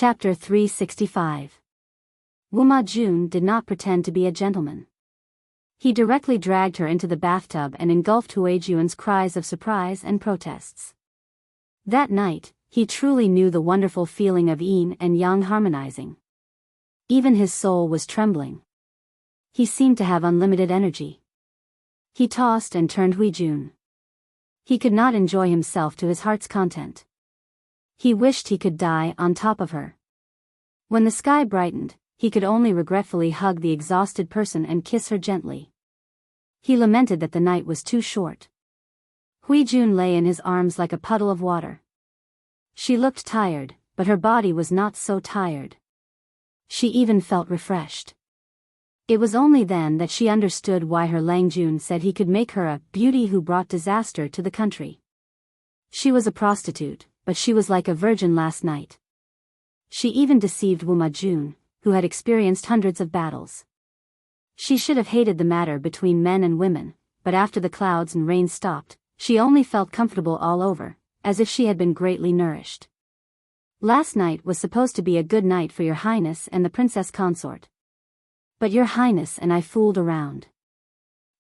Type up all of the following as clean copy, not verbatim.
Chapter 365. Wuma Jun did not pretend to be a gentleman. He directly dragged her into the bathtub and engulfed Huijun's cries of surprise and protests. That night, he truly knew the wonderful feeling of yin and yang harmonizing. Even his soul was trembling. He seemed to have unlimited energy. He tossed and turned Huijun. He could not enjoy himself to his heart's content. He wished he could die on top of her. When the sky brightened, he could only regretfully hug the exhausted person and kiss her gently. He lamented that the night was too short. Huijun lay in his arms like a puddle of water. She looked tired, but her body was not so tired. She even felt refreshed. It was only then that she understood why her Langjun said he could make her a beauty who brought disaster to the country. She was a prostitute, but she was like a virgin last night. She even deceived Wuma Jun, who had experienced hundreds of battles. She should have hated the matter between men and women, but after the clouds and rain stopped, she only felt comfortable all over, as if she had been greatly nourished. Last night was supposed to be a good night for your highness and the princess consort. But your highness and I fooled around.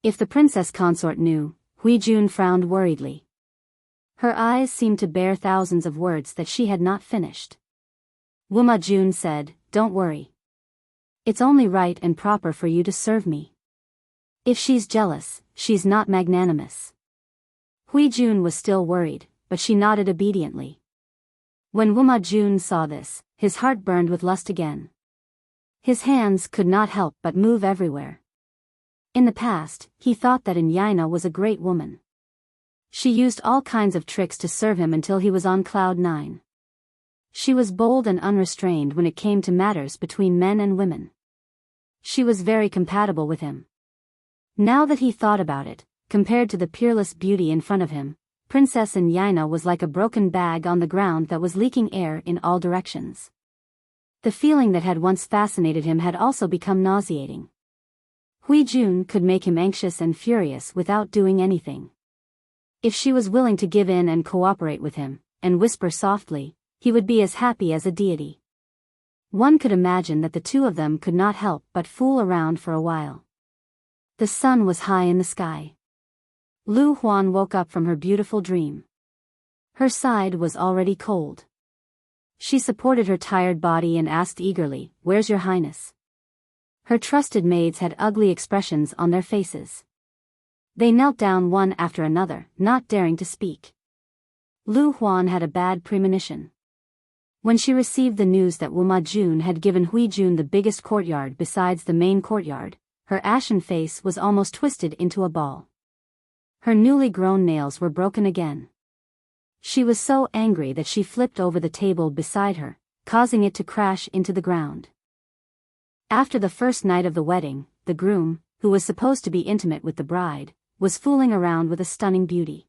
If the princess consort knew, Huijun frowned worriedly. Her eyes seemed to bear thousands of words that she had not finished. Wuma Jun said, "Don't worry. It's only right and proper for you to serve me. If she's jealous, she's not magnanimous." Huijun was still worried, but she nodded obediently. When Wuma Jun saw this, his heart burned with lust again. His hands could not help but move everywhere. In the past, he thought that Yaina was a great woman. She used all kinds of tricks to serve him until he was on cloud 9. She was bold and unrestrained when it came to matters between men and women. She was very compatible with him. Now that he thought about it, compared to the peerless beauty in front of him, Princess Yaina was like a broken bag on the ground that was leaking air in all directions. The feeling that had once fascinated him had also become nauseating. Huijun could make him anxious and furious without doing anything. If she was willing to give in and cooperate with him, and whisper softly, he would be as happy as a deity. One could imagine that the two of them could not help but fool around for a while. The sun was high in the sky. Lu Huan woke up from her beautiful dream. Her side was already cold. She supported her tired body and asked eagerly, "Where's your highness?" Her trusted maids had ugly expressions on their faces. They knelt down one after another, not daring to speak. Lu Huan had a bad premonition. When she received the news that Wuma Jun had given Huijun the biggest courtyard besides the main courtyard, her ashen face was almost twisted into a ball. Her newly grown nails were broken again. She was so angry that she flipped over the table beside her, causing it to crash into the ground. After the first night of the wedding, the groom, who was supposed to be intimate with the bride, was fooling around with a stunning beauty.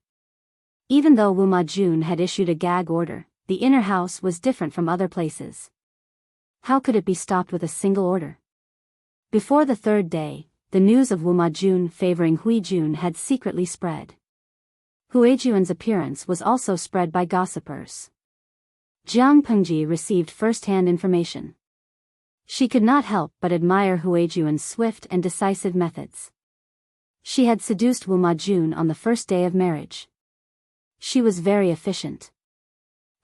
Even though Wuma Jun had issued a gag order, the inner house was different from other places. How could it be stopped with a single order? Before the third day, the news of Wuma Jun favoring Huijun had secretly spread. Huijun's appearance was also spread by gossipers. Jiang Pengji received first-hand information. She could not help but admire Huijun's swift and decisive methods. She had seduced Wuma Jun on the first day of marriage. She was very efficient.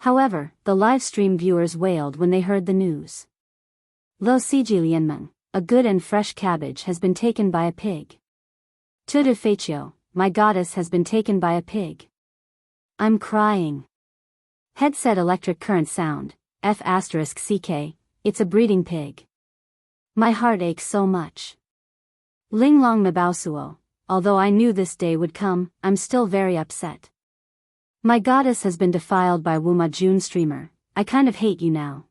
However, the live stream viewers wailed when they heard the news. Lo Sijilianmeng, a good and fresh cabbage has been taken by a pig. Tudu Feichio, my goddess has been taken by a pig. I'm crying. Headset electric current sound, F***CK, it's a breeding pig. My heart aches so much. Linglong Mabausuo, although I knew this day would come, I'm still very upset. My goddess has been defiled by Wuma Jun streamer, I kind of hate you now.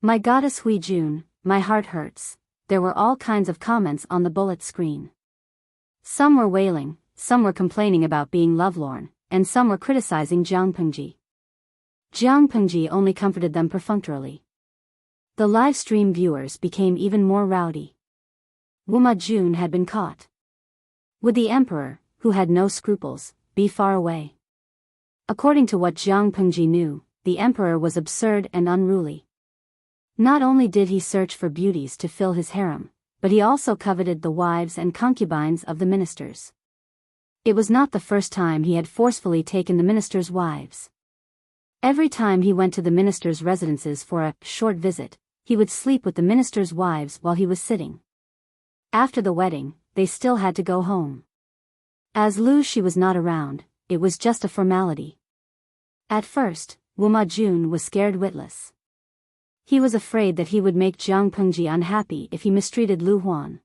My goddess Huijun, my heart hurts. There were all kinds of comments on the bullet screen. Some were wailing, some were complaining about being lovelorn, and some were criticizing Jiang Pengji. Jiang Pengji only comforted them perfunctorily. The live stream viewers became even more rowdy. Wuma Jun had been caught. Would the emperor, who had no scruples, be far away? According to what Jiang Pengji knew, the emperor was absurd and unruly. Not only did he search for beauties to fill his harem, but he also coveted the wives and concubines of the ministers. It was not the first time he had forcefully taken the ministers' wives. Every time he went to the ministers' residences for a short visit, he would sleep with the ministers' wives while he was sitting. After the wedding, they still had to go home. As Lu Shi was not around, it was just a formality. At first, Wuma Jun was scared witless. He was afraid that he would make Jiang Pengji unhappy if he mistreated Lu Huan.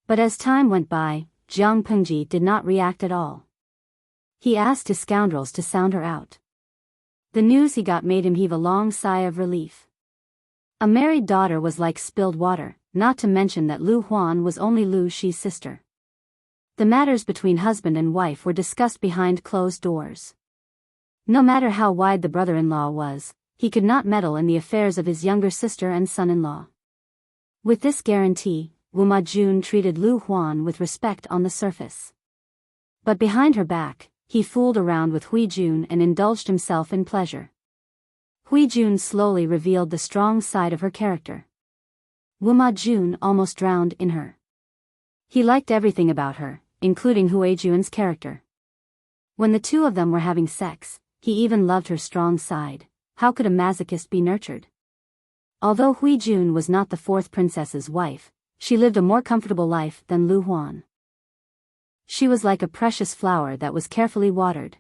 But as time went by, Jiang Pengji did not react at all. He asked his scoundrels to sound her out. The news he got made him heave a long sigh of relief. A married daughter was like spilled water, not to mention that Lu Huan was only Lu Shi's sister. The matters between husband and wife were discussed behind closed doors. No matter how wide the brother-in-law was, he could not meddle in the affairs of his younger sister and son-in-law. With this guarantee, Wuma Jun treated Lu Huan with respect on the surface. But behind her back, he fooled around with Hui Jun and indulged himself in pleasure. Hui Jun slowly revealed the strong side of her character. Wuma Jun almost drowned in her. He liked everything about her, including Hui Jun's character. When the two of them were having sex, he even loved her strong side. How could a masochist be nurtured? Although Hui Jun was not the fourth princess's wife, she lived a more comfortable life than Lu Huan. She was like a precious flower that was carefully watered.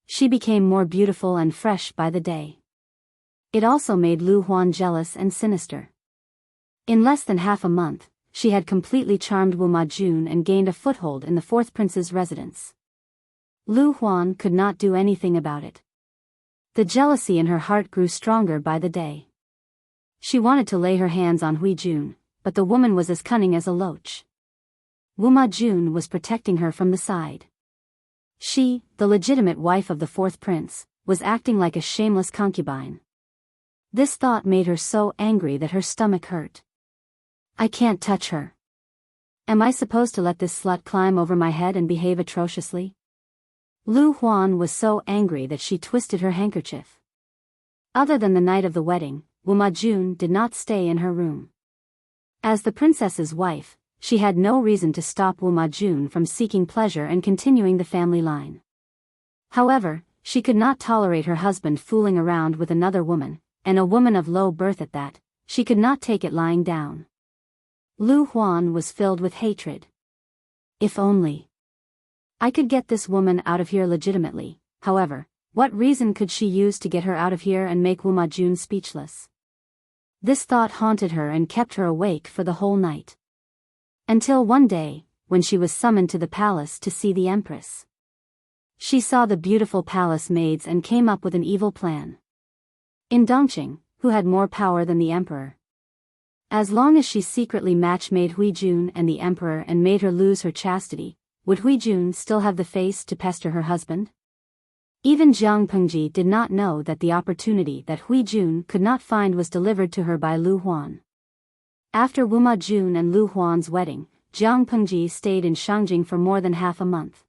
She became more beautiful and fresh by the day. It also made Lu Huan jealous and sinister. In less than half a month, she had completely charmed Wuma Jun and gained a foothold in the fourth prince's residence. Lu Huan could not do anything about it. The jealousy in her heart grew stronger by the day. She wanted to lay her hands on Hui Jun, but the woman was as cunning as a loach. Wuma Jun was protecting her from the side. She, the legitimate wife of the fourth prince, was acting like a shameless concubine. This thought made her so angry that her stomach hurt. I can't touch her. Am I supposed to let this slut climb over my head and behave atrociously? Lu Huan was so angry that she twisted her handkerchief. Other than the night of the wedding, Wuma Jun did not stay in her room. As the princess's wife, she had no reason to stop Wuma Jun from seeking pleasure and continuing the family line. However, she could not tolerate her husband fooling around with another woman, and a woman of low birth at that. She could not take it lying down. Lu Huan was filled with hatred. If only I could get this woman out of here legitimately. However, what reason could she use to get her out of here and make Wuma Jun speechless? This thought haunted her and kept her awake for the whole night. Until one day, when she was summoned to the palace to see the Empress. She saw the beautiful palace maids and came up with an evil plan. In Dongqing, who had more power than the emperor? As long as she secretly match-made Hui Jun and the emperor and made her lose her chastity, would Hui Jun still have the face to pester her husband? Even Jiang Pengji did not know that the opportunity that Hui Jun could not find was delivered to her by Lu Huan. After Wuma Jun and Lu Huan's wedding, Jiang Pengji stayed in Shangjing for more than half a month.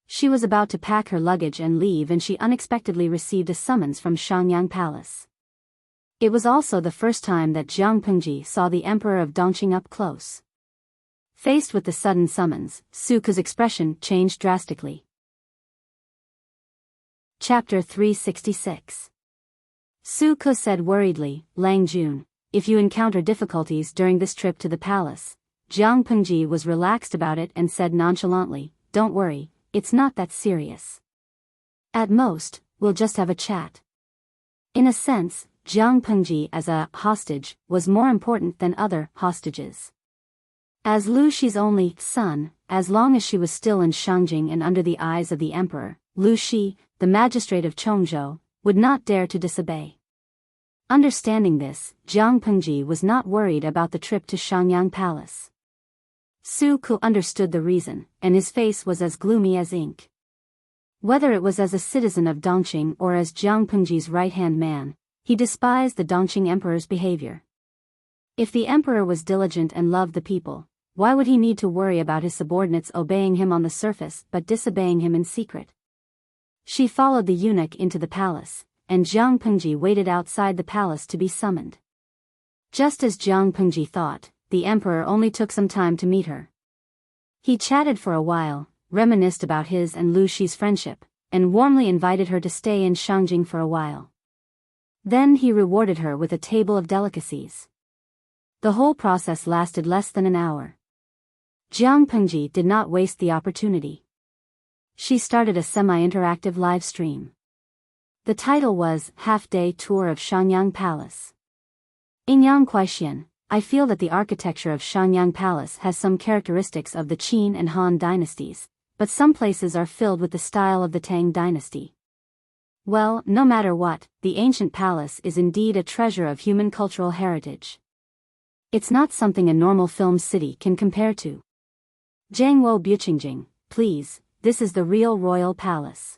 She was about to pack her luggage and leave and she unexpectedly received a summons from Shangyang Palace. It was also the first time that Jiang Pengji saw the Emperor of Dongqing up close. Faced with the sudden summons, Su Ke's expression changed drastically. Chapter 366. Su Ke said worriedly, Lang Jun, if you encounter difficulties during this trip to the palace. Jiang Pengji was relaxed about it and said nonchalantly, don't worry, it's not that serious. At most, we'll just have a chat. In a sense, Jiang Pengji as a hostage was more important than other hostages. As Lu Shi's only son, as long as she was still in Shangjing and under the eyes of the emperor, Lu Shi, the magistrate of Chongzhou, would not dare to disobey. Understanding this, Jiang Pengji was not worried about the trip to Shangyang Palace. Su Ke understood the reason, and his face was as gloomy as ink. Whether it was as a citizen of Dongqing or as Jiang Pengji's right-hand man, he despised the Dongqing emperor's behavior. If the emperor was diligent and loved the people, why would he need to worry about his subordinates obeying him on the surface but disobeying him in secret? She followed the eunuch into the palace, and Jiang Pengji waited outside the palace to be summoned. Just as Jiang Pengji thought, the emperor only took some time to meet her. He chatted for a while, reminisced about his and Lu Shi's friendship, and warmly invited her to stay in Shangjing for a while. Then he rewarded her with a table of delicacies. The whole process lasted less than an hour. Jiang Pengji did not waste the opportunity. She started a semi-interactive live stream. The title was Half-Day Tour of Shangyang Palace. In Yang Kuaixian, I feel that the architecture of Shangyang Palace has some characteristics of the Qin and Han dynasties, but some places are filled with the style of the Tang dynasty. Well, no matter what, the ancient palace is indeed a treasure of human cultural heritage. It's not something a normal film city can compare to. Zhangwo Buqingjing, please, this is the real royal palace.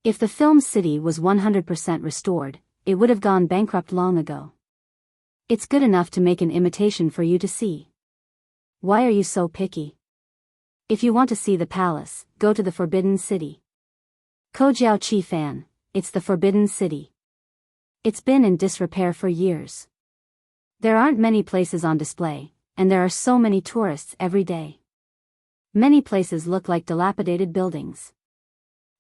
If the film city was 100% restored, it would have gone bankrupt long ago. It's good enough to make an imitation for you to see. Why are you so picky? If you want to see the palace, go to the Forbidden City. Kojiao Chi fan, it's the Forbidden City. It's been in disrepair for years. There aren't many places on display, and there are so many tourists every day. Many places look like dilapidated buildings.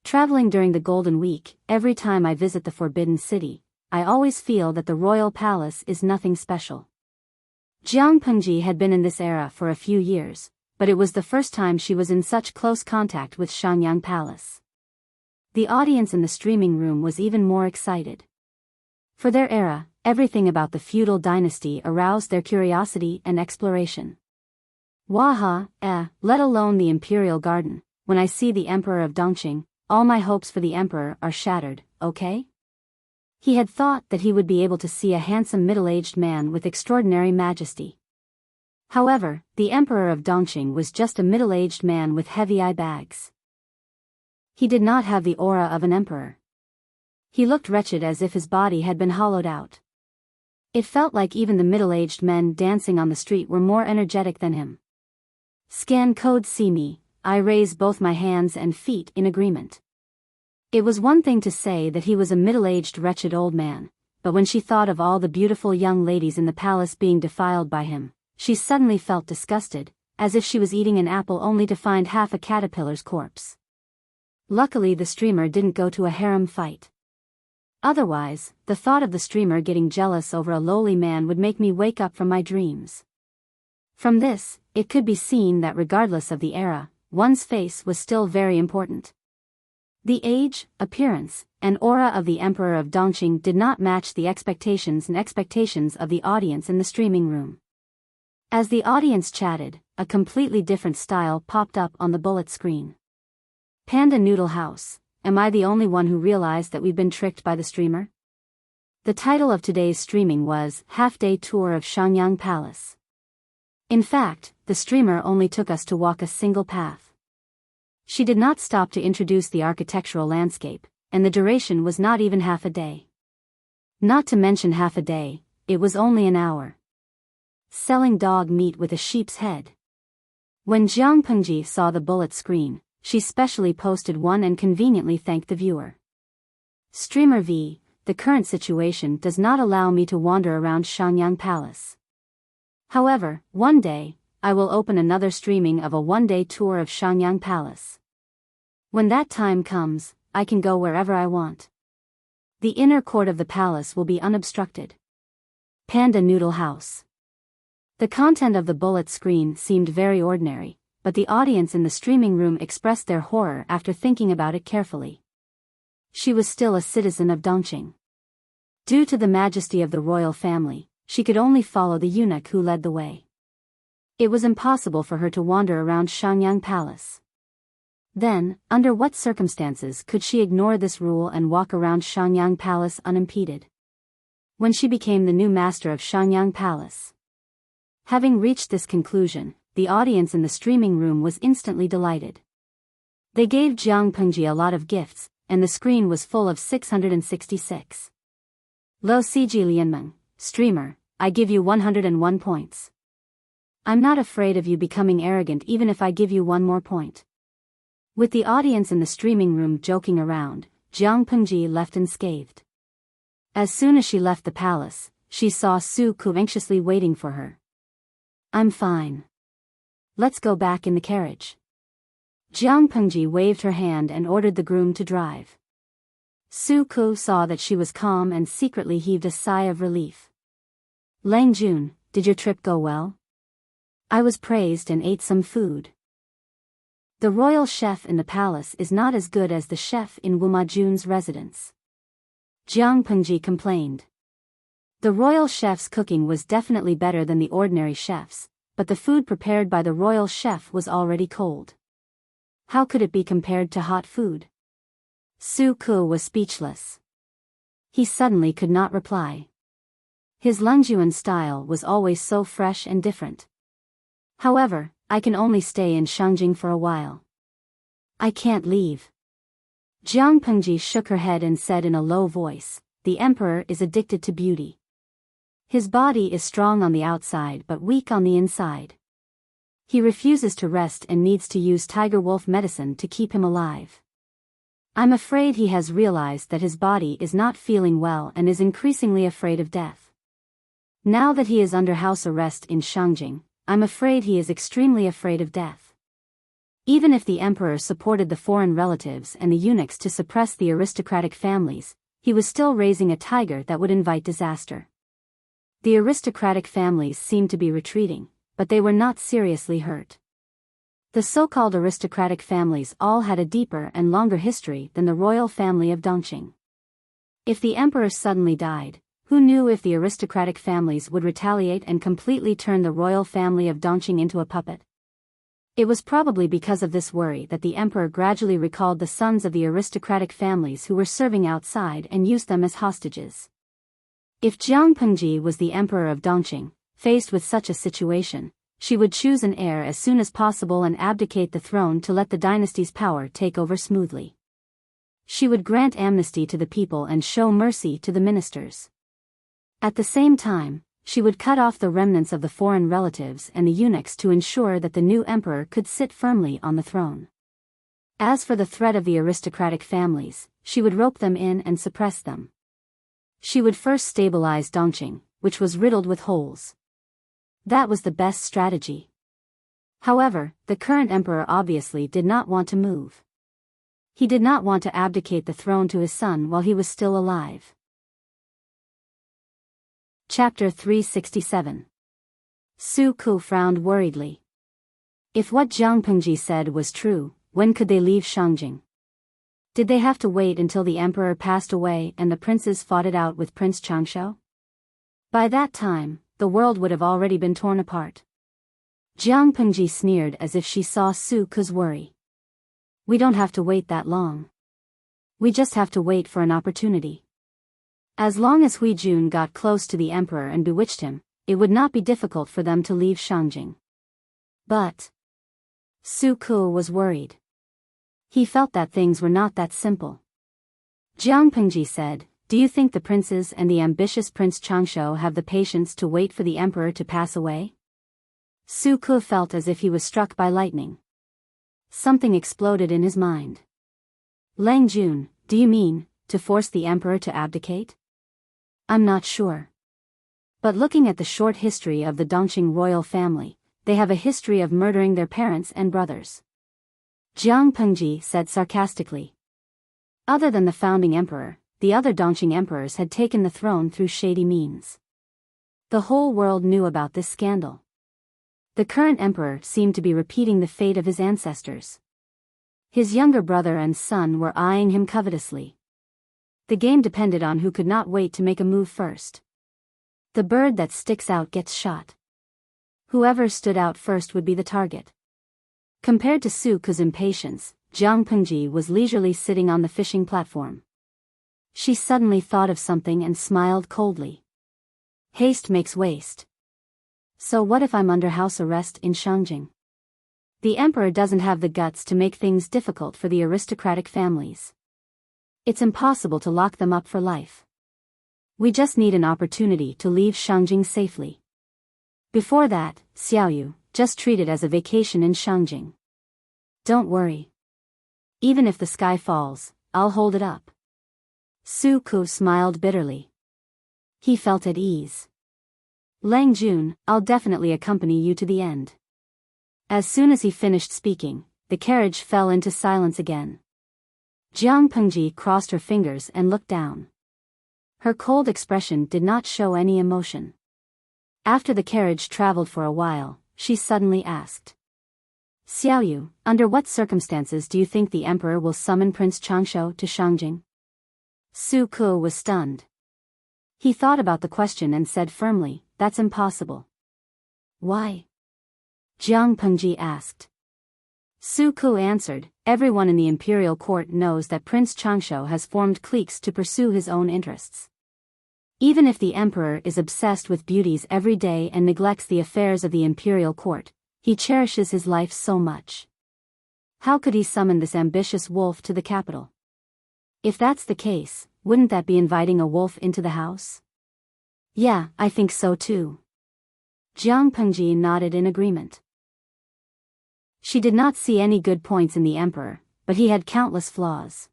Traveling during the Golden Week, every time I visit the Forbidden City, I always feel that the royal palace is nothing special. Jiang Pengji had been in this era for a few years, but it was the first time she was in such close contact with Shangyang Palace. The audience in the streaming room was even more excited. For their era, everything about the feudal dynasty aroused their curiosity and exploration. Waha, let alone the imperial garden, when I see the emperor of Dongqing, all my hopes for the emperor are shattered, okay? He had thought that he would be able to see a handsome middle-aged man with extraordinary majesty. However, the emperor of Dongqing was just a middle-aged man with heavy eye bags. He did not have the aura of an emperor. He looked wretched, as if his body had been hollowed out. It felt like even the middle-aged men dancing on the street were more energetic than him. Scan code see me, I raise both my hands and feet in agreement. It was one thing to say that he was a middle-aged wretched old man, but when she thought of all the beautiful young ladies in the palace being defiled by him, she suddenly felt disgusted, as if she was eating an apple only to find half a caterpillar's corpse. Luckily the streamer didn't go to a harem fight. Otherwise, the thought of the streamer getting jealous over a lowly man would make me wake up from my dreams. From this, it could be seen that regardless of the era, one's face was still very important. The age, appearance, and aura of the Emperor of Dongqing did not match the expectations of the audience in the streaming room. As the audience chatted, a completely different style popped up on the bullet screen. Panda Noodle House, am I the only one who realized that we've been tricked by the streamer? The title of today's streaming was Half-Day Tour of Shangyang Palace. In fact, the streamer only took us to walk a single path. She did not stop to introduce the architectural landscape, and the duration was not even half a day. Not to mention half a day, it was only an hour. Selling dog meat with a sheep's head. When Jiang Pengji saw the bullet screen, she specially posted one and conveniently thanked the viewer. Streamer V, the current situation does not allow me to wander around Shangyang Palace. However, one day, I will open another streaming of a one-day tour of Shangyang Palace. When that time comes, I can go wherever I want. The inner court of the palace will be unobstructed. Panda Noodle House. The content of the bullet screen seemed very ordinary, but the audience in the streaming room expressed their horror after thinking about it carefully. She was still a citizen of Dongqing. Due to the majesty of the royal family, she could only follow the eunuch who led the way. It was impossible for her to wander around Shangyang Palace. Then, under what circumstances could she ignore this rule and walk around Shangyang Palace unimpeded? When she became the new master of Shangyang Palace. Having reached this conclusion, the audience in the streaming room was instantly delighted. They gave Jiang Pengji a lot of gifts, and the screen was full of 666. Lo Ciji Lianmeng, streamer, I give you 101 points. I'm not afraid of you becoming arrogant even if I give you one more point. With the audience in the streaming room joking around, Jiang Pengji left unscathed. As soon as she left the palace, she saw Su Ku anxiously waiting for her. "I'm fine. Let's go back in the carriage." Jiang Pengji waved her hand and ordered the groom to drive. Su Ku saw that she was calm and secretly heaved a sigh of relief. "Lang Jun, did your trip go well?" "I was praised and ate some food. The royal chef in the palace is not as good as the chef in Wuma Jun's residence," Jiang Pengji complained. The royal chef's cooking was definitely better than the ordinary chef's, but the food prepared by the royal chef was already cold. How could it be compared to hot food? Su Ku was speechless. He suddenly could not reply. His Lungjuan style was always so fresh and different. "However, I can only stay in Shangjing for a while. I can't leave." Jiang Pengji shook her head and said in a low voice, "The emperor is addicted to beauty. His body is strong on the outside but weak on the inside. He refuses to rest and needs to use tiger wolf medicine to keep him alive. I'm afraid he has realized that his body is not feeling well and is increasingly afraid of death. Now that he is under house arrest in Shangjing, I'm afraid he is extremely afraid of death. Even if the emperor supported the foreign relatives and the eunuchs to suppress the aristocratic families, he was still raising a tiger that would invite disaster. The aristocratic families seemed to be retreating, but they were not seriously hurt. The so-called aristocratic families all had a deeper and longer history than the royal family of Dongqing. If the emperor suddenly died, who knew if the aristocratic families would retaliate and completely turn the royal family of Dongqing into a puppet? It was probably because of this worry that the emperor gradually recalled the sons of the aristocratic families who were serving outside and used them as hostages. If Jiang Pengji was the emperor of Dongqing, faced with such a situation, she would choose an heir as soon as possible and abdicate the throne to let the dynasty's power take over smoothly. She would grant amnesty to the people and show mercy to the ministers. At the same time, she would cut off the remnants of the foreign relatives and the eunuchs to ensure that the new emperor could sit firmly on the throne. As for the threat of the aristocratic families, she would rope them in and suppress them. She would first stabilize Dongqing, which was riddled with holes. That was the best strategy. However, the current emperor obviously did not want to move. He did not want to abdicate the throne to his son while he was still alive. Chapter 367. Su Ku frowned worriedly. If what Jiang Pengji said was true, when could they leave Shangjing? Did they have to wait until the emperor passed away and the princes fought it out with Prince Changsha? By that time, the world would have already been torn apart. Jiang Pengji sneered as if she saw Su Ku's worry. "We don't have to wait that long. We just have to wait for an opportunity. As long as Hui Jun got close to the emperor and bewitched him, it would not be difficult for them to leave Shangjing." But Su Ku was worried. He felt that things were not that simple. Jiang Pengji said, "Do you think the princes and the ambitious Prince Changsha have the patience to wait for the emperor to pass away?" Su Ku felt as if he was struck by lightning. Something exploded in his mind. "Lang Jun, do you mean, to force the emperor to abdicate?" "I'm not sure. But looking at the short history of the Dongqing royal family, they have a history of murdering their parents and brothers," Jiang Pengji said sarcastically. Other than the founding emperor, the other Dongqing emperors had taken the throne through shady means. The whole world knew about this scandal. The current emperor seemed to be repeating the fate of his ancestors. His younger brother and son were eyeing him covetously. The game depended on who could not wait to make a move first. The bird that sticks out gets shot. Whoever stood out first would be the target. Compared to Su Ku's impatience, Jiang Pengji was leisurely sitting on the fishing platform. She suddenly thought of something and smiled coldly. Haste makes waste. So what if I'm under house arrest in Shangjing? The emperor doesn't have the guts to make things difficult for the aristocratic families. It's impossible to lock them up for life. We just need an opportunity to leave Shangjing safely. Before that, Xiaoyu, just treat it as a vacation in Shangjing. Don't worry. Even if the sky falls, I'll hold it up. Su Ku smiled bitterly. He felt at ease. Lang Jun, I'll definitely accompany you to the end. As soon as he finished speaking, the carriage fell into silence again. Jiang Pengji crossed her fingers and looked down. Her cold expression did not show any emotion. After the carriage traveled for a while, she suddenly asked. Xiaoyu, under what circumstances do you think the emperor will summon Prince Changshu to Shangjing? Su Ke was stunned. He thought about the question and said firmly, that's impossible. Why? Jiang Pengji asked. Su Ke answered, everyone in the imperial court knows that Prince Changshu has formed cliques to pursue his own interests. Even if the emperor is obsessed with beauties every day and neglects the affairs of the imperial court, he cherishes his life so much. How could he summon this ambitious wolf to the capital? If that's the case, wouldn't that be inviting a wolf into the house? Yeah, I think so too. Jiang Pengji nodded in agreement. She did not see any good points in the emperor, but he had countless flaws.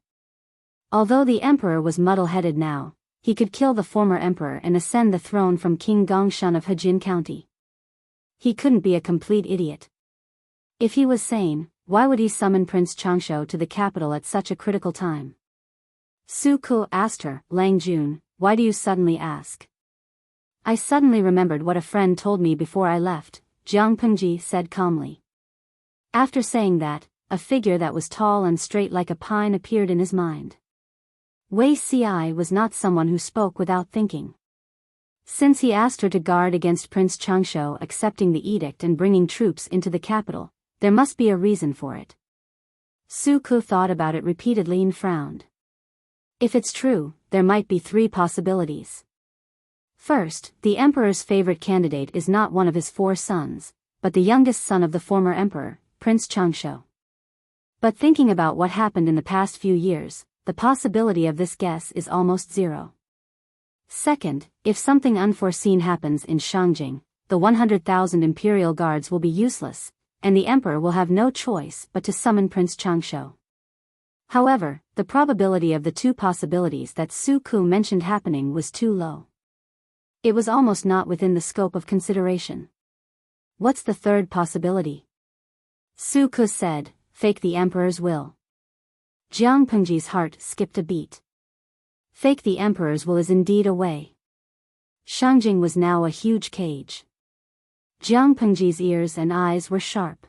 Although the emperor was muddle-headed now, he could kill the former emperor and ascend the throne from King Gongshan of Hejin County. He couldn't be a complete idiot. If he was sane, why would he summon Prince Changshu to the capital at such a critical time? Su Ke asked her, Lang Jun, why do you suddenly ask? I suddenly remembered what a friend told me before I left, Jiang Pengji said calmly. After saying that, a figure that was tall and straight like a pine appeared in his mind. Wei Ci was not someone who spoke without thinking. Since he asked her to guard against Prince Changshu accepting the edict and bringing troops into the capital, there must be a reason for it. Su Ke thought about it repeatedly and frowned. If it's true, there might be three possibilities. First, the emperor's favorite candidate is not one of his 4 sons, but the youngest son of the former emperor, Prince Changshu. But thinking about what happened in the past few years, the possibility of this guess is almost zero. Second, if something unforeseen happens in Shangjing, the 100,000 imperial guards will be useless, and the emperor will have no choice but to summon Prince Changshu. However, the probability of the 2 possibilities that Su Ke mentioned happening was too low. It was almost not within the scope of consideration. What's the third possibility? Su Ke said, fake the emperor's will. Jiang Pengji's heart skipped a beat. Fake the emperor's will is indeed a way. Shangjing was now a huge cage. Jiang Pengji's ears and eyes were sharp.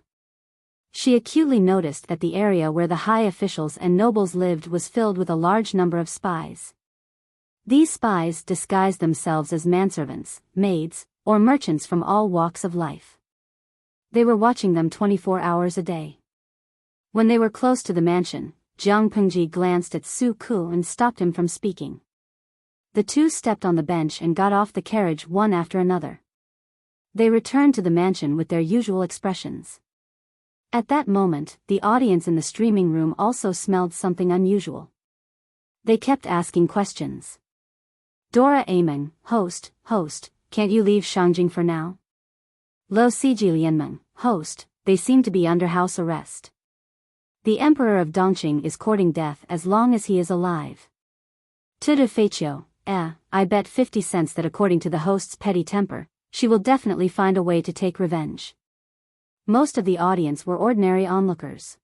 She acutely noticed that the area where the high officials and nobles lived was filled with a large number of spies. These spies disguised themselves as manservants, maids, or merchants from all walks of life. They were watching them 24 hours a day. When they were close to the mansion, Jiang Pengji glanced at Su Ke and stopped him from speaking. The two stepped on the bench and got off the carriage one after another. They returned to the mansion with their usual expressions. At that moment, the audience in the streaming room also smelled something unusual. They kept asking questions. Dora Ameng, host, can't you leave Shangjing for now? Lo Sijilianmeng, host, they seem to be under house arrest. The emperor of Dongqing is courting death as long as he is alive. Tudu Feiqiu, I bet 50 cents that according to the host's petty temper, she will definitely find a way to take revenge. Most of the audience were ordinary onlookers.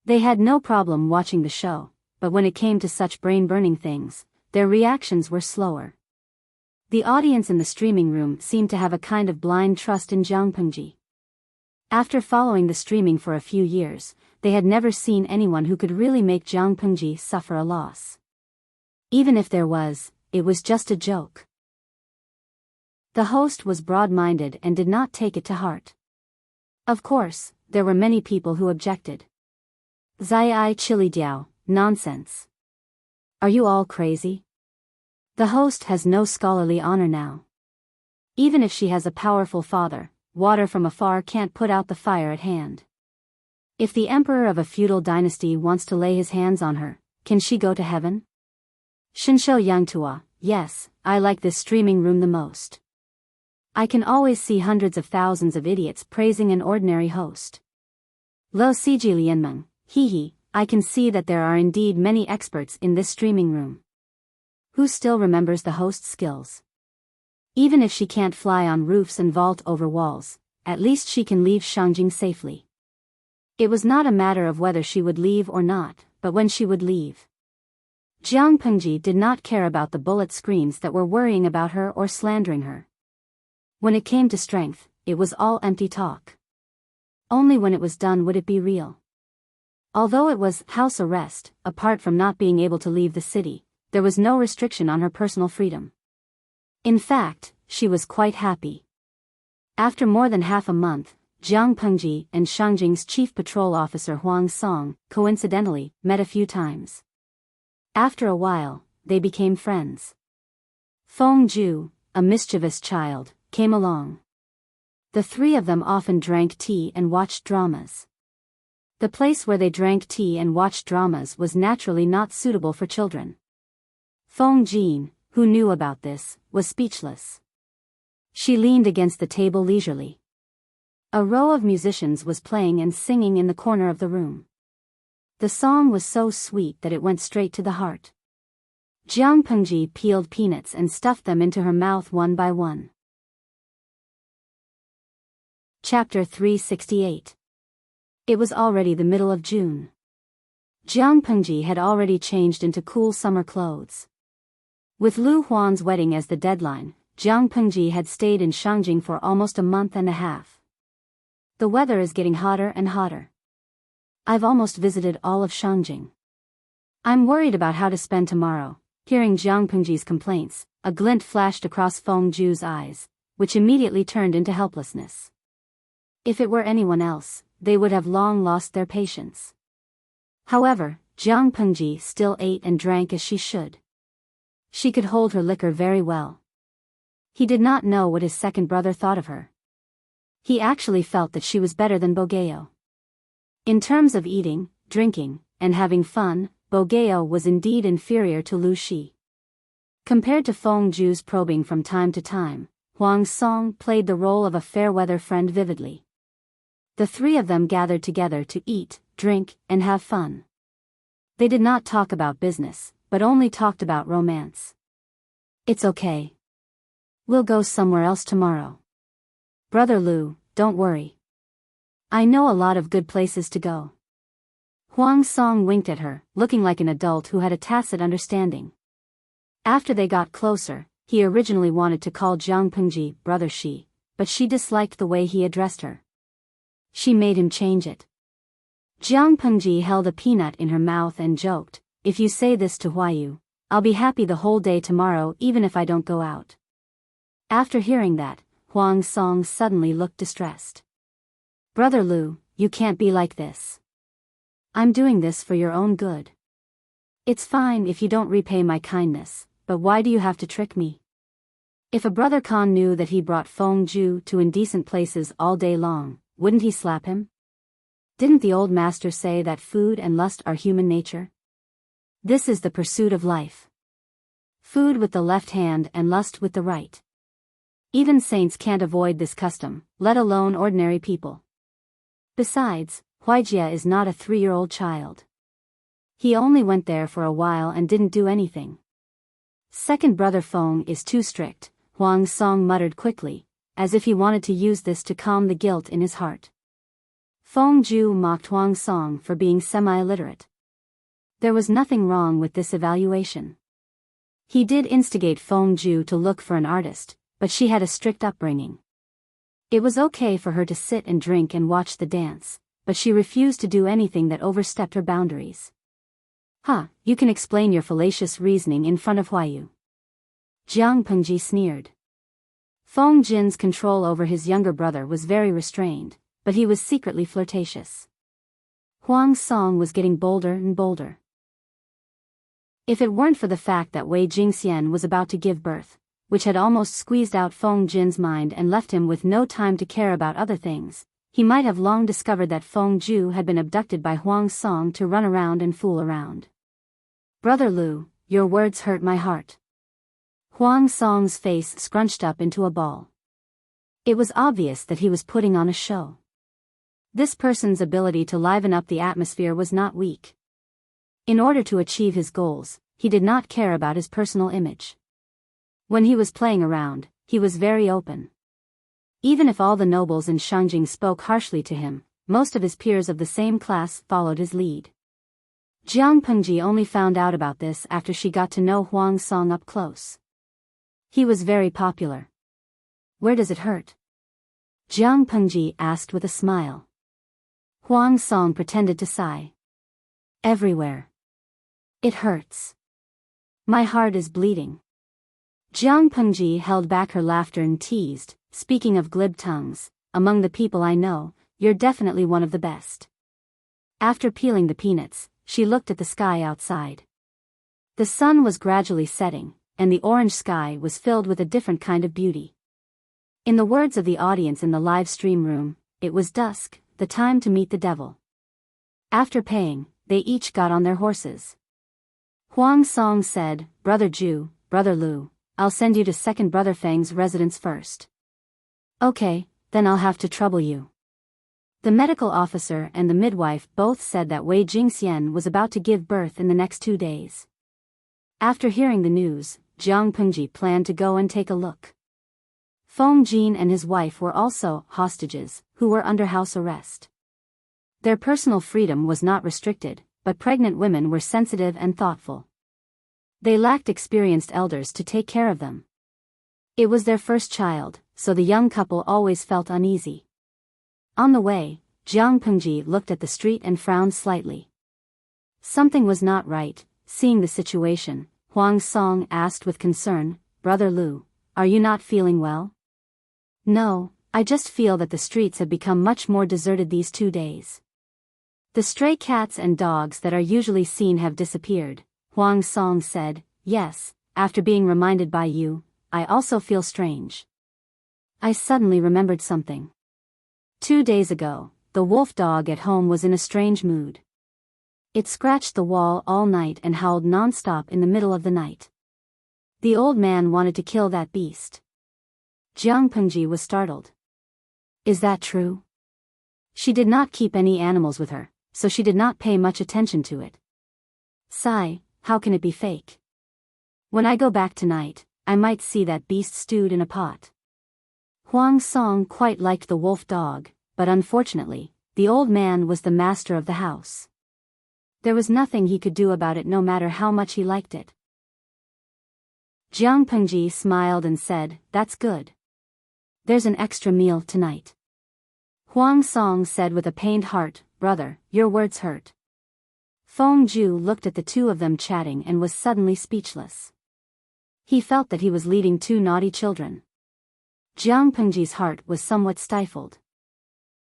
They had no problem watching the show, but when it came to such brain-burning things, their reactions were slower. The audience in the streaming room seemed to have a kind of blind trust in Jiang Pengji. After following the streaming for a few years, they had never seen anyone who could really make Jiang Pengji suffer a loss. Even if there was, it was just a joke. The host was broad-minded and did not take it to heart. Of course, there were many people who objected. Zai Chili Diao, nonsense. Are you all crazy? The host has no scholarly honor now. Even if she has a powerful father, water from afar can't put out the fire at hand. If the emperor of a feudal dynasty wants to lay his hands on her, can she go to heaven? Shinshou Yangtua, yes, I like this streaming room the most. I can always see hundreds of thousands of idiots praising an ordinary host. Lo Siji Lianmeng, I can see that there are indeed many experts in this streaming room. Who still remembers the host's skills? Even if she can't fly on roofs and vault over walls, at least she can leave Shangjing safely. It was not a matter of whether she would leave or not, but when she would leave. Jiang Pengji did not care about the bullet screams that were worrying about her or slandering her. When it came to strength, it was all empty talk. Only when it was done would it be real. Although it was house arrest, apart from not being able to leave the city, there was no restriction on her personal freedom. In fact, she was quite happy. After more than half a month, Jiang Pengji and Shangjing's chief patrol officer Huang Song, coincidentally, met a few times. After a while, they became friends. Feng Ju, a mischievous child, came along. The three of them often drank tea and watched dramas. The place where they drank tea and watched dramas was naturally not suitable for children. Feng Jin, who knew about this, was speechless. She leaned against the table leisurely. A row of musicians was playing and singing in the corner of the room. The song was so sweet that it went straight to the heart. Jiang Pengji peeled peanuts and stuffed them into her mouth one by one. Chapter 368. It was already the middle of June. Jiang Pengji had already changed into cool summer clothes. With Lu Huan's wedding as the deadline, Jiang Pengji had stayed in Shangjing for almost a month and a half. The weather is getting hotter and hotter. I've almost visited all of Shangjing. I'm worried about how to spend tomorrow. Hearing Jiang Pengji's complaints, a glint flashed across Feng Ju's eyes, which immediately turned into helplessness. If it were anyone else, they would have long lost their patience. However, Jiang Pengji still ate and drank as she should. She could hold her liquor very well. He did not know what his second brother thought of her. He actually felt that she was better than Bogeo. In terms of eating, drinking, and having fun, Bogeo was indeed inferior to Lu Shi. Compared to Feng Ju's probing from time to time, Huang Song played the role of a fair-weather friend vividly. The three of them gathered together to eat, drink, and have fun. They did not talk about business, but only talked about romance. It's okay. We'll go somewhere else tomorrow. Brother Lu, don't worry. I know a lot of good places to go. Huang Song winked at her, looking like an adult who had a tacit understanding. After they got closer, he originally wanted to call Jiang Pengji Brother Shi, but she disliked the way he addressed her. She made him change it. Jiang Pengji held a peanut in her mouth and joked, "If you say this to Huayu, I'll be happy the whole day tomorrow even if I don't go out." After hearing that, Huang Song suddenly looked distressed. "Brother Lu, you can't be like this. I'm doing this for your own good. It's fine if you don't repay my kindness, but why do you have to trick me?" If a brother Khan knew that he brought Feng Ju to indecent places all day long, wouldn't he slap him? Didn't the old master say that food and lust are human nature? This is the pursuit of life. Food with the left hand and lust with the right. Even saints can't avoid this custom, let alone ordinary people. Besides, Huijia is not a 3-year-old child. He only went there for a while and didn't do anything. Second brother Feng is too strict, Huang Song muttered quickly, as if he wanted to use this to calm the guilt in his heart. Feng Ju mocked Huang Song for being semi-illiterate. There was nothing wrong with this evaluation. He did instigate Feng Ju to look for an artist, but she had a strict upbringing. It was okay for her to sit and drink and watch the dance, but she refused to do anything that overstepped her boundaries. You can explain your fallacious reasoning in front of Huayu. Jiang Pengji sneered. Feng Jin's control over his younger brother was very restrained, but he was secretly flirtatious. Huang Song was getting bolder and bolder. If it weren't for the fact that Wei Jingxian was about to give birth, which had almost squeezed out Feng Jin's mind and left him with no time to care about other things, he might have long discovered that Feng Ju had been abducted by Huang Song to run around and fool around. Brother Lu, your words hurt my heart. Huang Song's face scrunched up into a ball. It was obvious that he was putting on a show. This person's ability to liven up the atmosphere was not weak. In order to achieve his goals, he did not care about his personal image. When he was playing around, he was very open. Even if all the nobles in Shangjing spoke harshly to him, most of his peers of the same class followed his lead. Jiang Pengji only found out about this after she got to know Huang Song up close. He was very popular. Where does it hurt? Jiang Pengji asked with a smile. Huang Song pretended to sigh. Everywhere. It hurts. My heart is bleeding. Jiang Pengji held back her laughter and teased, speaking of glib tongues, among the people I know, you're definitely one of the best. After peeling the peanuts, she looked at the sky outside. The sun was gradually setting, and the orange sky was filled with a different kind of beauty. In the words of the audience in the live stream room, it was dusk, the time to meet the devil. After paying, they each got on their horses. Huang Song said, Brother Ju, Brother Lu, I'll send you to second Brother Feng's residence first. Okay, then I'll have to trouble you. The medical officer and the midwife both said that Wei Jingxian was about to give birth in the next 2 days. After hearing the news, Jiang Pengji planned to go and take a look. Feng Jin and his wife were also hostages, who were under house arrest. Their personal freedom was not restricted, but pregnant women were sensitive and thoughtful. They lacked experienced elders to take care of them. It was their first child, so the young couple always felt uneasy. On the way, Jiang Pengji looked at the street and frowned slightly. Something was not right. Seeing the situation, Huang Song asked with concern, Brother Lu, are you not feeling well? No, I just feel that the streets have become much more deserted these 2 days. The stray cats and dogs that are usually seen have disappeared, Huang Song said. Yes, after being reminded by you, I also feel strange. I suddenly remembered something. 2 days ago, the wolf dog at home was in a strange mood. It scratched the wall all night and howled non-stop in the middle of the night. The old man wanted to kill that beast. Jiang Pengji was startled. Is that true? She did not keep any animals with her, so she did not pay much attention to it. Sigh, how can it be fake? When I go back tonight, I might see that beast stewed in a pot. Huang Song quite liked the wolf dog, but unfortunately, the old man was the master of the house. There was nothing he could do about it no matter how much he liked it. Jiang Pengji smiled and said, That's good. There's an extra meal tonight. Huang Song said with a pained heart, Brother, your words hurt. Feng Ju looked at the two of them chatting and was suddenly speechless. He felt that he was leading 2 naughty children. Jiang Pengji's heart was somewhat stifled.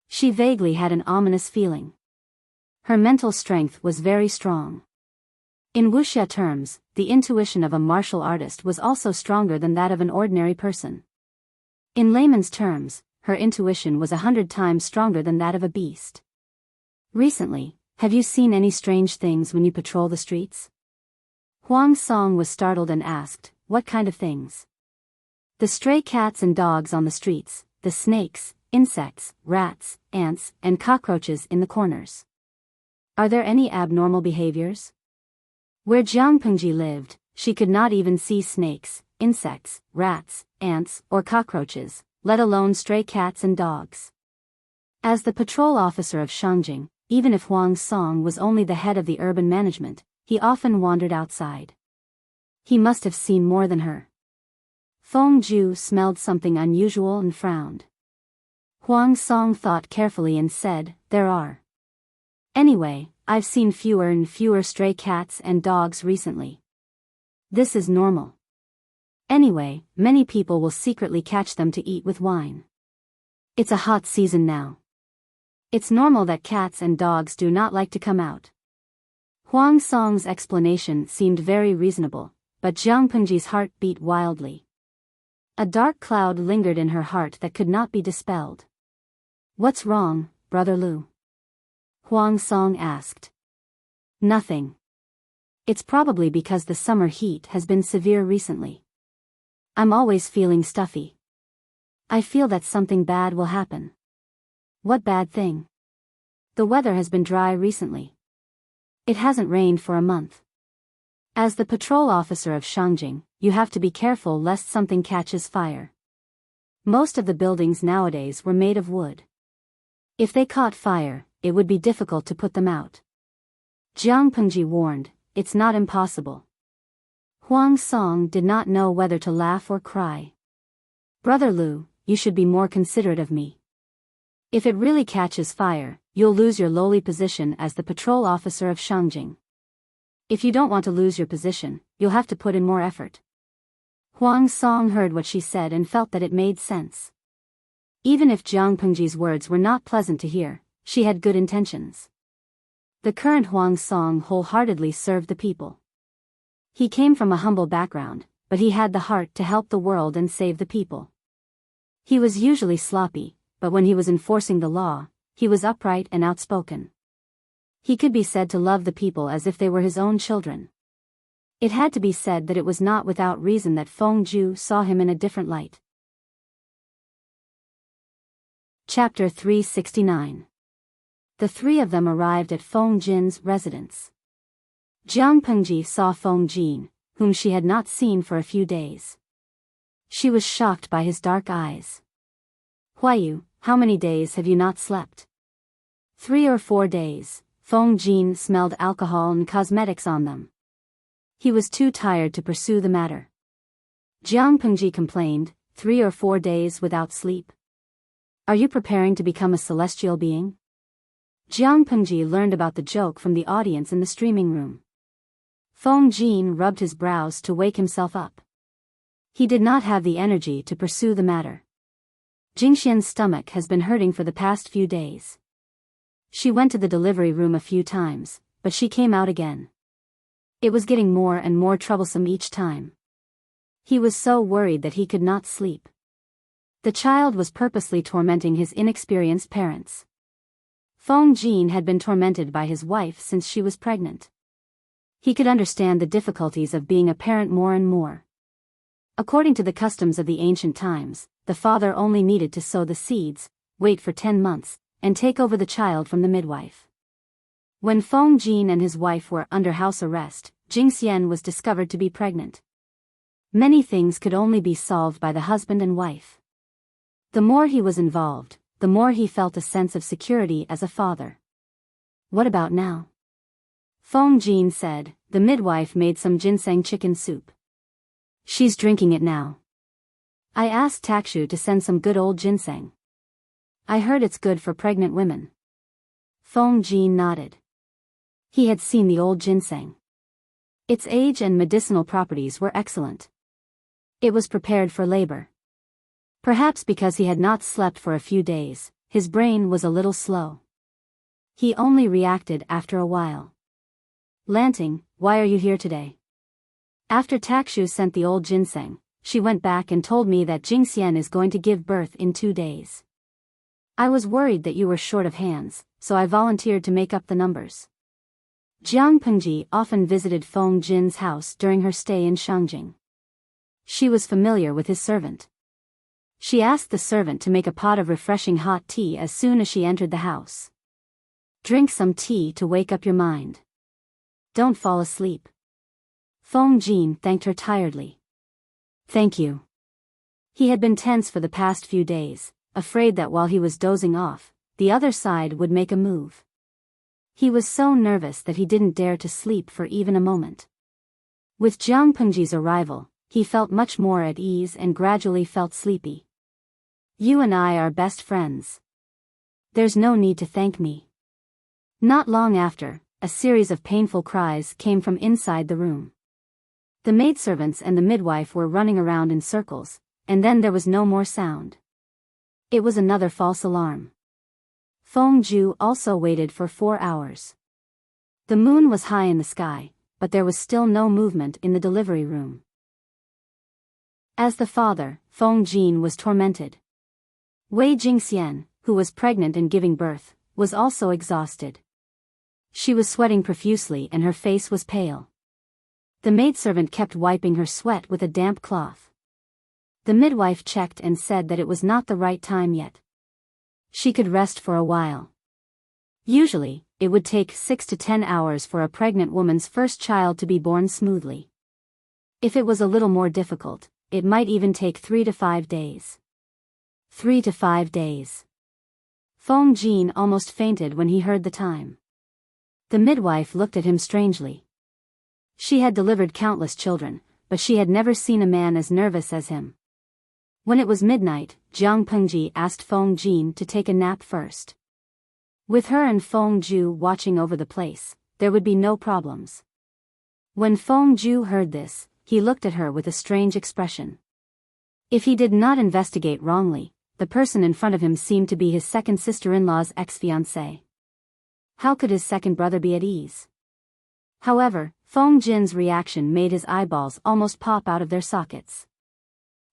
She vaguely had an ominous feeling. Her mental strength was very strong. In wuxia terms, the intuition of a martial artist was also stronger than that of an ordinary person. In layman's terms, her intuition was 100 times stronger than that of a beast. Recently, have you seen any strange things when you patrol the streets? Huang Song was startled and asked, What kind of things? The stray cats and dogs on the streets, the snakes, insects, rats, ants, and cockroaches in the corners. Are there any abnormal behaviors? Where Jiang Pengji lived, she could not even see snakes, insects, rats, ants, or cockroaches, let alone stray cats and dogs. As the patrol officer of Shangjing, even if Huang Song was only the head of the urban management, he often wandered outside. He must have seen more than her. Feng Ju smelled something unusual and frowned. Huang Song thought carefully and said, There are. Anyway, I've seen fewer and fewer stray cats and dogs recently. This is normal. Anyway, many people will secretly catch them to eat with wine. It's a hot season now. It's normal that cats and dogs do not like to come out. Huang Song's explanation seemed very reasonable, but Jiang Pengji's heart beat wildly. A dark cloud lingered in her heart that could not be dispelled. What's wrong, Brother Lu? Huang Song asked. Nothing. It's probably because the summer heat has been severe recently. I'm always feeling stuffy. I feel that something bad will happen. What bad thing? The weather has been dry recently. It hasn't rained for a month. As the patrol officer of Shangjing, you have to be careful lest something catches fire. Most of the buildings nowadays were made of wood. If they caught fire, it would be difficult to put them out. Jiang Pengji warned, "It's not impossible." Huang Song did not know whether to laugh or cry. "Brother Lu, you should be more considerate of me. If it really catches fire, you'll lose your lowly position as the patrol officer of Shangjing. If you don't want to lose your position, you'll have to put in more effort." Huang Song heard what she said and felt that it made sense. Even if Jiang Pengji's words were not pleasant to hear, she had good intentions. The current Huang Song wholeheartedly served the people. He came from a humble background, but he had the heart to help the world and save the people. He was usually sloppy, but when he was enforcing the law, he was upright and outspoken. He could be said to love the people as if they were his own children. It had to be said that it was not without reason that Feng Zhu saw him in a different light. Chapter 369. The three of them arrived at Feng Jin's residence. Jiang Pengji saw Feng Jin, whom she had not seen for a few days. She was shocked by his dark eyes. "Huayu, how many days have you not slept?" 3 or 4 days. Feng Jin smelled alcohol and cosmetics on them. He was too tired to pursue the matter. Jiang Pengji complained, 3 or 4 days without sleep? Are you preparing to become a celestial being? Jiang Pengji learned about the joke from the audience in the streaming room. Feng Jin rubbed his brows to wake himself up. He did not have the energy to pursue the matter. Jingxian's stomach has been hurting for the past few days. She went to the delivery room a few times, but she came out again. It was getting more and more troublesome each time. He was so worried that he could not sleep. The child was purposely tormenting his inexperienced parents. Feng Jin had been tormented by his wife since she was pregnant. He could understand the difficulties of being a parent more and more. According to the customs of the ancient times, the father only needed to sow the seeds, wait for 10 months, and take over the child from the midwife. When Feng Jin and his wife were under house arrest, Jingxian was discovered to be pregnant. Many things could only be solved by the husband and wife. The more he was involved, the more he felt a sense of security as a father. "What about now?" Feng Jin said. "The midwife made some ginseng chicken soup. She's drinking it now. I asked Takshu to send some good old ginseng. I heard it's good for pregnant women." Feng Jin nodded. He had seen the old ginseng. Its age and medicinal properties were excellent. It was prepared for labor. Perhaps because he had not slept for a few days, his brain was a little slow. He only reacted after a while. "Lanting, why are you here today?" After Takshu sent the old ginseng, she went back and told me that Jingxian is going to give birth in 2 days. I was worried that you were short of hands, so I volunteered to make up the numbers. Jiang Pengji often visited Feng Jin's house during her stay in Shangjing. She was familiar with his servant. She asked the servant to make a pot of refreshing hot tea as soon as she entered the house. "Drink some tea to wake up your mind. Don't fall asleep." Feng Jin thanked her tiredly. "Thank you." He had been tense for the past few days, afraid that while he was dozing off, the other side would make a move. He was so nervous that he didn't dare to sleep for even a moment. With Jiang Pengji's arrival, he felt much more at ease and gradually felt sleepy. "You and I are best friends. There's no need to thank me." Not long after, a series of painful cries came from inside the room. The maidservants and the midwife were running around in circles, and then there was no more sound. It was another false alarm. Feng Zhu also waited for 4 hours. The moon was high in the sky, but there was still no movement in the delivery room. As the father, Feng Jin was tormented. Wei Jingxian, who was pregnant and giving birth, was also exhausted. She was sweating profusely and her face was pale. The maidservant kept wiping her sweat with a damp cloth. The midwife checked and said that it was not the right time yet. She could rest for a while. Usually, it would take 6 to 10 hours for a pregnant woman's first child to be born smoothly. If it was a little more difficult, it might even take 3 to 5 days. 3 to 5 days. Feng Jin almost fainted when he heard the time. The midwife looked at him strangely. She had delivered countless children, but she had never seen a man as nervous as him. When it was midnight, Jiang Pengji asked Feng Jin to take a nap first. With her and Feng Ju watching over the place, there would be no problems. When Feng Ju heard this, he looked at her with a strange expression. If he did not investigate wrongly, the person in front of him seemed to be his second sister-in-law's ex-fiancé. How could his second brother be at ease? However, Feng Jin's reaction made his eyeballs almost pop out of their sockets.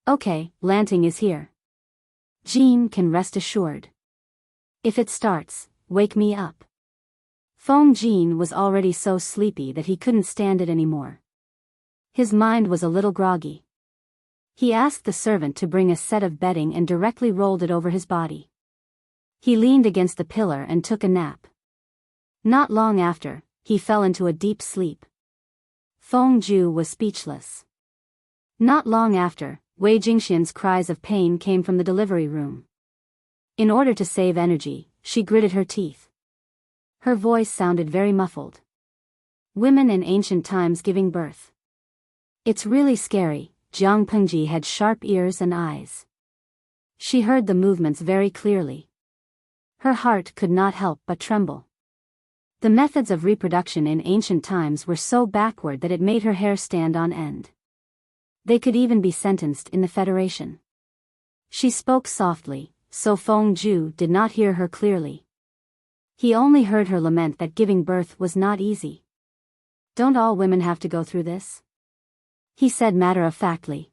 Okay, Lanting is here. Jin can rest assured. If it starts, wake me up. Feng Jin was already so sleepy that he couldn't stand it anymore. His mind was a little groggy. He asked the servant to bring a set of bedding and directly rolled it over his body. He leaned against the pillar and took a nap. Not long after, he fell into a deep sleep. Feng Ju was speechless. Not long after, Wei Jingxian's cries of pain came from the delivery room. In order to save energy, she gritted her teeth. Her voice sounded very muffled. Women in ancient times giving birth. It's really scary. Jiang Pengji had sharp ears and eyes. She heard the movements very clearly. Her heart could not help but tremble. The methods of reproduction in ancient times were so backward that it made her hair stand on end. They could even be sentenced in the Federation. She spoke softly, so Feng Ju did not hear her clearly. He only heard her lament that giving birth was not easy. Don't all women have to go through this? He said matter-of-factly.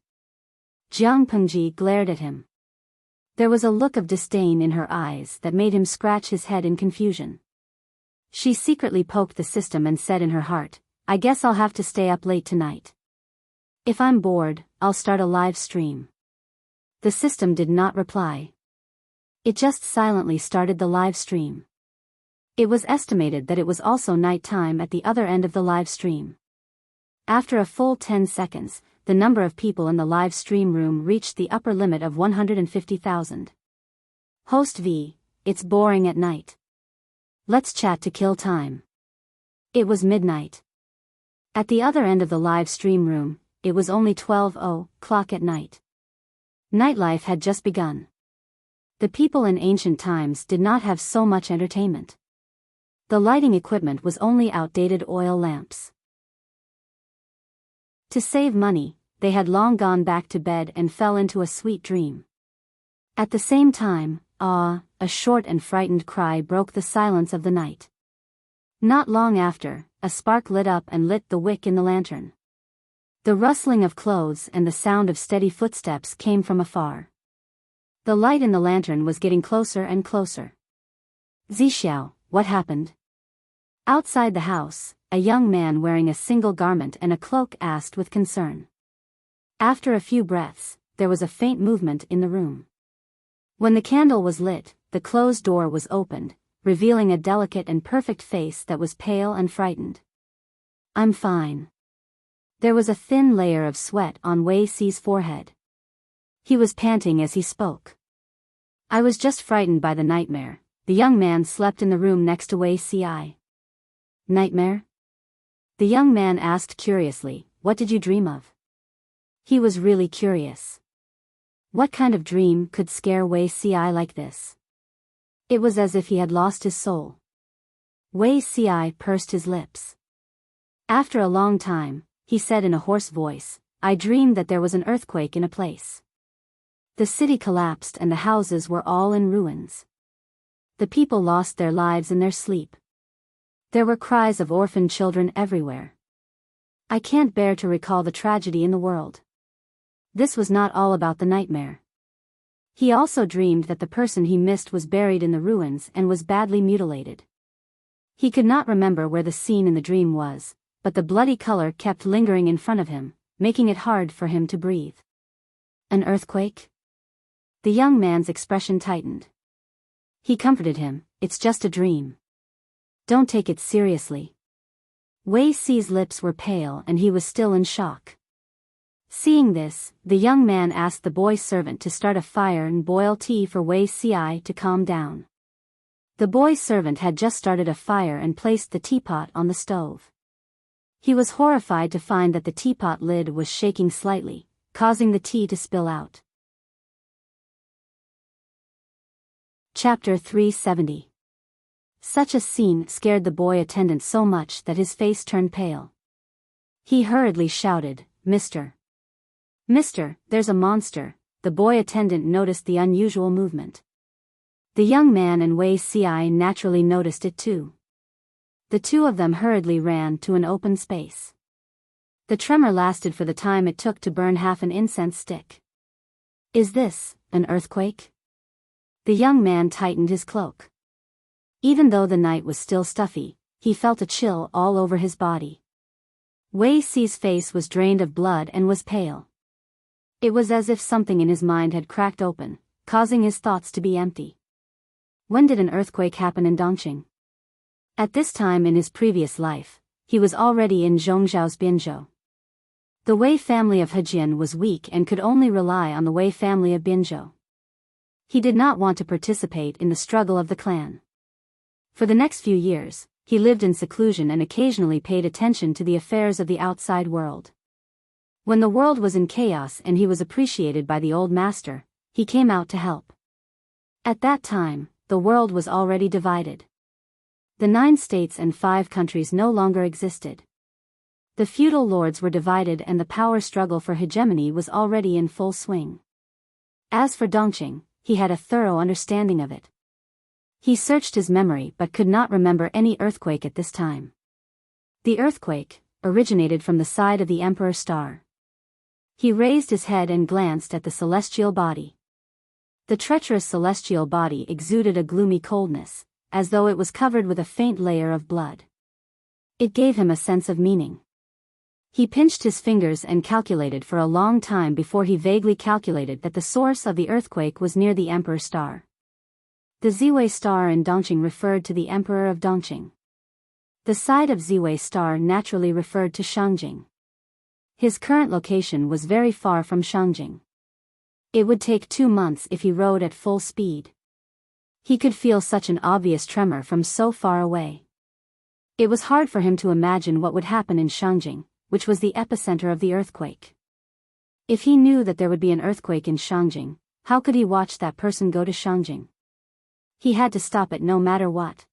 Jiang Pengji glared at him. There was a look of disdain in her eyes that made him scratch his head in confusion. She secretly poked the system and said in her heart, I guess I'll have to stay up late tonight. If I'm bored, I'll start a live stream. The system did not reply. It just silently started the live stream. It was estimated that it was also night time at the other end of the live stream. After a full 10 seconds, the number of people in the live stream room reached the upper limit of 150,000. Host V, it's boring at night. Let's chat to kill time. It was midnight. At the other end of the live stream room, it was only 12:00 at night. Nightlife had just begun. The people in ancient times did not have so much entertainment. The lighting equipment was only outdated oil lamps. To save money, they had long gone back to bed and fell into a sweet dream. At the same time, a short and frightened cry broke the silence of the night. Not long after, a spark lit up and lit the wick in the lantern. The rustling of clothes and the sound of steady footsteps came from afar. The light in the lantern was getting closer and closer. Zixiao, what happened? Outside the house, a young man wearing a single garment and a cloak asked with concern. After a few breaths, there was a faint movement in the room. When the candle was lit, the closed door was opened, revealing a delicate and perfect face that was pale and frightened. I'm fine. There was a thin layer of sweat on Wei Si's forehead. He was panting as he spoke. I was just frightened by the nightmare. The young man slept in the room next to Wei Si. Nightmare? The young man asked curiously, what did you dream of? He was really curious. What kind of dream could scare Wei Si like this? It was as if he had lost his soul. Wei Si pursed his lips. After a long time, he said in a hoarse voice, I dreamed that there was an earthquake in a place. The city collapsed and the houses were all in ruins. The people lost their lives in their sleep. There were cries of orphaned children everywhere. I can't bear to recall the tragedy in the world. This was not all about the nightmare. He also dreamed that the person he missed was buried in the ruins and was badly mutilated. He could not remember where the scene in the dream was, but the bloody color kept lingering in front of him, making it hard for him to breathe. An earthquake? The young man's expression tightened. He comforted him, it's just a dream. Don't take it seriously. Wei Si's lips were pale and he was still in shock. Seeing this, the young man asked the boy servant to start a fire and boil tea for Wei Si to calm down. The boy servant had just started a fire and placed the teapot on the stove. He was horrified to find that the teapot lid was shaking slightly, causing the tea to spill out. Chapter 370. Such a scene scared the boy attendant so much that his face turned pale. He hurriedly shouted, Mister, there's a monster." The boy attendant noticed the unusual movement. The young man and Wei Si naturally noticed it too. The two of them hurriedly ran to an open space. The tremor lasted for the time it took to burn half an incense stick. "Is this an earthquake?" The young man tightened his cloak. Even though the night was still stuffy, he felt a chill all over his body. Wei Si's face was drained of blood and was pale. It was as if something in his mind had cracked open, causing his thoughts to be empty. When did an earthquake happen in Dongqing? At this time in his previous life, he was already in Zhongzhao's Binzhou. The Wei family of Hejian was weak and could only rely on the Wei family of Binzhou. He did not want to participate in the struggle of the clan. For the next few years, he lived in seclusion and occasionally paid attention to the affairs of the outside world. When the world was in chaos and he was appreciated by the old master, he came out to help. At that time, the world was already divided. The 9 states and 5 countries no longer existed. The feudal lords were divided and the power struggle for hegemony was already in full swing. As for Dongqing, he had a thorough understanding of it. He searched his memory but could not remember any earthquake at this time. The earthquake originated from the side of the Emperor star. He raised his head and glanced at the celestial body. The treacherous celestial body exuded a gloomy coldness, as though it was covered with a faint layer of blood. It gave him a sense of meaning. He pinched his fingers and calculated for a long time before he vaguely calculated that the source of the earthquake was near the Emperor star. The Ziwei star in Dongqing referred to the Emperor of Dongqing. The side of Ziwei star naturally referred to Shangjing. His current location was very far from Shangjing. It would take 2 months if he rode at full speed. He could feel such an obvious tremor from so far away. It was hard for him to imagine what would happen in Shangjing, which was the epicenter of the earthquake. If he knew that there would be an earthquake in Shangjing, how could he watch that person go to Shangjing? He had to stop it no matter what.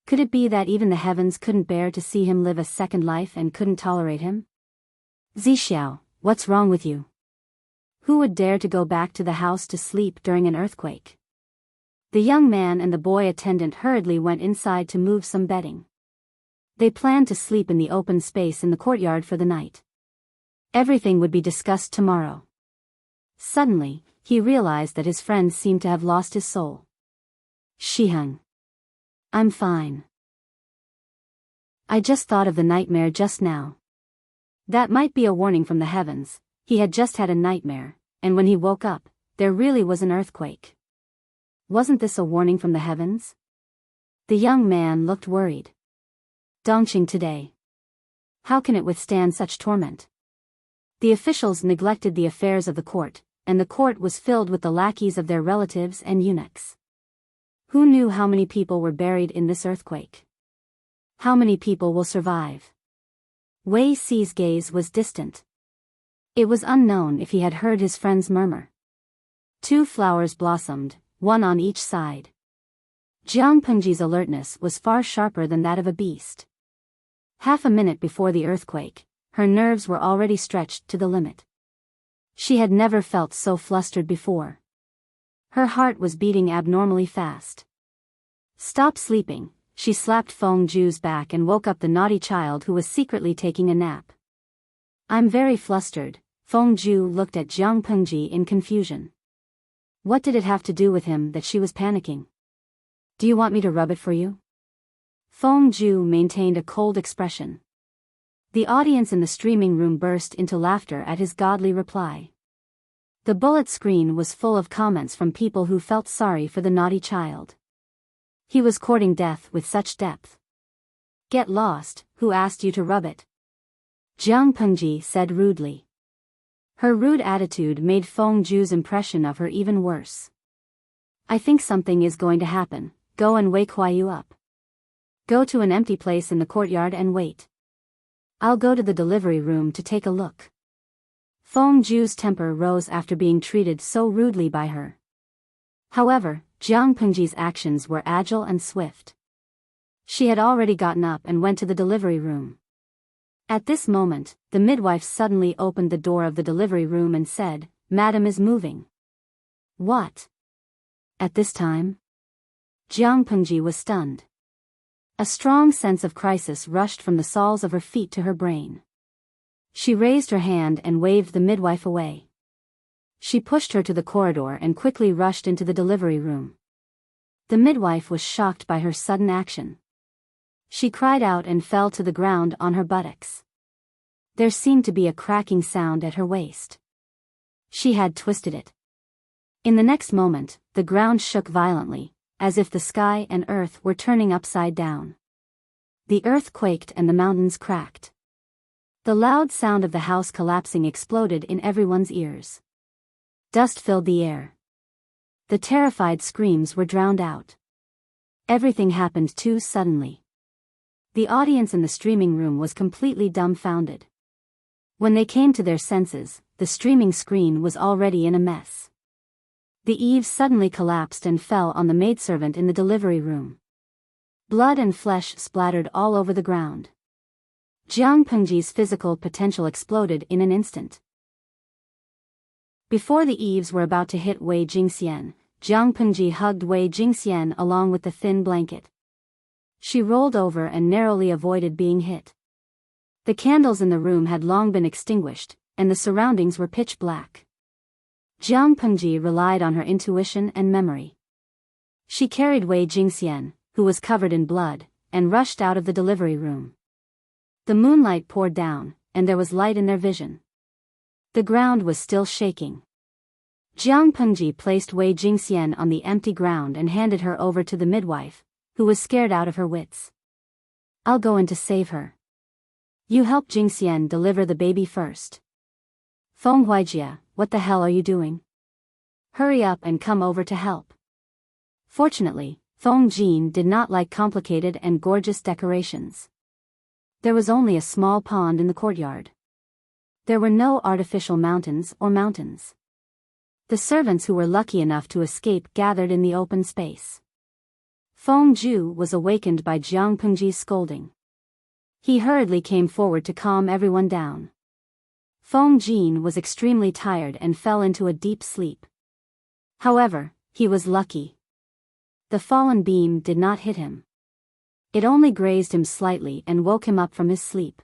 Could it be that even the heavens couldn't bear to see him live a second life and couldn't tolerate him? Zixiao, what's wrong with you? Who would dare to go back to the house to sleep during an earthquake? The young man and the boy attendant hurriedly went inside to move some bedding. They planned to sleep in the open space in the courtyard for the night. Everything would be discussed tomorrow. Suddenly, he realized that his friend seemed to have lost his soul. Shiheng. I'm fine. I just thought of the nightmare just now. That might be a warning from the heavens. He had just had a nightmare, and when he woke up, there really was an earthquake. Wasn't this a warning from the heavens? The young man looked worried. Dongqing today. How can it withstand such torment? The officials neglected the affairs of the court, and the court was filled with the lackeys of their relatives and eunuchs. Who knew how many people were buried in this earthquake? How many people will survive? Wei Si's gaze was distant. It was unknown if he had heard his friends murmur. 2 flowers blossomed, one on each side. Jiang Pengji's alertness was far sharper than that of a beast. Half a minute before the earthquake, her nerves were already stretched to the limit. She had never felt so flustered before. Her heart was beating abnormally fast. Stop sleeping, she slapped Feng Ju's back and woke up the naughty child who was secretly taking a nap. I'm very flustered. Feng Ju looked at Jiang Pengji in confusion. What did it have to do with him that she was panicking? Do you want me to rub it for you? Feng Ju maintained a cold expression. The audience in the streaming room burst into laughter at his godly reply. The bullet screen was full of comments from people who felt sorry for the naughty child. He was courting death with such depth. Get lost, who asked you to rub it? Jiang Pengji said rudely. Her rude attitude made Feng Zhu's impression of her even worse. I think something is going to happen. Go and wake Huayu up. Go to an empty place in the courtyard and wait. I'll go to the delivery room to take a look. Feng Zhu's temper rose after being treated so rudely by her. However, Jiang Pengji's actions were agile and swift. She had already gotten up and went to the delivery room. At this moment, the midwife suddenly opened the door of the delivery room and said, "Madam is moving." What? At this time? Jiang Pengji was stunned. A strong sense of crisis rushed from the soles of her feet to her brain. She raised her hand and waved the midwife away. She pushed her to the corridor and quickly rushed into the delivery room. The midwife was shocked by her sudden action. She cried out and fell to the ground on her buttocks. There seemed to be a cracking sound at her waist. She had twisted it. In the next moment, the ground shook violently, as if the sky and earth were turning upside down. The earth quaked and the mountains cracked. The loud sound of the house collapsing exploded in everyone's ears. Dust filled the air. The terrified screams were drowned out. Everything happened too suddenly. The audience in the streaming room was completely dumbfounded. When they came to their senses, the streaming screen was already in a mess. The eaves suddenly collapsed and fell on the maidservant in the delivery room. Blood and flesh splattered all over the ground. Jiang Pengji's physical potential exploded in an instant. Before the eaves were about to hit Wei Jingxian, Jiang Pengji hugged Wei Jingxian along with the thin blanket. She rolled over and narrowly avoided being hit. The candles in the room had long been extinguished, and the surroundings were pitch black. Jiang Pengji relied on her intuition and memory. She carried Wei Jingxian, who was covered in blood, and rushed out of the delivery room. The moonlight poured down, and there was light in their vision. The ground was still shaking. Jiang Pengji placed Wei Jingxian on the empty ground and handed her over to the midwife, who was scared out of her wits. I'll go in to save her. You help Jingxian deliver the baby first. Feng Huijia, what the hell are you doing? Hurry up and come over to help. Fortunately, Feng Jin did not like complicated and gorgeous decorations. There was only a small pond in the courtyard. There were no artificial mountains or mountains. The servants who were lucky enough to escape gathered in the open space. Feng Zhu was awakened by Jiang Pengji's scolding. He hurriedly came forward to calm everyone down. Feng Jin was extremely tired and fell into a deep sleep. However, he was lucky. The fallen beam did not hit him. It only grazed him slightly and woke him up from his sleep.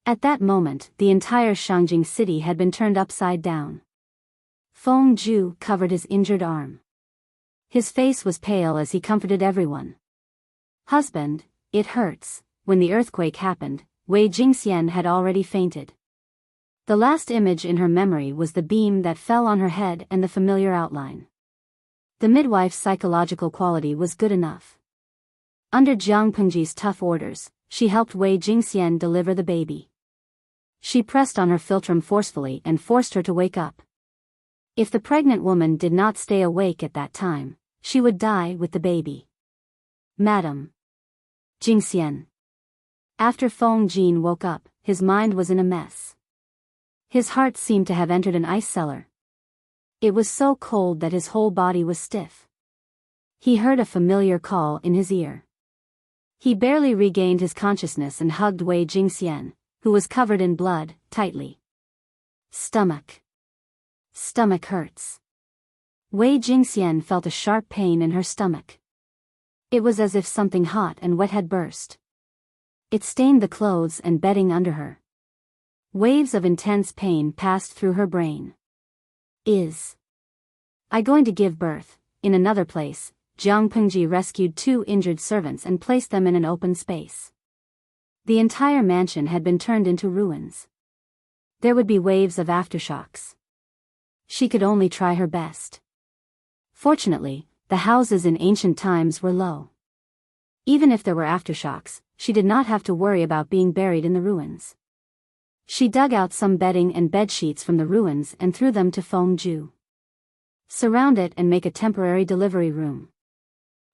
At that moment, the entire Shangjing city had been turned upside down. Feng Zhu covered his injured arm. His face was pale as he comforted everyone. Husband, it hurts. When the earthquake happened, Wei Jingxian had already fainted. The last image in her memory was the beam that fell on her head and the familiar outline. The midwife's psychological quality was good enough. Under Jiang Pengji's tough orders, she helped Wei Jingxian deliver the baby. She pressed on her philtrum forcefully and forced her to wake up. If the pregnant woman did not stay awake at that time, she would die with the baby. Madam Jingxian. After Feng Jin woke up, his mind was in a mess. His heart seemed to have entered an ice cellar. It was so cold that his whole body was stiff. He heard a familiar call in his ear. He barely regained his consciousness and hugged Wei Jingxian, who was covered in blood, tightly. Stomach. Stomach hurts. Wei Jingxian felt a sharp pain in her stomach. It was as if something hot and wet had burst. It stained the clothes and bedding under her. Waves of intense pain passed through her brain. Is I going to give birth? In another place, Jiang Pengji rescued 2 injured servants and placed them in an open space. The entire mansion had been turned into ruins. There would be waves of aftershocks. She could only try her best. Fortunately, the houses in ancient times were low. Even if there were aftershocks, she did not have to worry about being buried in the ruins. She dug out some bedding and bedsheets from the ruins and threw them to Fengju. Surround it and make a temporary delivery room.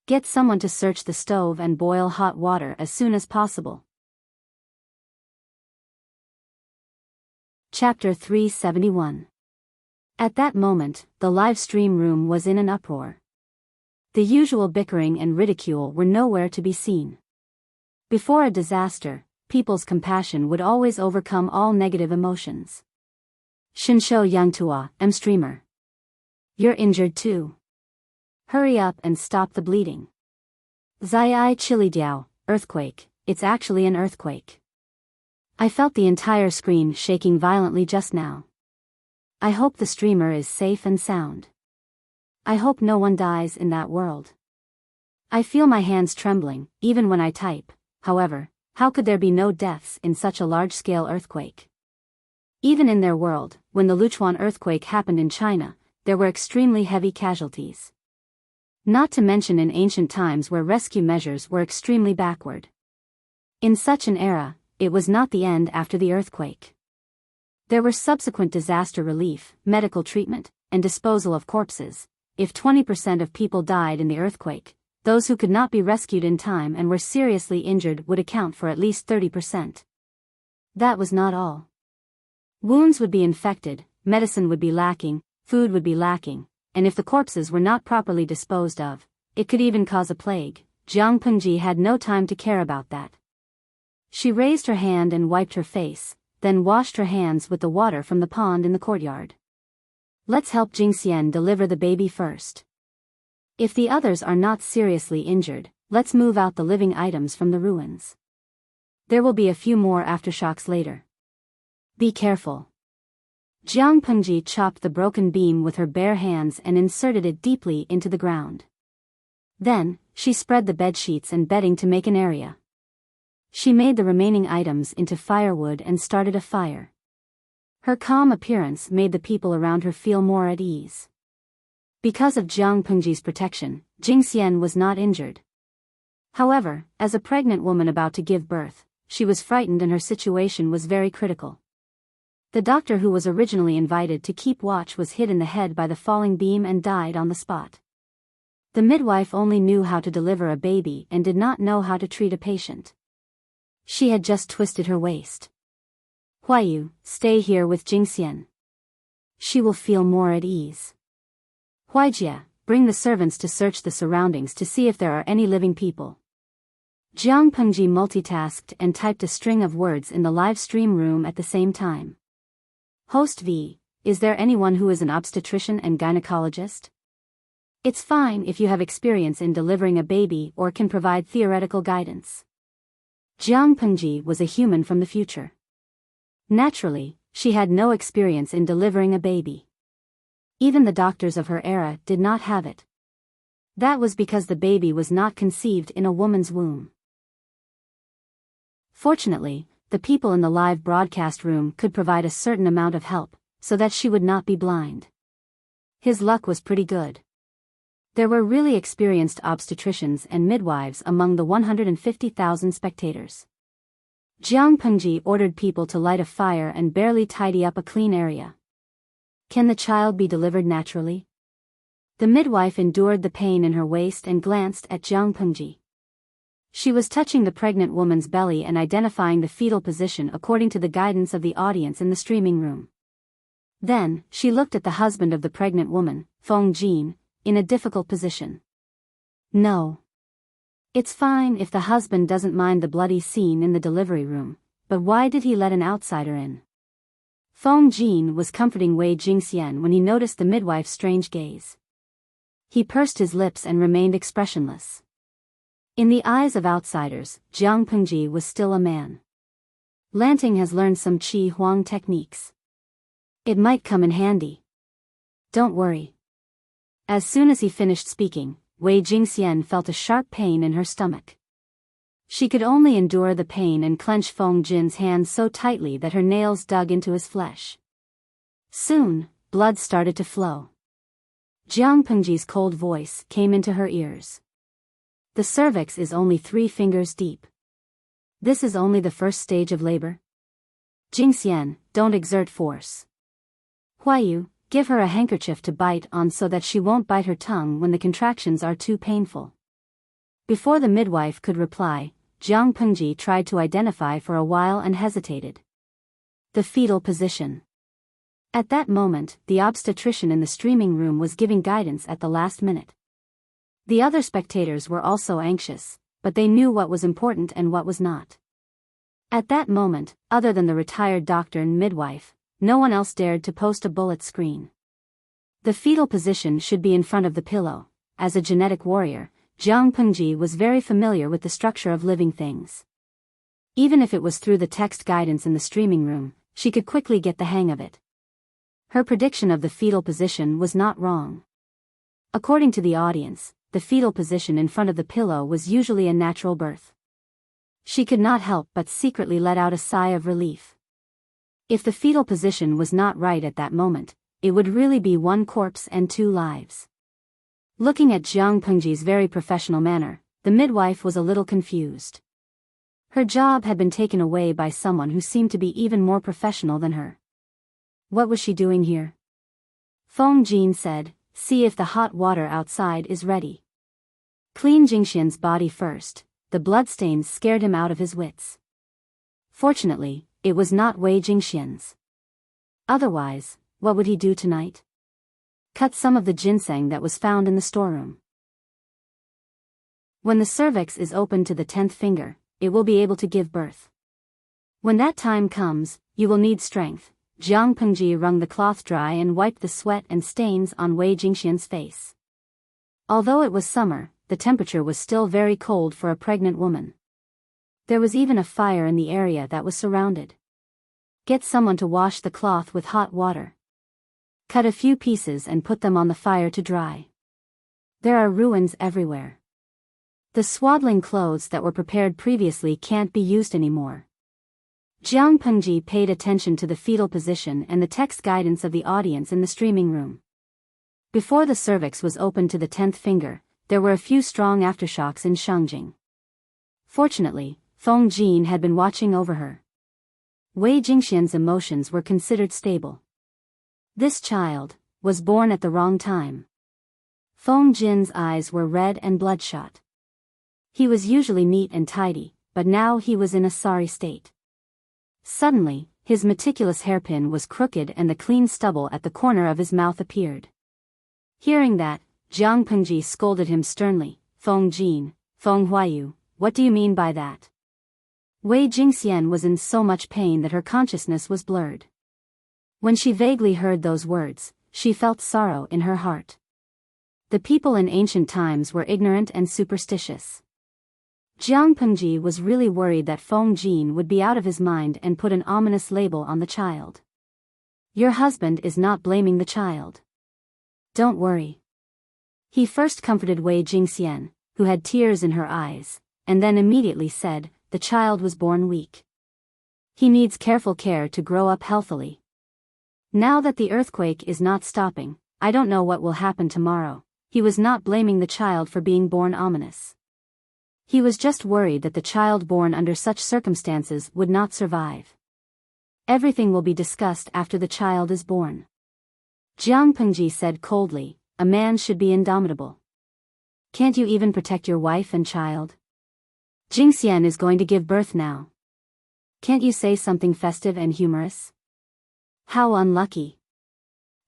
Get someone to search the stove and boil hot water as soon as possible. Chapter 371. At that moment, the live stream room was in an uproar. The usual bickering and ridicule were nowhere to be seen. Before a disaster, people's compassion would always overcome all negative emotions. Shinsho Yangtua, streamer. You're injured too. Hurry up and stop the bleeding. Zai Chilidiao, earthquake, it's actually an earthquake. I felt the entire screen shaking violently just now. I hope the streamer is safe and sound. I hope no one dies in that world. I feel my hands trembling, even when I type. However, how could there be no deaths in such a large-scale earthquake? Even in their world, when the Luchuan earthquake happened in China, there were extremely heavy casualties. Not to mention in ancient times where rescue measures were extremely backward. In such an era, it was not the end after the earthquake. There were subsequent disaster relief, medical treatment, and disposal of corpses. If 20% of people died in the earthquake, those who could not be rescued in time and were seriously injured would account for at least 30%. That was not all. Wounds would be infected, medicine would be lacking, food would be lacking, and if the corpses were not properly disposed of, it could even cause a plague. Jiang Pengji had no time to care about that. She raised her hand and wiped her face, then washed her hands with the water from the pond in the courtyard. Let's help Jingxian deliver the baby first. If the others are not seriously injured, let's move out the living items from the ruins. There will be a few more aftershocks later. Be careful. Jiang Pengji chopped the broken beam with her bare hands and inserted it deeply into the ground. Then, she spread the bedsheets and bedding to make an area. She made the remaining items into firewood and started a fire. Her calm appearance made the people around her feel more at ease. Because of Jiang Pengji's protection, Jingxian was not injured. However, as a pregnant woman about to give birth, she was frightened and her situation was very critical. The doctor who was originally invited to keep watch was hit in the head by the falling beam and died on the spot. The midwife only knew how to deliver a baby and did not know how to treat a patient. She had just twisted her waist. Huayu, stay here with Jingxian. She will feel more at ease. Huaijia, bring the servants to search the surroundings to see if there are any living people. Jiang Pengji multitasked and typed a string of words in the live stream room at the same time. Host V, is there anyone who is an obstetrician and gynecologist? It's fine if you have experience in delivering a baby or can provide theoretical guidance. Jiang Pengji was a human from the future. Naturally, she had no experience in delivering a baby. Even the doctors of her era did not have it. That was because the baby was not conceived in a woman's womb. Fortunately, the people in the live broadcast room could provide a certain amount of help, so that she would not be blind. His luck was pretty good. There were really experienced obstetricians and midwives among the 150,000 spectators. Jiang Pengji ordered people to light a fire and barely tidy up a clean area. Can the child be delivered naturally? The midwife endured the pain in her waist and glanced at Jiang Pengji. She was touching the pregnant woman's belly and identifying the fetal position according to the guidance of the audience in the streaming room. Then, she looked at the husband of the pregnant woman, Feng Jin, in a difficult position. No. It's fine if the husband doesn't mind the bloody scene in the delivery room, but why did he let an outsider in? Feng Jin was comforting Wei Jingxian when he noticed the midwife's strange gaze. He pursed his lips and remained expressionless. In the eyes of outsiders, Jiang Pengji was still a man. Lanting has learned some Qi Huang techniques. It might come in handy. Don't worry. As soon as he finished speaking, Wei Jingxian felt a sharp pain in her stomach. She could only endure the pain and clench Feng Jin's hands so tightly that her nails dug into his flesh. Soon, blood started to flow. Jiang Pengji's cold voice came into her ears. The cervix is only 3 fingers deep. This is only the first stage of labor. Jingxian, don't exert force. Huayu, give her a handkerchief to bite on so that she won't bite her tongue when the contractions are too painful. Before the midwife could reply, Jiang Pengji tried to identify for a while and hesitated. The fetal position. At that moment, the obstetrician in the streaming room was giving guidance at the last minute. The other spectators were also anxious, but they knew what was important and what was not. At that moment, other than the retired doctor and midwife, no one else dared to post a bullet screen. The fetal position should be in front of the pillow. As a genetic warrior, Jiang Pengji was very familiar with the structure of living things. Even if it was through the text guidance in the streaming room, she could quickly get the hang of it. Her prediction of the fetal position was not wrong. According to the audience, the fetal position in front of the pillow was usually a natural birth. She could not help but secretly let out a sigh of relief. If the fetal position was not right at that moment, it would really be one corpse and two lives. Looking at Jiang Pengji's very professional manner, the midwife was a little confused. Her job had been taken away by someone who seemed to be even more professional than her. What was she doing here? Feng Jin said, see if the hot water outside is ready. Clean Jingxian's body first. The bloodstains scared him out of his wits. Fortunately, it was not Wei Jingxian's. Otherwise, what would he do tonight? Cut some of the ginseng that was found in the storeroom. When the cervix is open to the 10th finger, it will be able to give birth. When that time comes, you will need strength. Jiang Pengji wrung the cloth dry and wiped the sweat and stains on Wei Jingxian's face. Although it was summer, the temperature was still very cold for a pregnant woman. There was even a fire in the area that was surrounded. Get someone to wash the cloth with hot water. Cut a few pieces and put them on the fire to dry. There are ruins everywhere. The swaddling clothes that were prepared previously can't be used anymore. Jiang Pengji paid attention to the fetal position and the text guidance of the audience in the streaming room. Before the cervix was open to the 10th finger, there were a few strong aftershocks in Shangjing. Fortunately, Feng Jin had been watching over her. Wei Jingxian's emotions were considered stable. This child was born at the wrong time. Feng Jin's eyes were red and bloodshot. He was usually neat and tidy, but now he was in a sorry state. Suddenly, his meticulous hairpin was crooked and the clean stubble at the corner of his mouth appeared. Hearing that, Jiang Pengji scolded him sternly. Feng Jin, Feng Huayu, what do you mean by that? Wei Jingxian was in so much pain that her consciousness was blurred. When she vaguely heard those words, she felt sorrow in her heart. The people in ancient times were ignorant and superstitious. Jiang Pengji was really worried that Feng Jin would be out of his mind and put an ominous label on the child. Your husband is not blaming the child. Don't worry. He first comforted Wei Jingxian, who had tears in her eyes, and then immediately said, the child was born weak. He needs careful care to grow up healthily. Now that the earthquake is not stopping, I don't know what will happen tomorrow. He was not blaming the child for being born ominous. He was just worried that the child born under such circumstances would not survive. Everything will be discussed after the child is born. Jiang Pengji said coldly, a man should be indomitable. Can't you even protect your wife and child? Jingxian is going to give birth now. Can't you say something festive and humorous? How unlucky.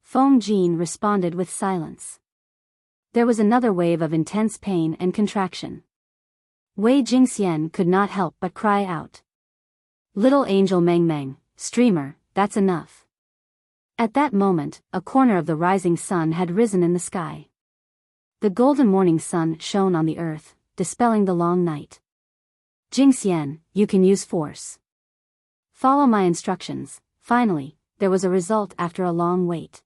Feng Jin responded with silence. There was another wave of intense pain and contraction. Wei Jingxian could not help but cry out. Little angel Meng Meng, streamer, that's enough. At that moment, a corner of the rising sun had risen in the sky. The golden morning sun shone on the earth, dispelling the long night. Jingxian, you can use force. Follow my instructions. Finally, there was a result after a long wait.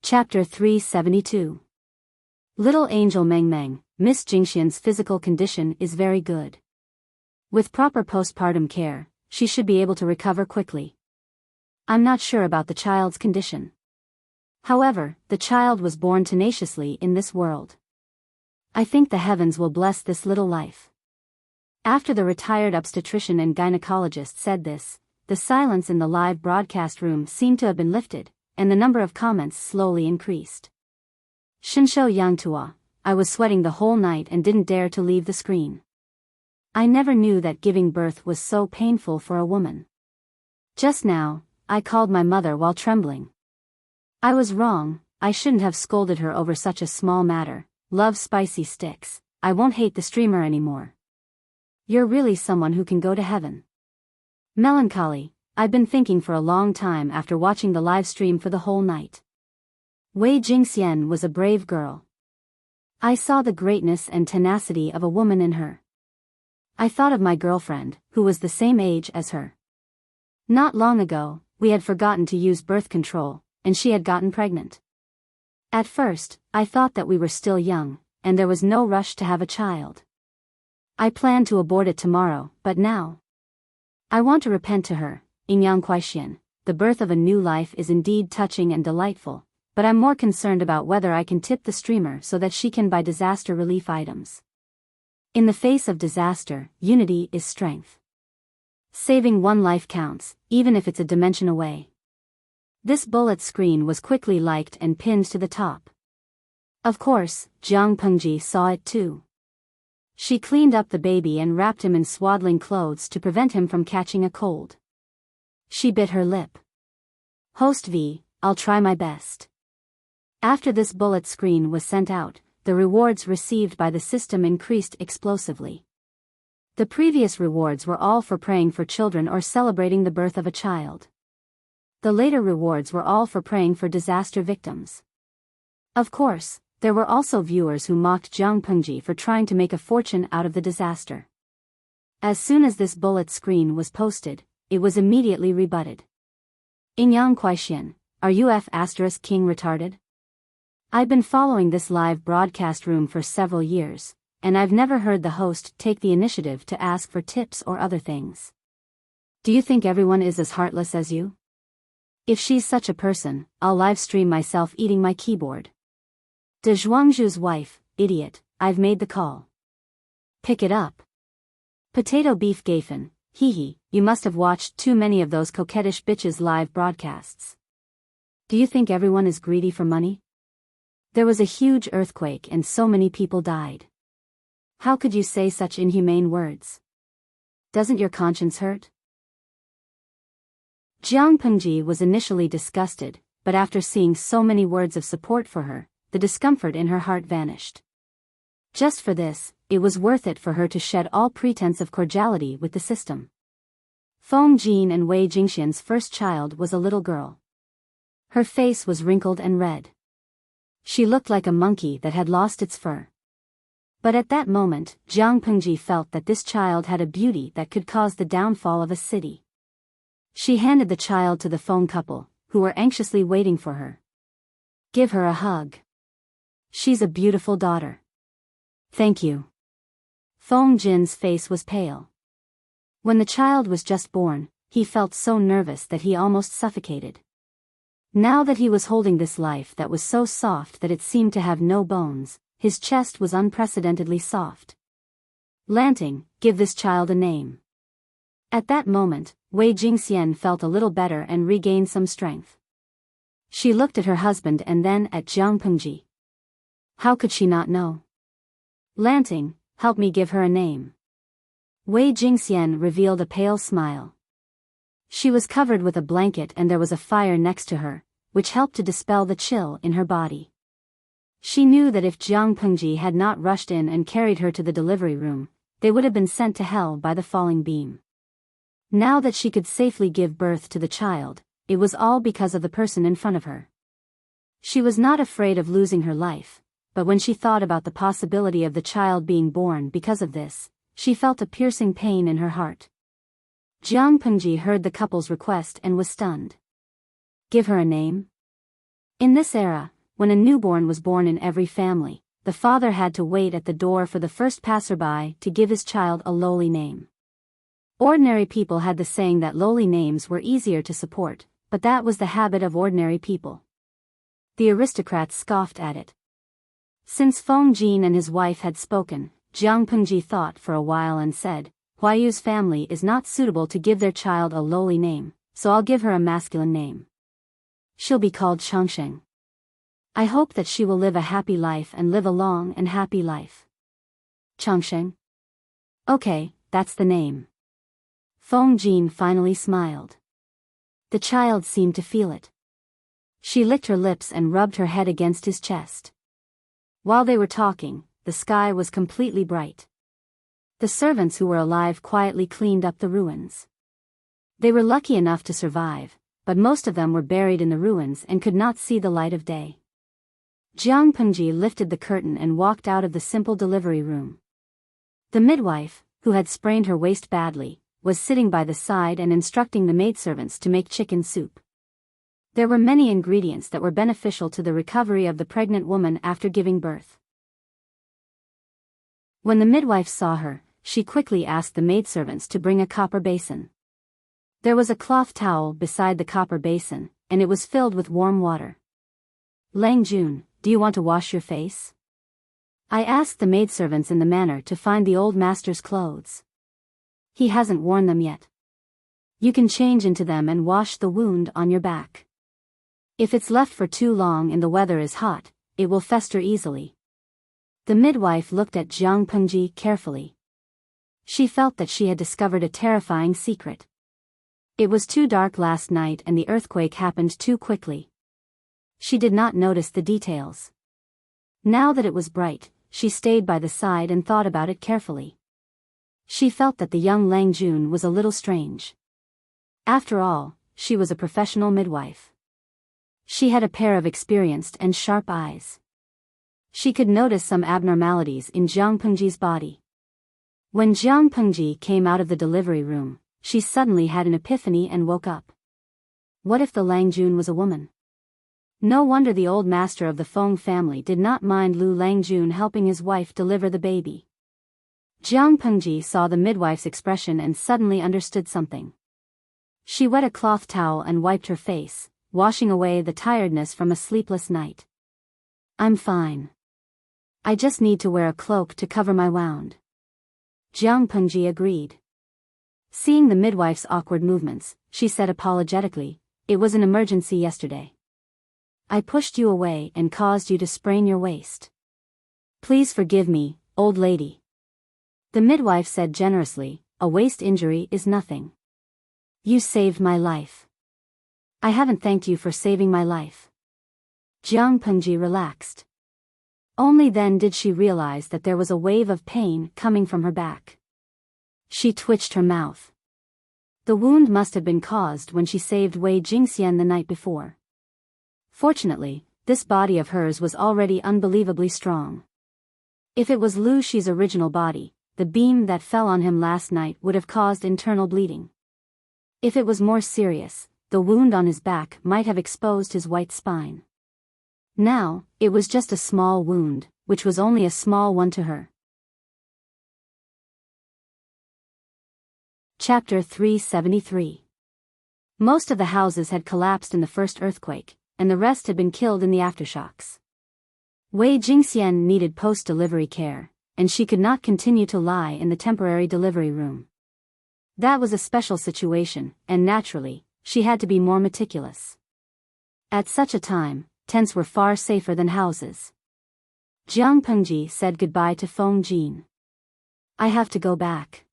Chapter 372. Little angel Meng Meng, Miss Jingxian's physical condition is very good. With proper postpartum care, she should be able to recover quickly. I'm not sure about the child's condition. However, the child was born tenaciously in this world. I think the heavens will bless this little life. After the retired obstetrician and gynecologist said this, the silence in the live broadcast room seemed to have been lifted, and the number of comments slowly increased. Shinshou Yangtua, I was sweating the whole night and didn't dare to leave the screen. I never knew that giving birth was so painful for a woman. Just now, I called my mother while trembling. I was wrong, I shouldn't have scolded her over such a small matter. Love spicy sticks, I won't hate the streamer anymore. You're really someone who can go to heaven. Melancholy, I've been thinking for a long time after watching the live stream for the whole night. Wei Jingxian was a brave girl. I saw the greatness and tenacity of a woman in her. I thought of my girlfriend, who was the same age as her. Not long ago, we had forgotten to use birth control, and she had gotten pregnant. At first, I thought that we were still young, and there was no rush to have a child. I planned to abort it tomorrow, but now I want to repent to her. Ingyang Kuaixian, the birth of a new life is indeed touching and delightful, but I'm more concerned about whether I can tip the streamer so that she can buy disaster relief items. In the face of disaster, unity is strength. Saving one life counts, even if it's a dimension away. This bullet screen was quickly liked and pinned to the top. Of course, Jiang Pengji saw it too. She cleaned up the baby and wrapped him in swaddling clothes to prevent him from catching a cold. She bit her lip. Host V, I'll try my best. After this bullet screen was sent out, the rewards received by the system increased explosively. The previous rewards were all for praying for children or celebrating the birth of a child. The later rewards were all for praying for disaster victims. Of course, there were also viewers who mocked Jiang Pengji for trying to make a fortune out of the disaster. As soon as this bullet screen was posted, it was immediately rebutted. Ingyang Kuaixian, are you F** king retarded? I've been following this live broadcast room for several years, and I've never heard the host take the initiative to ask for tips or other things. Do you think everyone is as heartless as you? If she's such a person, I'll live stream myself eating my keyboard. De Zhuangzhu's wife, idiot, I've made the call. Pick it up. Potato beef Gafen, hee, you must have watched too many of those coquettish bitches live broadcasts. Do you think everyone is greedy for money? There was a huge earthquake and so many people died. How could you say such inhumane words? Doesn't your conscience hurt? Jiang Pengji was initially disgusted, but after seeing so many words of support for her, the discomfort in her heart vanished. Just for this, it was worth it for her to shed all pretense of cordiality with the system. Feng Jin and Wei Jingxian's first child was a little girl. Her face was wrinkled and red. She looked like a monkey that had lost its fur. But at that moment, Jiang Pengji felt that this child had a beauty that could cause the downfall of a city. She handed the child to the Feng couple, who were anxiously waiting for her. Give her a hug. She's a beautiful daughter. Thank you. Feng Jin's face was pale. When the child was just born, he felt so nervous that he almost suffocated. Now that he was holding this life that was so soft that it seemed to have no bones, his chest was unprecedentedly soft. Lanting, give this child a name. At that moment, Wei Jingxian felt a little better and regained some strength. She looked at her husband and then at Jiang Pengji. How could she not know? Lanting, help me give her a name. Wei Jingxian revealed a pale smile. She was covered with a blanket and there was a fire next to her, which helped to dispel the chill in her body. She knew that if Jiang Pengji had not rushed in and carried her to the delivery room, they would have been sent to hell by the falling beam. Now that she could safely give birth to the child, it was all because of the person in front of her. She was not afraid of losing her life, but when she thought about the possibility of the child being born because of this, she felt a piercing pain in her heart. Jiang Pengji heard the couple's request and was stunned. Give her a name? In this era, when a newborn was born in every family, the father had to wait at the door for the first passerby to give his child a lowly name. Ordinary people had the saying that lowly names were easier to support, but that was the habit of ordinary people. The aristocrats scoffed at it. Since Feng Jin and his wife had spoken, Jiang Pengji thought for a while and said, Huayu's family is not suitable to give their child a lowly name, so I'll give her a masculine name. She'll be called Changsheng. I hope that she will live a happy life and live a long and happy life. Changsheng? Okay, that's the name. Feng Jin finally smiled. The child seemed to feel it. She licked her lips and rubbed her head against his chest. While they were talking, the sky was completely bright. The servants who were alive quietly cleaned up the ruins. They were lucky enough to survive, but most of them were buried in the ruins and could not see the light of day. Jiang Pengji lifted the curtain and walked out of the simple delivery room. The midwife, who had sprained her waist badly, was sitting by the side and instructing the maidservants to make chicken soup. There were many ingredients that were beneficial to the recovery of the pregnant woman after giving birth. When the midwife saw her, she quickly asked the maidservants to bring a copper basin. There was a cloth towel beside the copper basin, and it was filled with warm water. Lang Jun, do you want to wash your face? I asked the maidservants in the manner to find the old master's clothes. He hasn't worn them yet. You can change into them and wash the wound on your back. If it's left for too long and the weather is hot, it will fester easily. The midwife looked at Jiang Pengji carefully. She felt that she had discovered a terrifying secret. It was too dark last night and the earthquake happened too quickly. She did not notice the details. Now that it was bright, she stayed by the side and thought about it carefully. She felt that the young Lang Jun was a little strange. After all, she was a professional midwife. She had a pair of experienced and sharp eyes. She could notice some abnormalities in Jiang Pengji's body. When Jiang Pengji came out of the delivery room, she suddenly had an epiphany and woke up. What if the Lang Jun was a woman? No wonder the old master of the Feng family did not mind Lu Lang Jun helping his wife deliver the baby. Jiang Pengji saw the midwife's expression and suddenly understood something. She wet a cloth towel and wiped her face, washing away the tiredness from a sleepless night. I'm fine. I just need to wear a cloak to cover my wound. Jiang Pengji agreed. Seeing the midwife's awkward movements, she said apologetically, It was an emergency yesterday. I pushed you away and caused you to sprain your waist. Please forgive me, old lady. The midwife said generously, A waist injury is nothing. You saved my life. I haven't thanked you for saving my life. Jiang Pengji relaxed. Only then did she realize that there was a wave of pain coming from her back. She twitched her mouth. The wound must have been caused when she saved Wei Jingxian the night before. Fortunately, this body of hers was already unbelievably strong. If it was Lu Shi's original body, the beam that fell on him last night would have caused internal bleeding. If it was more serious, the wound on his back might have exposed his white spine. Now, it was just a small wound, which was only a small one to her. Chapter 373. Most of the houses had collapsed in the first earthquake, and the rest had been killed in the aftershocks. Wei Jingxian needed post-delivery care, and she could not continue to lie in the temporary delivery room. That was a special situation, and naturally, she had to be more meticulous. At such a time, tents were far safer than houses. Jiang Pengji said goodbye to Feng Jin. I have to go back.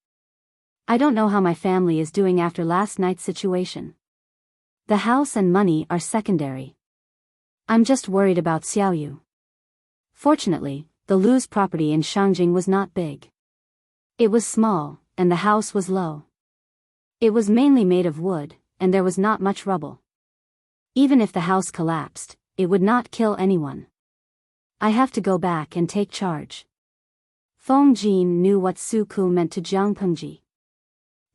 I don't know how my family is doing after last night's situation. The house and money are secondary. I'm just worried about Xiaoyu. Fortunately, the Lu's property in Shangjing was not big. It was small, and the house was low. It was mainly made of wood, and there was not much rubble. Even if the house collapsed, it would not kill anyone. I have to go back and take charge. Feng Jin knew what Su Ku meant to Jiang Pengji.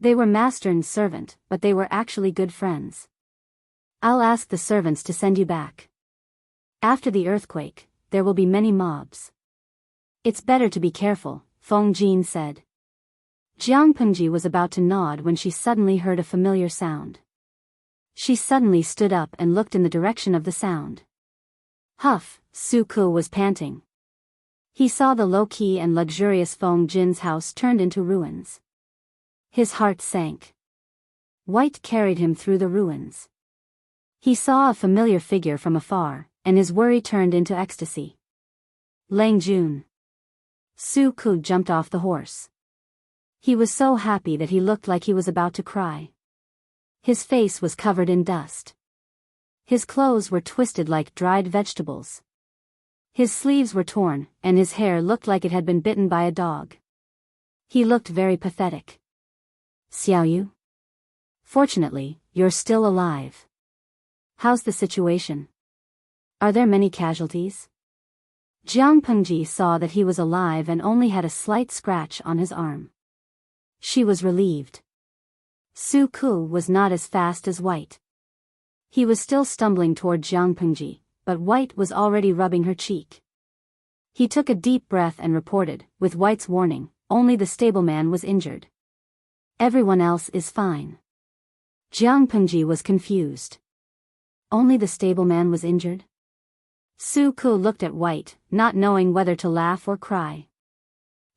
They were master and servant, but they were actually good friends. I'll ask the servants to send you back. After the earthquake, there will be many mobs. It's better to be careful, Feng Jin said. Jiang Pengji was about to nod when she suddenly heard a familiar sound. She suddenly stood up and looked in the direction of the sound. Huff, Su Ku was panting. He saw the low-key and luxurious Feng Jin's house turned into ruins. His heart sank. White carried him through the ruins. He saw a familiar figure from afar, and his worry turned into ecstasy. Lang Jun. Su Ku jumped off the horse. He was so happy that he looked like he was about to cry. His face was covered in dust. His clothes were twisted like dried vegetables. His sleeves were torn, and his hair looked like it had been bitten by a dog. He looked very pathetic. Xiaoyu? Fortunately, you're still alive. How's the situation? Are there many casualties? Jiang Pengji saw that he was alive and only had a slight scratch on his arm. She was relieved. Su Ku was not as fast as White. He was still stumbling toward Jiang Pengji, but White was already rubbing her cheek. He took a deep breath and reported, with White's warning, only the stableman was injured. Everyone else is fine. Jiang Pengji was confused. Only the stableman was injured? Su Ku looked at White, not knowing whether to laugh or cry.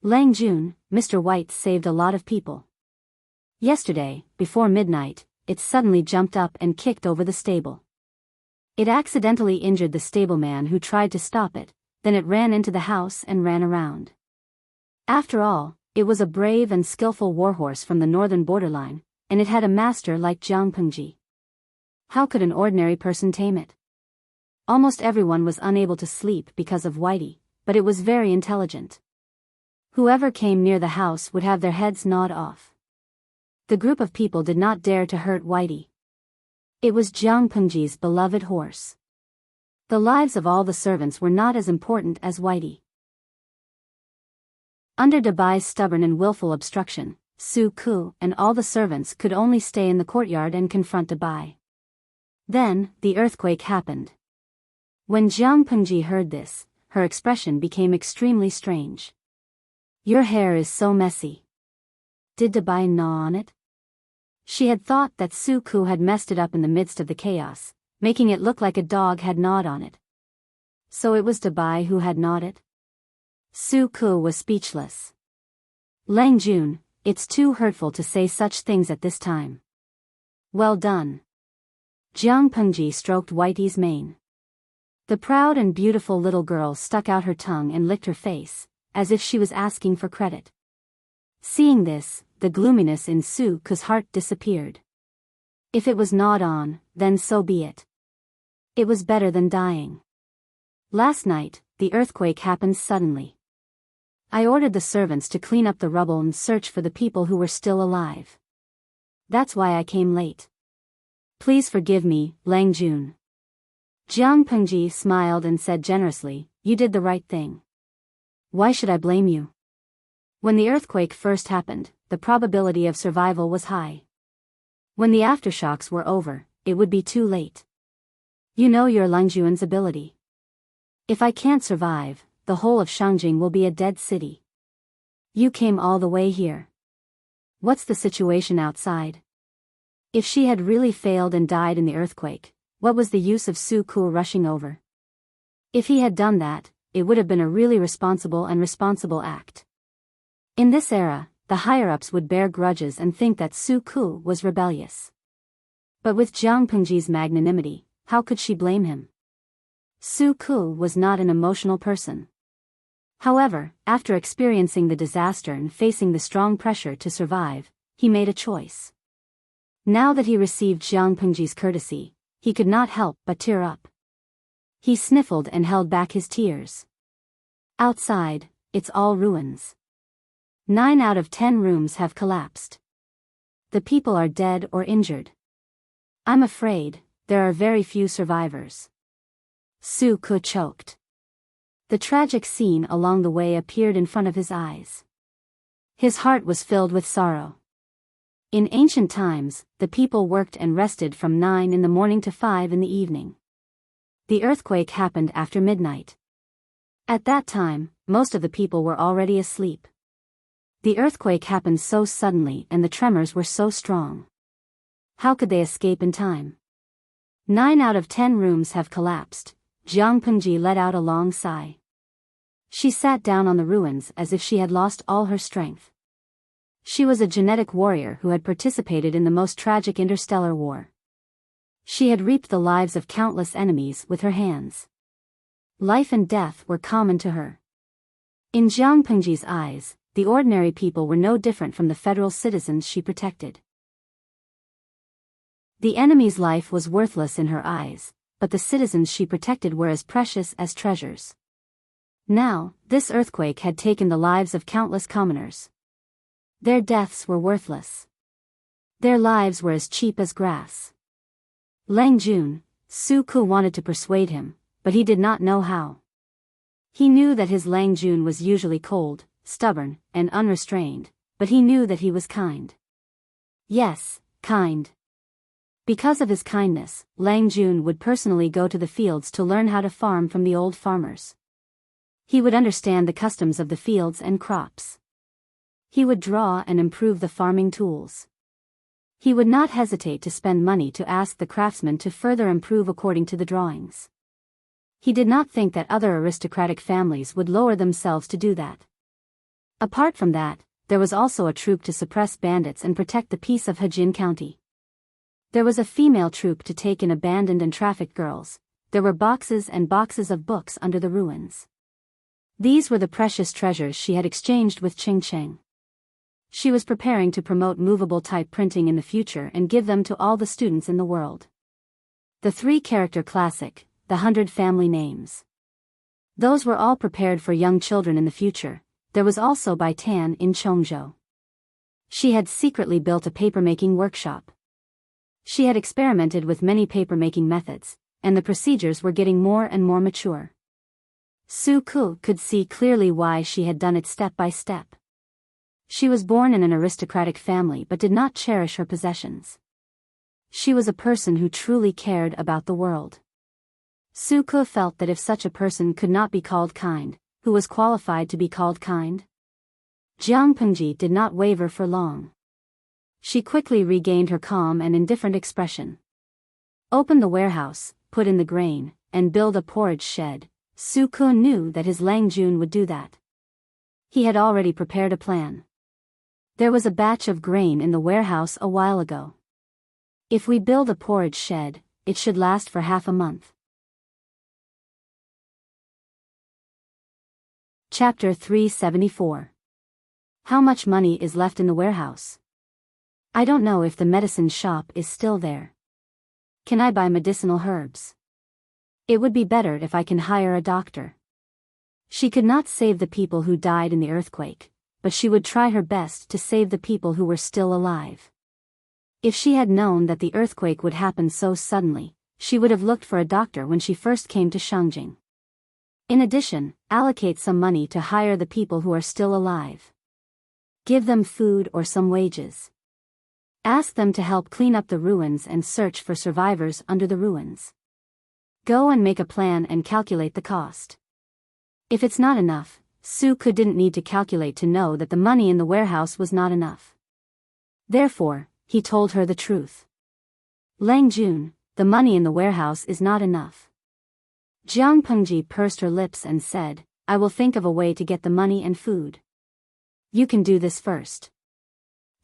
Lang Jun, Mr. White saved a lot of people. Yesterday, before midnight, it suddenly jumped up and kicked over the stable. It accidentally injured the stableman who tried to stop it, then it ran into the house and ran around. After all, it was a brave and skillful warhorse from the northern borderline, and it had a master like Jiang Pengji. How could an ordinary person tame it? Almost everyone was unable to sleep because of Whitey, but it was very intelligent. Whoever came near the house would have their heads gnawed off. The group of people did not dare to hurt Whitey. It was Jiang Pengji's beloved horse. The lives of all the servants were not as important as Whitey. Under Dabai's stubborn and willful obstruction, Su Ku and all the servants could only stay in the courtyard and confront Dabai. Then, the earthquake happened. When Jiang Pengji heard this, her expression became extremely strange. Your hair is so messy. Did Dabai gnaw on it? She had thought that Su Ku had messed it up in the midst of the chaos, making it look like a dog had gnawed on it. So it was Dabai who had gnawed it? Su Ku was speechless. Lang Jun, it's too hurtful to say such things at this time. Well done. Jiang Pengji stroked Whitey's mane. The proud and beautiful little girl stuck out her tongue and licked her face, as if she was asking for credit. Seeing this, the gloominess in Su Ku's heart disappeared. If it was gnawed on, then so be it. It was better than dying. Last night, the earthquake happened suddenly. I ordered the servants to clean up the rubble and search for the people who were still alive. That's why I came late. Please forgive me, Lang Jun. Jiang Pengji smiled and said generously, you did the right thing. Why should I blame you? When the earthquake first happened, the probability of survival was high. When the aftershocks were over, it would be too late. You know your Lang Jun's ability. If I can't survive, the whole of Shangjing will be a dead city. You came all the way here. What's the situation outside? If she had really failed and died in the earthquake, what was the use of Su Ku rushing over? If he had done that, it would have been a really responsible act. In this era, the higher-ups would bear grudges and think that Su Ku was rebellious. But with Jiang Pengji's magnanimity, how could she blame him? Su Ku was not an emotional person. However, after experiencing the disaster and facing the strong pressure to survive, he made a choice. Now that he received Jiang Pengji's courtesy, he could not help but tear up. He sniffled and held back his tears. Outside, it's all ruins. 9 out of 10 rooms have collapsed. The people are dead or injured. I'm afraid, there are very few survivors. Su Ku choked. The tragic scene along the way appeared in front of his eyes. His heart was filled with sorrow. In ancient times, the people worked and rested from 9 in the morning to 5 in the evening. The earthquake happened after midnight. At that time, most of the people were already asleep. The earthquake happened so suddenly and the tremors were so strong. How could they escape in time? 9 out of 10 rooms have collapsed. Jiang Pengji let out a long sigh. She sat down on the ruins as if she had lost all her strength. She was a genetic warrior who had participated in the most tragic interstellar war. She had reaped the lives of countless enemies with her hands. Life and death were common to her. In Jiang Pengji's eyes, the ordinary people were no different from the federal citizens she protected. The enemy's life was worthless in her eyes, but the citizens she protected were as precious as treasures. Now, this earthquake had taken the lives of countless commoners. Their deaths were worthless. Their lives were as cheap as grass. Lang Jun, Su Ku wanted to persuade him, but he did not know how. He knew that his Lang Jun was usually cold, stubborn, and unrestrained, but he knew that he was kind. Yes, kind. Because of his kindness, Lang Jun would personally go to the fields to learn how to farm from the old farmers. He would understand the customs of the fields and crops. He would draw and improve the farming tools. He would not hesitate to spend money to ask the craftsmen to further improve according to the drawings. He did not think that other aristocratic families would lower themselves to do that. Apart from that, there was also a troop to suppress bandits and protect the peace of Hejin County. There was a female troop to take in abandoned and trafficked girls. There were boxes and boxes of books under the ruins. These were the precious treasures she had exchanged with Ching Cheng. She was preparing to promote movable type printing in the future and give them to all the students in the world. The 3-character classic, the 100 family names. Those were all prepared for young children in the future. There was also Bai Tan in Chongzhou. She had secretly built a papermaking workshop. She had experimented with many papermaking methods, and the procedures were getting more and more mature. Su Ku could see clearly why she had done it step by step. She was born in an aristocratic family but did not cherish her possessions. She was a person who truly cared about the world. Su Ku felt that if such a person could not be called kind, who was qualified to be called kind? Jiang Pengji did not waver for long. She quickly regained her calm and indifferent expression. Open the warehouse, put in the grain, and build a porridge shed. Su Ku knew that his Lang Jun would do that. He had already prepared a plan. There was a batch of grain in the warehouse a while ago. If we build a porridge shed, it should last for half a month. Chapter 374. How much money is left in the warehouse? I don't know if the medicine shop is still there. Can I buy medicinal herbs? It would be better if I can hire a doctor. She could not save the people who died in the earthquake, but she would try her best to save the people who were still alive. If she had known that the earthquake would happen so suddenly, she would have looked for a doctor when she first came to Shangjing. In addition, allocate some money to hire the people who are still alive. Give them food or some wages. Ask them to help clean up the ruins and search for survivors under the ruins. Go and make a plan and calculate the cost. If it's not enough, Su Ku didn't need to calculate to know that the money in the warehouse was not enough. Therefore, he told her the truth. Lang Jun, the money in the warehouse is not enough. Jiang Pengji pursed her lips and said, I will think of a way to get the money and food. You can do this first.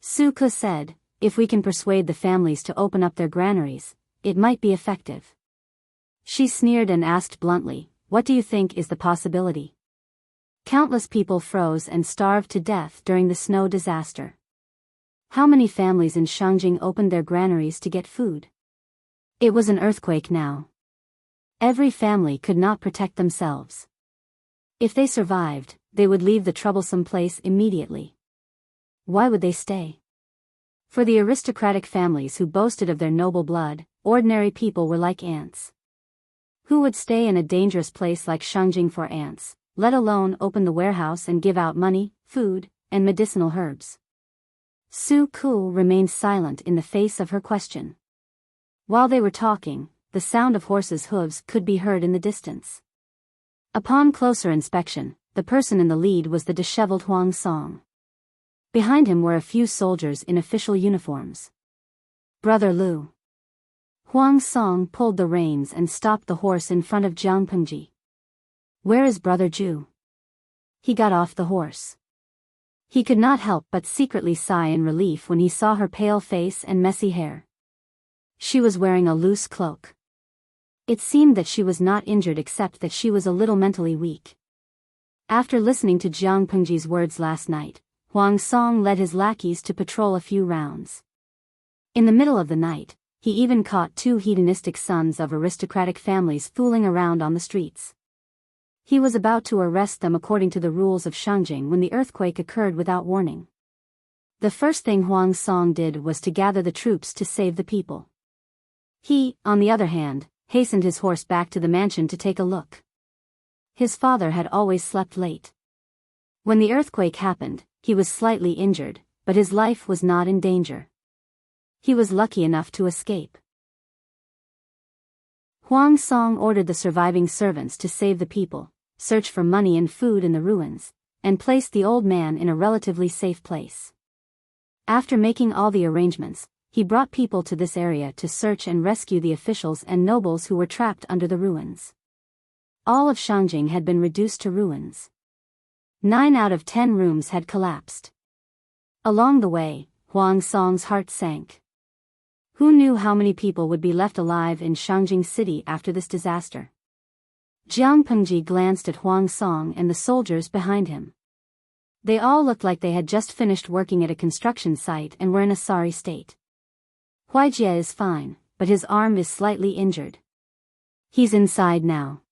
Su Ku said, if we can persuade the families to open up their granaries, it might be effective. She sneered and asked bluntly, what do you think is the possibility? Countless people froze and starved to death during the snow disaster. How many families in Shangjing opened their granaries to get food? It was an earthquake now. Every family could not protect themselves. If they survived, they would leave the troublesome place immediately. Why would they stay? For the aristocratic families who boasted of their noble blood, ordinary people were like ants. Who would stay in a dangerous place like Shangjing for ants, let alone open the warehouse and give out money, food, and medicinal herbs? Su Ku remained silent in the face of her question. While they were talking, the sound of horses' hooves could be heard in the distance. Upon closer inspection, the person in the lead was the disheveled Huang Song. Behind him were a few soldiers in official uniforms. Brother Lu. Huang Song pulled the reins and stopped the horse in front of Jiang Pengji. Where is Brother Ju? He got off the horse. He could not help but secretly sigh in relief when he saw her pale face and messy hair. She was wearing a loose cloak. It seemed that she was not injured except that she was a little mentally weak. After listening to Jiang Pengji's words last night, Huang Song led his lackeys to patrol a few rounds. In the middle of the night, he even caught two hedonistic sons of aristocratic families fooling around on the streets. He was about to arrest them according to the rules of Shangjing when the earthquake occurred without warning. The first thing Huang Song did was to gather the troops to save the people. He, on the other hand, hastened his horse back to the mansion to take a look. His father had always slept late. When the earthquake happened, he was slightly injured, but his life was not in danger. He was lucky enough to escape. Huang Song ordered the surviving servants to save the people, search for money and food in the ruins, and place the old man in a relatively safe place. After making all the arrangements, he brought people to this area to search and rescue the officials and nobles who were trapped under the ruins. All of Shangjing had been reduced to ruins. 9 out of 10 rooms had collapsed. Along the way, Huang Song's heart sank. Who knew how many people would be left alive in Shangjing City after this disaster? Jiang Pengji glanced at Huang Song and the soldiers behind him. They all looked like they had just finished working at a construction site and were in a sorry state. Huijie is fine, but his arm is slightly injured. He's inside now.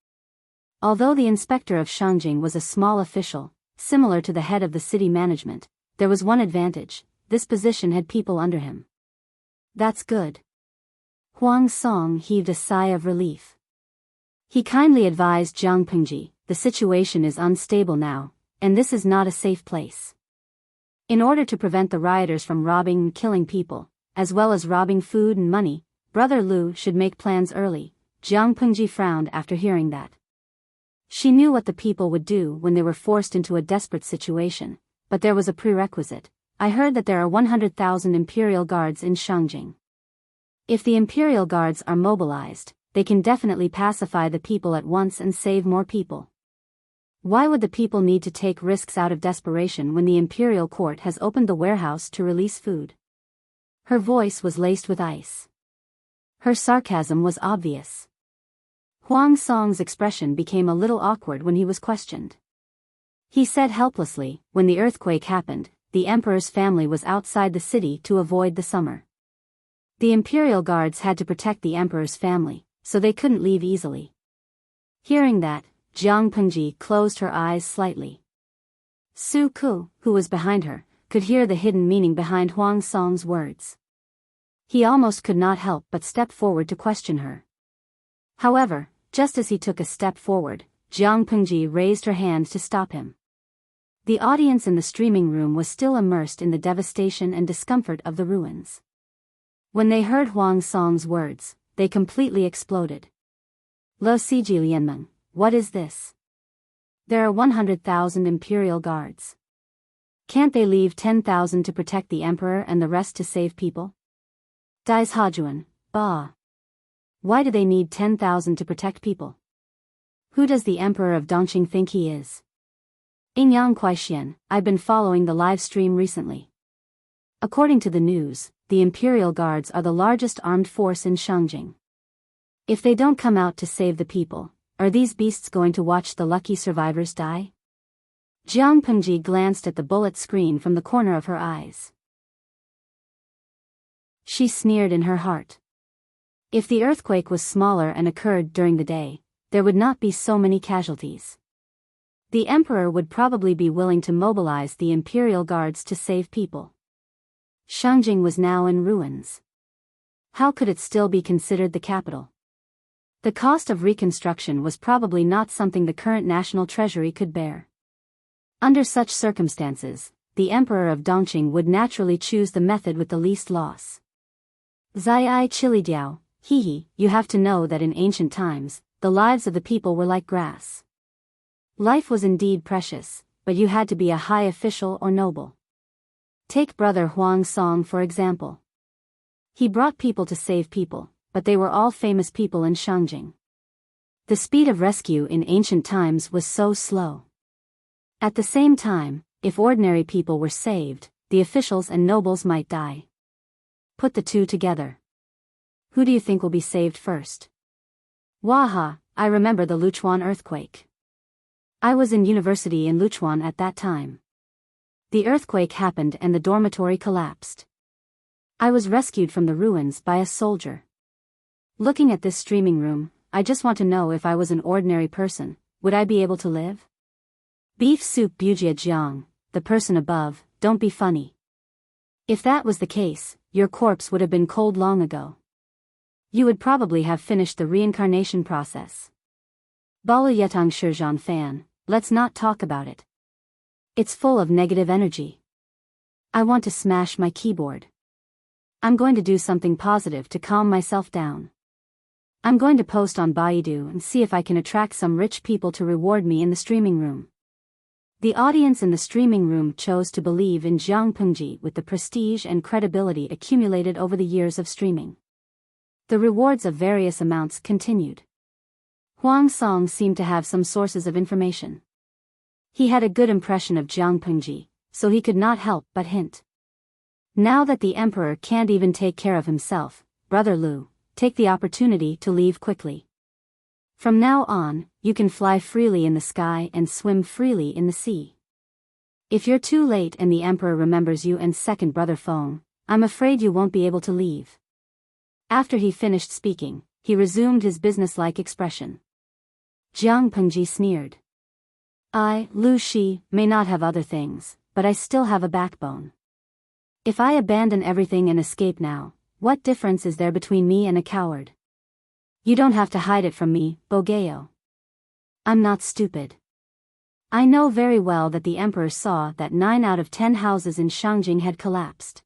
Although the inspector of Shangjing was a small official, similar to the head of the city management, there was one advantage: this position had people under him. That's good. Huang Song heaved a sigh of relief. He kindly advised Jiang Pengji, the situation is unstable now, and this is not a safe place. In order to prevent the rioters from robbing and killing people, as well as robbing food and money, Brother Lu should make plans early. Jiang Pengji frowned after hearing that. She knew what the people would do when they were forced into a desperate situation, but there was a prerequisite. I heard that there are 100,000 Imperial Guards in Shangjing. If the Imperial Guards are mobilized, they can definitely pacify the people at once and save more people. Why would the people need to take risks out of desperation when the Imperial Court has opened the warehouse to release food? Her voice was laced with ice. Her sarcasm was obvious. Huang Song's expression became a little awkward when he was questioned. He said helplessly, when the earthquake happened, the Emperor's family was outside the city to avoid the summer. The Imperial Guards had to protect the Emperor's family, so they couldn't leave easily. Hearing that, Jiang Pengji closed her eyes slightly. Su Ku, who was behind her, could hear the hidden meaning behind Huang Song's words. He almost could not help but step forward to question her. However, just as he took a step forward, Jiang Pengji raised her hand to stop him. The audience in the streaming room was still immersed in the devastation and discomfort of the ruins. When they heard Huang Song's words, they completely exploded. Lo Siji Lianmeng, what is this? There are 100,000 Imperial Guards. Can't they leave 10,000 to protect the Emperor and the rest to save people? Dais Hajuan, bah. Why do they need 10,000 to protect people? Who does the Emperor of Dongqing think he is? Ingyang Kuaixian, I've been following the live stream recently. According to the news, the Imperial Guards are the largest armed force in Shangjing. If they don't come out to save the people, are these beasts going to watch the lucky survivors die? Jiang Pengji glanced at the bullet screen from the corner of her eyes. She sneered in her heart. If the earthquake was smaller and occurred during the day, there would not be so many casualties. The Emperor would probably be willing to mobilize the Imperial Guards to save people. Shangjing was now in ruins. How could it still be considered the capital? The cost of reconstruction was probably not something the current national treasury could bear. Under such circumstances, the Emperor of Dongqing would naturally choose the method with the least loss. Zai Chilidiao, hehe, you have to know that in ancient times, the lives of the people were like grass. Life was indeed precious, but you had to be a high official or noble. Take Brother Huang Song for example. He brought people to save people, but they were all famous people in Shangjing. The speed of rescue in ancient times was so slow. At the same time, if ordinary people were saved, the officials and nobles might die. Put the two together. Who do you think will be saved first? Waha, I remember the Luchuan earthquake. I was in university in Luchuan at that time. The earthquake happened and the dormitory collapsed. I was rescued from the ruins by a soldier. Looking at this streaming room, I just want to know if I was an ordinary person, would I be able to live? Beef soup Bujia Jiang, the person above, don't be funny. If that was the case, your corpse would have been cold long ago. You would probably have finished the reincarnation process. Bala Yetang Shizhan fan, let's not talk about it. It's full of negative energy. I want to smash my keyboard. I'm going to do something positive to calm myself down. I'm going to post on Baidu and see if I can attract some rich people to reward me in the streaming room. The audience in the streaming room chose to believe in Jiang Pengji with the prestige and credibility accumulated over the years of streaming. The rewards of various amounts continued. Huang Song seemed to have some sources of information. He had a good impression of Jiang Pengji, so he could not help but hint. Now that the emperor can't even take care of himself, Brother Lu, take the opportunity to leave quickly. From now on, you can fly freely in the sky and swim freely in the sea. If you're too late and the emperor remembers you and second Brother Feng, I'm afraid you won't be able to leave. After he finished speaking, he resumed his businesslike expression. Jiang Pengji sneered. I, Lu Shi, may not have other things, but I still have a backbone. If I abandon everything and escape now, what difference is there between me and a coward? You don't have to hide it from me, Bogeo. I'm not stupid. I know very well that the emperor saw that 9 out of 10 houses in Shangjing had collapsed.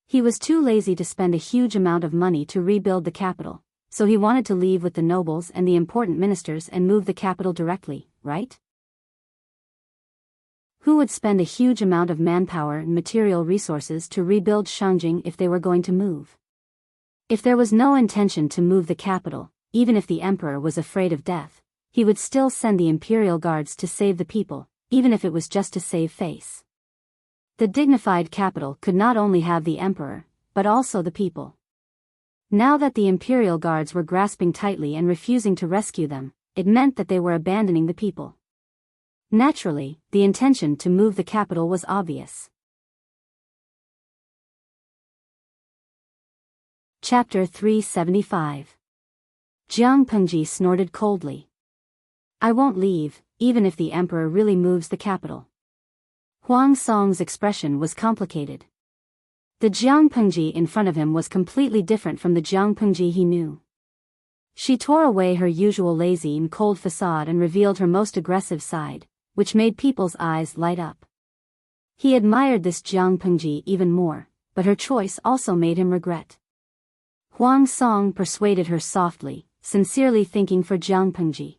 He was too lazy to spend a huge amount of money to rebuild the capital, so he wanted to leave with the nobles and the important ministers and move the capital directly, right? Who would spend a huge amount of manpower and material resources to rebuild Shangjing if they were going to move? If there was no intention to move the capital, even if the emperor was afraid of death, he would still send the imperial guards to save the people, even if it was just to save face. The dignified capital could not only have the emperor, but also the people. Now that the imperial guards were grasping tightly and refusing to rescue them, it meant that they were abandoning the people. Naturally, the intention to move the capital was obvious. Chapter 375. Jiang Pengji snorted coldly. I won't leave, even if the emperor really moves the capital. Huang Song's expression was complicated. The Jiang Pengji in front of him was completely different from the Jiang Pengji he knew. She tore away her usual lazy and cold facade and revealed her most aggressive side, which made people's eyes light up. He admired this Jiang Pengji even more, but her choice also made him regret. Huang Song persuaded her softly, sincerely thinking for Jiang Pengji.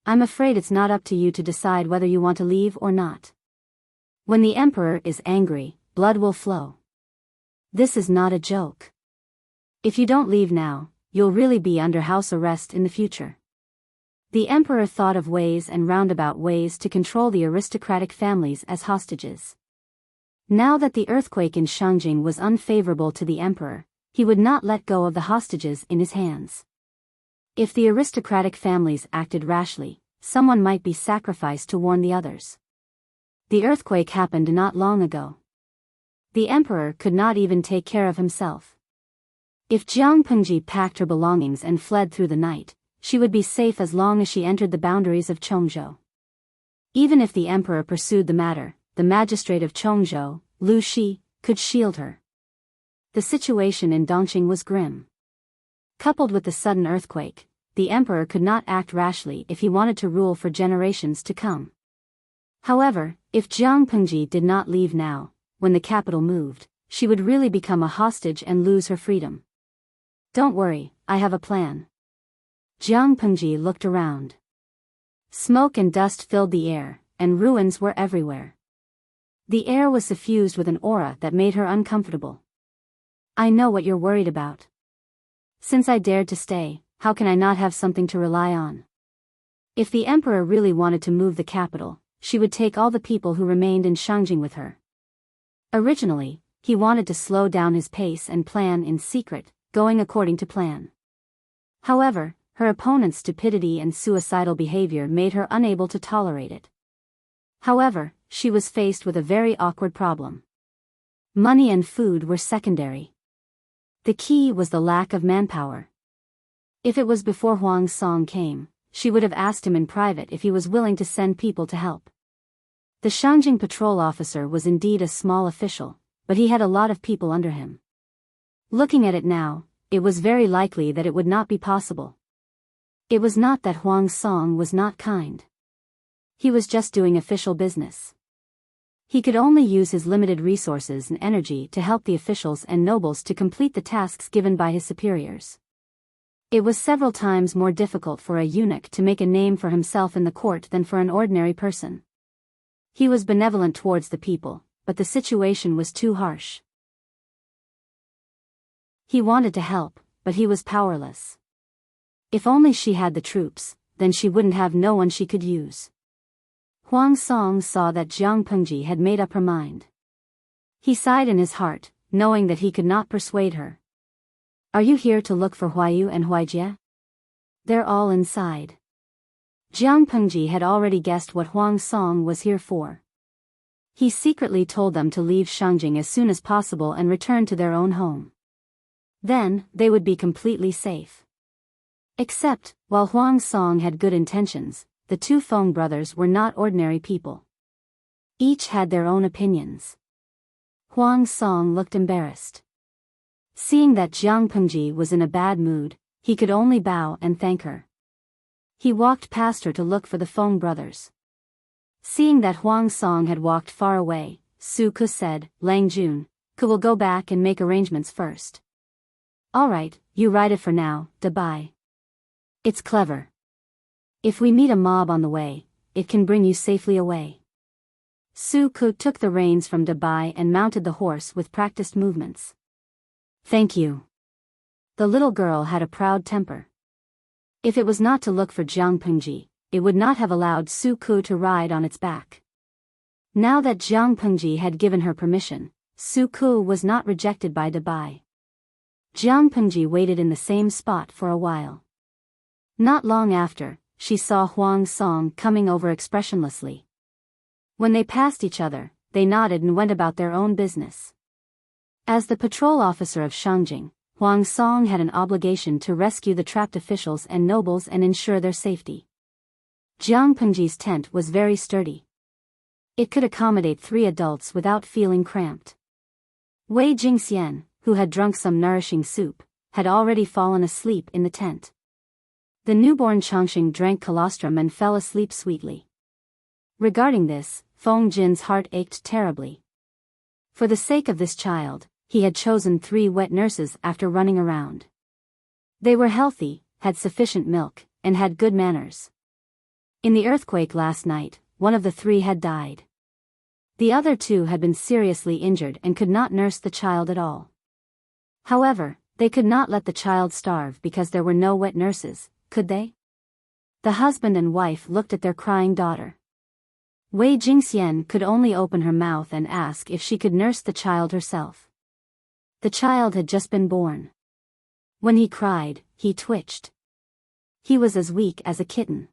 I'm afraid it's not up to you to decide whether you want to leave or not. When the emperor is angry, blood will flow. This is not a joke. If you don't leave now, you'll really be under house arrest in the future. The emperor thought of ways and roundabout ways to control the aristocratic families as hostages. Now that the earthquake in Shangjing was unfavorable to the emperor, he would not let go of the hostages in his hands. If the aristocratic families acted rashly, someone might be sacrificed to warn the others. The earthquake happened not long ago. The emperor could not even take care of himself. If Jiang Pengji packed her belongings and fled through the night, she would be safe as long as she entered the boundaries of Chongzhou. Even if the emperor pursued the matter, the magistrate of Chongzhou, Lu Shi, could shield her. The situation in Dongqing was grim. Coupled with the sudden earthquake, the emperor could not act rashly if he wanted to rule for generations to come. However, if Jiang Pengji did not leave now, when the capital moved, she would really become a hostage and lose her freedom. Don't worry, I have a plan. Jiang Pengji looked around. Smoke and dust filled the air, and ruins were everywhere. The air was suffused with an aura that made her uncomfortable. I know what you're worried about. Since I dared to stay, how can I not have something to rely on? If the emperor really wanted to move the capital, she would take all the people who remained in Shangjing with her. Originally, he wanted to slow down his pace and plan in secret, going according to plan. However, her opponent's stupidity and suicidal behavior made her unable to tolerate it. However, she was faced with a very awkward problem. Money and food were secondary. The key was the lack of manpower. If it was before Huang Song came, she would have asked him in private if he was willing to send people to help. The Shangjing patrol officer was indeed a small official, but he had a lot of people under him. Looking at it now, it was very likely that it would not be possible. It was not that Huang Song was not kind. He was just doing official business. He could only use his limited resources and energy to help the officials and nobles to complete the tasks given by his superiors. It was several times more difficult for a eunuch to make a name for himself in the court than for an ordinary person. He was benevolent towards the people, but the situation was too harsh. He wanted to help, but he was powerless. If only she had the troops, then she wouldn't have no one she could use. Huang Song saw that Jiang Pengji had made up her mind. He sighed in his heart, knowing that he could not persuade her. Are you here to look for Huayu and Huaijie? They're all inside. Jiang Pengji had already guessed what Huang Song was here for. He secretly told them to leave Shangjing as soon as possible and return to their own home. Then, they would be completely safe. Except, while Huang Song had good intentions, the two Feng brothers were not ordinary people. Each had their own opinions. Huang Song looked embarrassed. Seeing that Jiang Pengji was in a bad mood, he could only bow and thank her. He walked past her to look for the Feng brothers. Seeing that Huang Song had walked far away, Su Ke said, Lang Jun, will go back and make arrangements first. Alright, you ride it for now, Dubai. It's clever. If we meet a mob on the way, it can bring you safely away. Su Ke took the reins from Dubai and mounted the horse with practiced movements. Thank you. The little girl had a proud temper. If it was not to look for Jiang Pengji, it would not have allowed Su Ke to ride on its back. Now that Jiang Pengji had given her permission, Su Ke was not rejected by Dubai. Jiang Pengji waited in the same spot for a while. Not long after, she saw Huang Song coming over expressionlessly. When they passed each other, they nodded and went about their own business. As the patrol officer of Shangjing, Huang Song had an obligation to rescue the trapped officials and nobles and ensure their safety. Jiang Pengji's tent was very sturdy. It could accommodate 3 adults without feeling cramped. Wei Jingxian, who had drunk some nourishing soup, had already fallen asleep in the tent. The newborn Changxing drank colostrum and fell asleep sweetly. Regarding this, Feng Jin's heart ached terribly. For the sake of this child, he had chosen 3 wet nurses after running around. They were healthy, had sufficient milk, and had good manners. In the earthquake last night, one of the 3 had died. The other 2 had been seriously injured and could not nurse the child at all. However, they could not let the child starve because there were no wet nurses, could they? The husband and wife looked at their crying daughter. Wei Jingxian could only open her mouth and ask if she could nurse the child herself. The child had just been born. When he cried, he twitched. He was as weak as a kitten.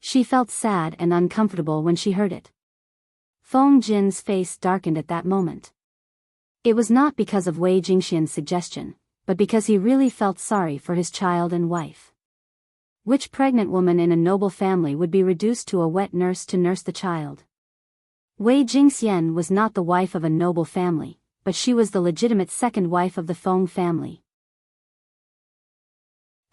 She felt sad and uncomfortable when she heard it. Feng Jin's face darkened at that moment. It was not because of Wei Jingxian's suggestion, but because he really felt sorry for his child and wife. Which pregnant woman in a noble family would be reduced to a wet nurse to nurse the child? Wei Jingxian was not the wife of a noble family, but she was the legitimate second wife of the Feng family.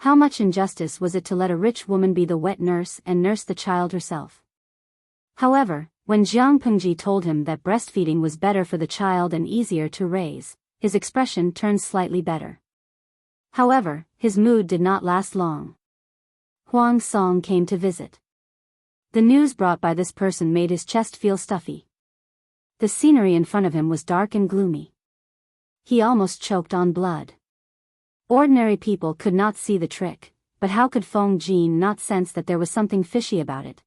How much injustice was it to let a rich woman be the wet nurse and nurse the child herself? However, when Jiang Pengji told him that breastfeeding was better for the child and easier to raise, his expression turned slightly better. However, his mood did not last long. Huang Song came to visit. The news brought by this person made his chest feel stuffy. The scenery in front of him was dark and gloomy. He almost choked on blood. Ordinary people could not see the trick, but how could Feng Jin not sense that there was something fishy about it?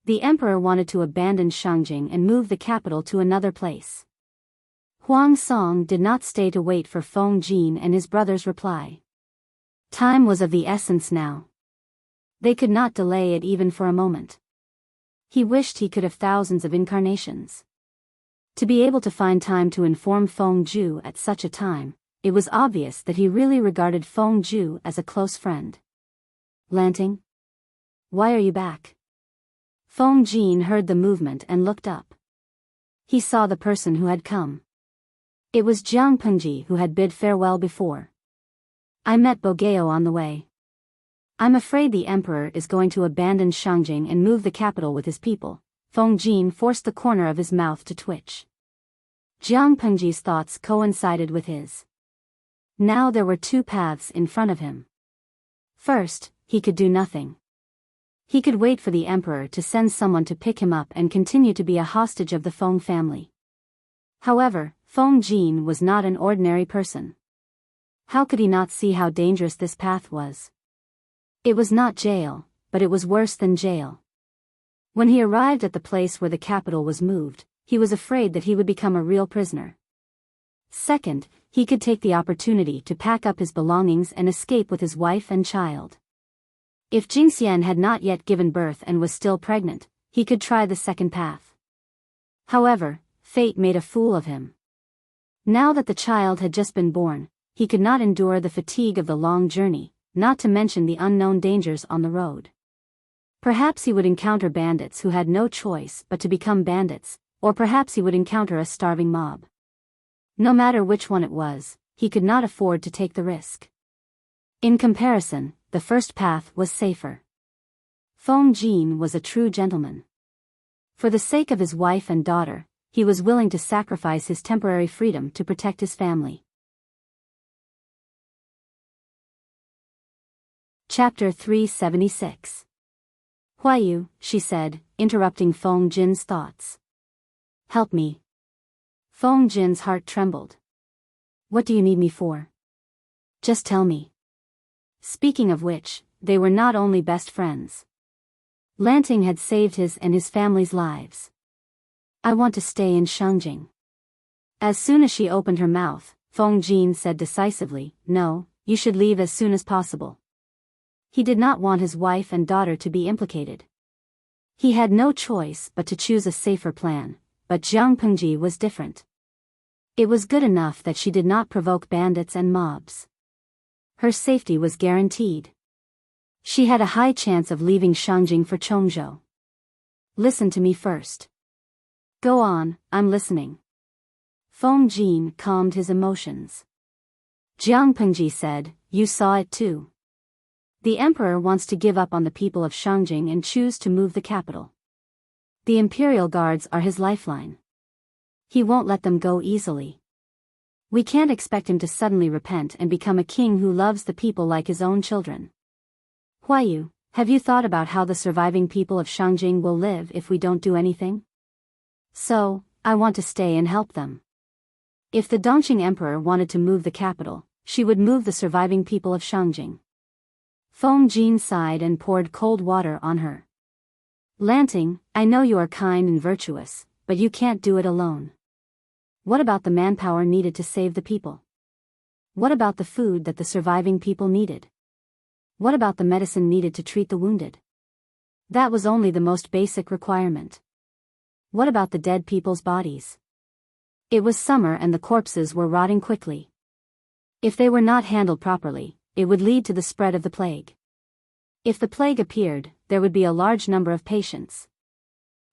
The emperor wanted to abandon Shangjing and move the capital to another place. Huang Song did not stay to wait for Feng Jin and his brother's reply. Time was of the essence now. They could not delay it even for a moment. He wished he could have thousands of incarnations. To be able to find time to inform Feng Ju at such a time, it was obvious that he really regarded Feng Ju as a close friend. Lanting? Why are you back? Feng Jin heard the movement and looked up. He saw the person who had come. It was Jiang Pengji who had bid farewell before. I met Bogeo on the way. I'm afraid the emperor is going to abandon Shangjing and move the capital with his people. Feng Jin forced the corner of his mouth to twitch. Jiang Pengji's thoughts coincided with his. Now there were two paths in front of him. First, he could do nothing. He could wait for the emperor to send someone to pick him up and continue to be a hostage of the Feng family. However, Feng Jin was not an ordinary person. How could he not see how dangerous this path was? It was not jail, but it was worse than jail. When he arrived at the place where the capital was moved, he was afraid that he would become a real prisoner. Second, he could take the opportunity to pack up his belongings and escape with his wife and child. If Jingxian had not yet given birth and was still pregnant, he could try the second path. However, fate made a fool of him. Now that the child had just been born, he could not endure the fatigue of the long journey, not to mention the unknown dangers on the road. Perhaps he would encounter bandits who had no choice but to become bandits, or perhaps he would encounter a starving mob. No matter which one it was, he could not afford to take the risk. In comparison, the first path was safer. Feng Jin was a true gentleman. For the sake of his wife and daughter, he was willing to sacrifice his temporary freedom to protect his family. Chapter 376. Huayu, she said, interrupting Feng Jin's thoughts. Help me. Feng Jin's heart trembled. What do you need me for? Just tell me. Speaking of which, they were not only best friends. Lanting had saved his and his family's lives. I want to stay in Shangjing. As soon as she opened her mouth, Feng Jin said decisively, No, you should leave as soon as possible. He did not want his wife and daughter to be implicated. He had no choice but to choose a safer plan, but Jiang Pengji was different. It was good enough that she did not provoke bandits and mobs. Her safety was guaranteed. She had a high chance of leaving Shangjing for Chongzhou. Listen to me first. Go on, I'm listening. Feng Jin calmed his emotions. Jiang Pengji said, You saw it too. The emperor wants to give up on the people of Shangjing and choose to move the capital. The imperial guards are his lifeline. He won't let them go easily. We can't expect him to suddenly repent and become a king who loves the people like his own children. Huayu, have you thought about how the surviving people of Shangjing will live if we don't do anything? So, I want to stay and help them. If the Dongqing emperor wanted to move the capital, she would move the surviving people of Shangjing. Feng Jin sighed and poured cold water on her. Lanting, I know you are kind and virtuous, but you can't do it alone. What about the manpower needed to save the people? What about the food that the surviving people needed? What about the medicine needed to treat the wounded? That was only the most basic requirement. What about the dead people's bodies? It was summer and the corpses were rotting quickly. If they were not handled properly, it would lead to the spread of the plague. If the plague appeared, there would be a large number of patients.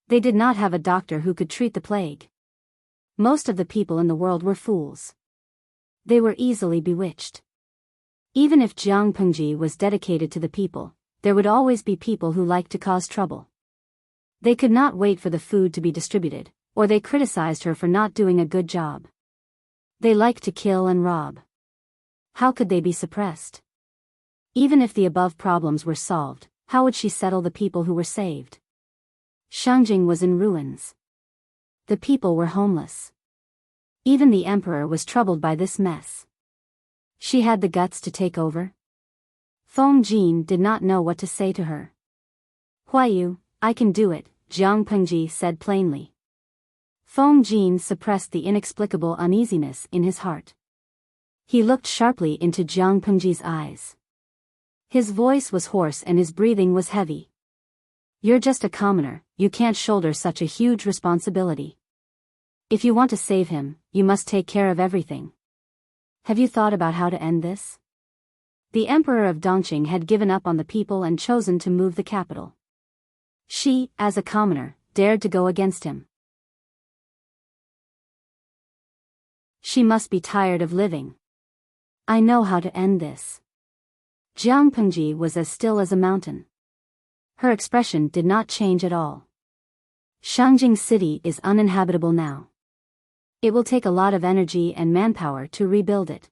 They did not have a doctor who could treat the plague. Most of the people in the world were fools. They were easily bewitched. Even if Jiang Pengji was dedicated to the people, there would always be people who liked to cause trouble. They could not wait for the food to be distributed, or they criticized her for not doing a good job. They liked to kill and rob. How could they be suppressed? Even if the above problems were solved, how would she settle the people who were saved? Shangjing was in ruins. The people were homeless. Even the emperor was troubled by this mess. She had the guts to take over? Feng Jin did not know what to say to her. Huayu, I can do it, Jiang Pengji said plainly. Feng Jin suppressed the inexplicable uneasiness in his heart. He looked sharply into Jiang Pengji's eyes. His voice was hoarse and his breathing was heavy. You're just a commoner, you can't shoulder such a huge responsibility. If you want to save him, you must take care of everything. Have you thought about how to end this? The Emperor of Dongqing had given up on the people and chosen to move the capital. She, as a commoner, dared to go against him. She must be tired of living. I know how to end this. Jiang Pengji was as still as a mountain. Her expression did not change at all. Shangjing City is uninhabitable now. It will take a lot of energy and manpower to rebuild it.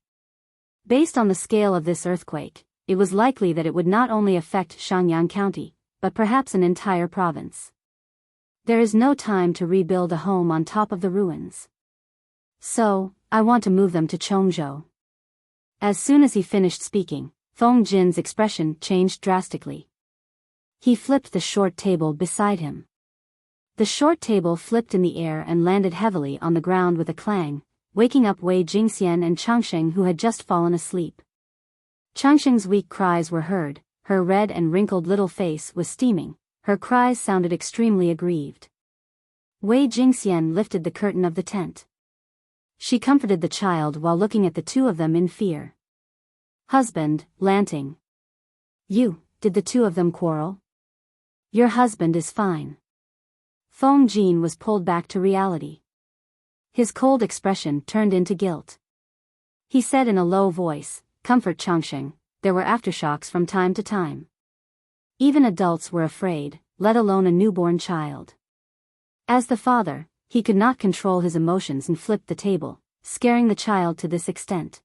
Based on the scale of this earthquake, it was likely that it would not only affect Shangyang County, but perhaps an entire province. There is no time to rebuild a home on top of the ruins. So, I want to move them to Chongzhou. As soon as he finished speaking, Feng Jin's expression changed drastically. He flipped the short table beside him. The short table flipped in the air and landed heavily on the ground with a clang, waking up Wei Jingxian and Changsheng who had just fallen asleep. Changsheng's weak cries were heard, her red and wrinkled little face was steaming, her cries sounded extremely aggrieved. Wei Jingxian lifted the curtain of the tent. She comforted the child while looking at the two of them in fear. Husband, Lanting. Did the two of them quarrel? Your husband is fine. Feng Jin was pulled back to reality. His cold expression turned into guilt. He said in a low voice, "Comfort Changsheng, there were aftershocks from time to time. Even adults were afraid, let alone a newborn child." As the father, he could not control his emotions and flipped the table, scaring the child to this extent.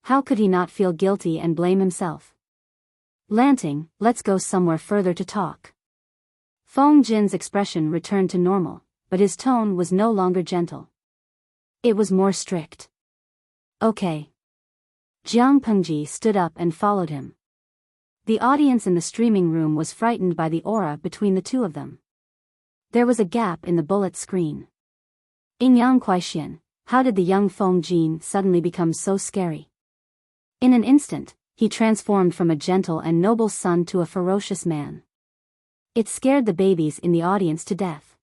How could he not feel guilty and blame himself? Lanting, let's go somewhere further to talk. Feng Jin's expression returned to normal, but his tone was no longer gentle. It was more strict. Okay. Jiang Pengji stood up and followed him. The audience in the streaming room was frightened by the aura between the two of them. There was a gap in the bullet screen. Yang Kuaixian, how did the young Feng Jin suddenly become so scary? In an instant, he transformed from a gentle and noble son to a ferocious man. It scared the babies in the audience to death.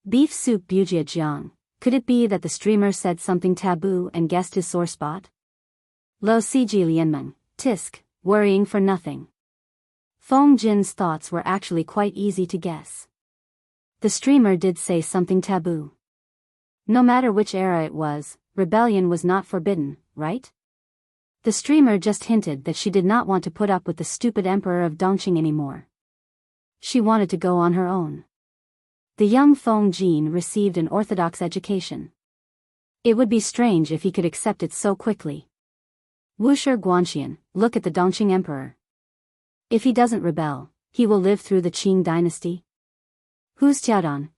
Beef soup Bujia Jiang, could it be that the streamer said something taboo and guessed his sore spot? Lo Siji Lianmeng, tisk, worrying for nothing. Feng Jin's thoughts were actually quite easy to guess. The streamer did say something taboo. No matter which era it was, rebellion was not forbidden, right? The streamer just hinted that she did not want to put up with the stupid Emperor of Dongqing anymore. She wanted to go on her own. The young Feng Jin received an orthodox education. It would be strange if he could accept it so quickly. Wushi Guanxian, look at the Dongqing Emperor. If he doesn't rebel, he will live through the Qing dynasty. Who's Xiaodong?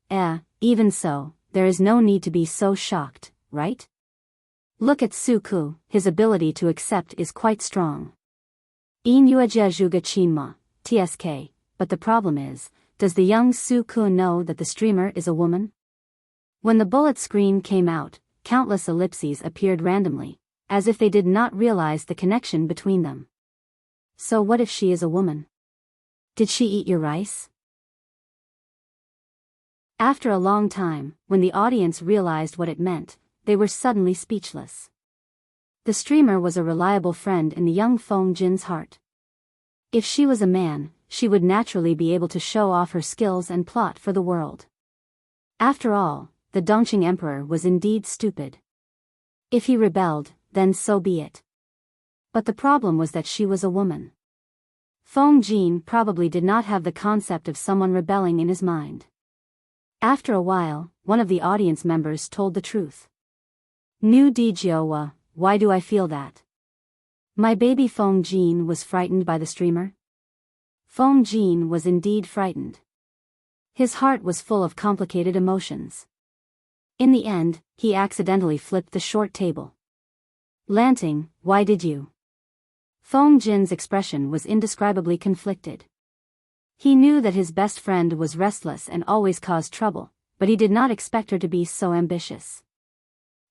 Even so, there is no need to be so shocked, right? Look at Su Ku, his ability to accept is quite strong. In Yuejia Zhuge Qinma, TSK, but the problem is, does the young Su Ku know that the streamer is a woman? When the bullet screen came out, countless ellipses appeared randomly, as if they did not realize the connection between them. So what if she is a woman? Did she eat your rice? After a long time, when the audience realized what it meant, they were suddenly speechless. The streamer was a reliable friend in the young Feng Jin's heart. If she was a man, she would naturally be able to show off her skills and plot for the world. After all, the Dongqing Emperor was indeed stupid. If he rebelled, then so be it. But the problem was that she was a woman. Feng Jin probably did not have the concept of someone rebelling in his mind. After a while, one of the audience members told the truth. Nu Di Jiowa, why do I feel that? My baby Feng Jin was frightened by the streamer? Feng Jin was indeed frightened. His heart was full of complicated emotions. In the end, he accidentally flipped the short table. Lanting, why did you? Feng Jin's expression was indescribably conflicted. He knew that his best friend was restless and always caused trouble, but he did not expect her to be so ambitious.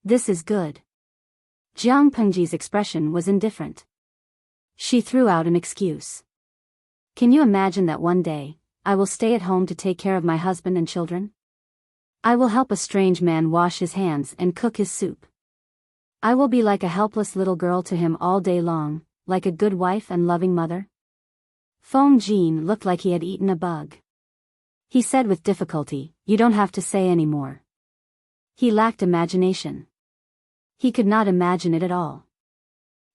This is good. Jiang Pengji's expression was indifferent. She threw out an excuse. Can you imagine that one day, I will stay at home to take care of my husband and children? I will help a strange man wash his hands and cook his soup. I will be like a helpless little girl to him all day long, like a good wife and loving mother. Feng Jin looked like he had eaten a bug. He said with difficulty, "You don't have to say any more." He lacked imagination. He could not imagine it at all.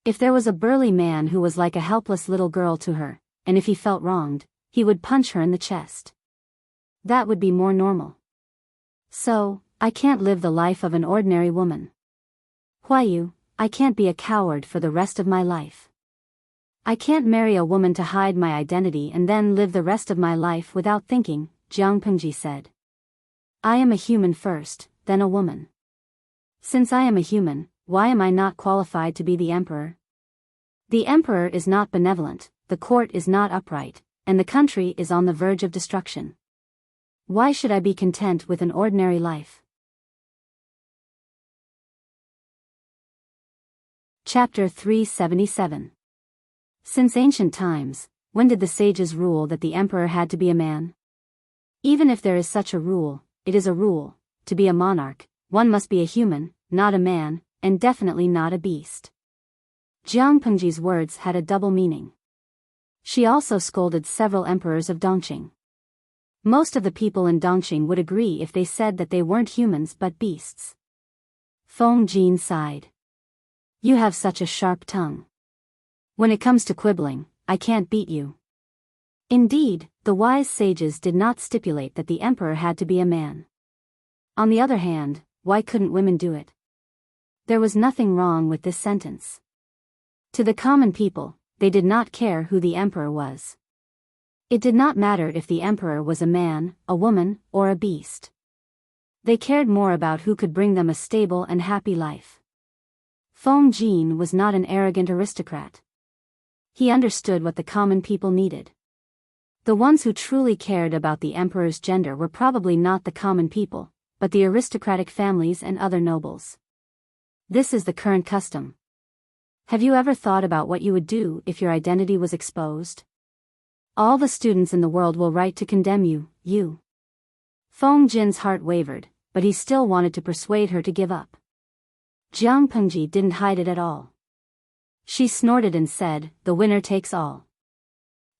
If there was a burly man who was like a helpless little girl to her, and if he felt wronged, he would punch her in the chest. That would be more normal. So, I can't live the life of an ordinary woman. Huayu, I can't be a coward for the rest of my life. I can't marry a woman to hide my identity and then live the rest of my life without thinking, Jiang Pengji said. I am a human first, then a woman. Since I am a human, why am I not qualified to be the emperor? The emperor is not benevolent, the court is not upright, and the country is on the verge of destruction. Why should I be content with an ordinary life? Chapter 377. Since ancient times, when did the sages rule that the emperor had to be a man? Even if there is such a rule, it is a rule. To be a monarch, one must be a human, not a man, and definitely not a beast. Jiang Pengji's words had a double meaning. She also scolded several emperors of Dongqing. Most of the people in Dongqing would agree if they said that they weren't humans but beasts. Feng Jin sighed. You have such a sharp tongue. When it comes to quibbling, I can't beat you. Indeed, the wise sages did not stipulate that the emperor had to be a man. On the other hand, why couldn't women do it? There was nothing wrong with this sentence. To the common people, they did not care who the emperor was. It did not matter if the emperor was a man, a woman, or a beast. They cared more about who could bring them a stable and happy life. Feng Jin was not an arrogant aristocrat. He understood what the common people needed. The ones who truly cared about the emperor's gender were probably not the common people, but the aristocratic families and other nobles. This is the current custom. Have you ever thought about what you would do if your identity was exposed? All the students in the world will write to condemn you. Feng Jin's heart wavered, but he still wanted to persuade her to give up. Jiang Pengji didn't hide it at all. She snorted and said, the winner takes all.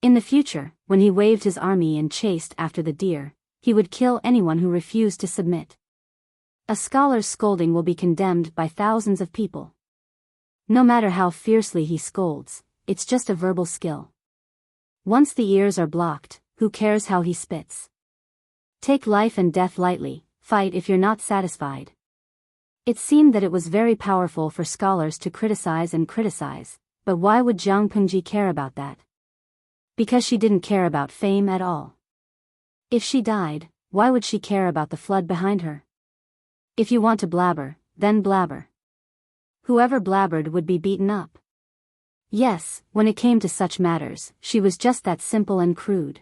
In the future, when he waved his army and chased after the deer, he would kill anyone who refused to submit. A scholar's scolding will be condemned by thousands of people. No matter how fiercely he scolds, it's just a verbal skill. Once the ears are blocked, who cares how he spits? Take life and death lightly, fight if you're not satisfied. It seemed that it was very powerful for scholars to criticize, but why would Jiang Pengji care about that? Because she didn't care about fame at all. If she died, why would she care about the flood behind her? If you want to blabber, then blabber. Whoever blabbered would be beaten up. Yes, when it came to such matters, she was just that simple and crude.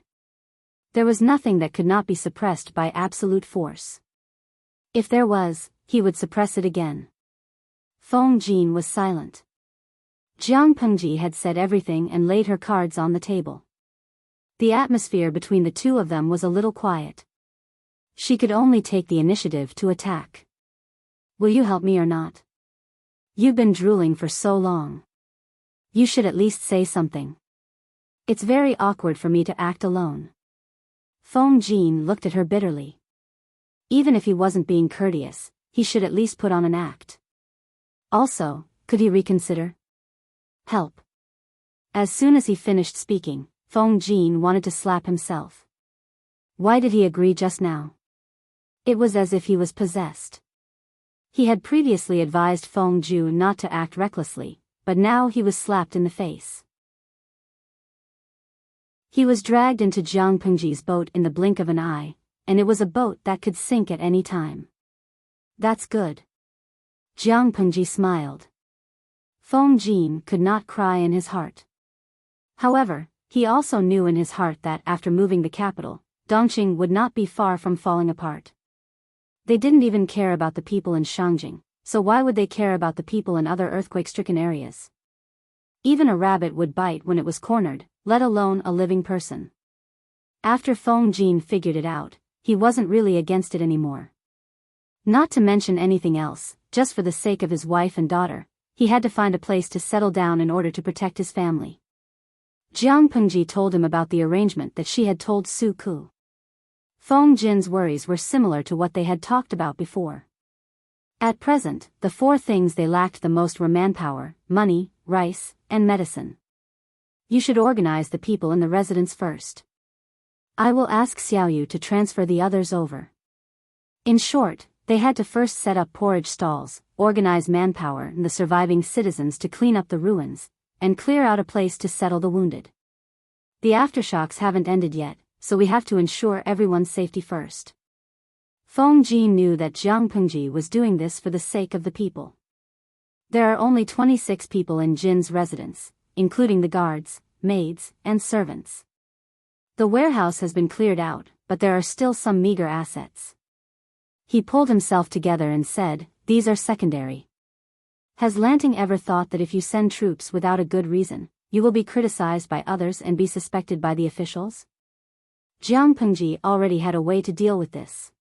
There was nothing that could not be suppressed by absolute force. If there was, he would suppress it again. Feng Jin was silent. Jiang Pengji had said everything and laid her cards on the table. The atmosphere between the two of them was a little quiet. She could only take the initiative to attack. Will you help me or not? You've been drooling for so long. You should at least say something. It's very awkward for me to act alone. Feng Jin looked at her bitterly. Even if he wasn't being courteous, he should at least put on an act. Also, could he reconsider? Help. As soon as he finished speaking, Feng Jin wanted to slap himself. Why did he agree just now? It was as if he was possessed. He had previously advised Feng Ju not to act recklessly, but now he was slapped in the face. He was dragged into Jiang Pengji's boat in the blink of an eye, and it was a boat that could sink at any time. That's good. Jiang Pengji smiled. Feng Jin could not cry in his heart. However, He also knew in his heart that after moving the capital, Dongqing would not be far from falling apart. They didn't even care about the people in Shangjing, so why would they care about the people in other earthquake-stricken areas? Even a rabbit would bite when it was cornered, let alone a living person. After Feng Jin figured it out, he wasn't really against it anymore. Not to mention anything else, just for the sake of his wife and daughter, he had to find a place to settle down in order to protect his family. Jiang Pengji told him about the arrangement that she had told Su Ku. Feng Jin's worries were similar to what they had talked about before. At present, the four things they lacked the most were manpower, money, rice, and medicine. You should organize the people in the residence first. I will ask Xiaoyu to transfer the others over. In short, they had to first set up porridge stalls, organize manpower and the surviving citizens to clean up the ruins, and clear out a place to settle the wounded. The aftershocks haven't ended yet, so we have to ensure everyone's safety first. Feng Jin knew that Jiang Pengji was doing this for the sake of the people. There are only 26 people in Jin's residence, including the guards, maids, and servants. The warehouse has been cleared out, but there are still some meager assets. He pulled himself together and said, "These are secondary. Has Lanting ever thought that if you send troops without a good reason, you will be criticized by others and be suspected by the officials?" Jiang Pengji already had a way to deal with this.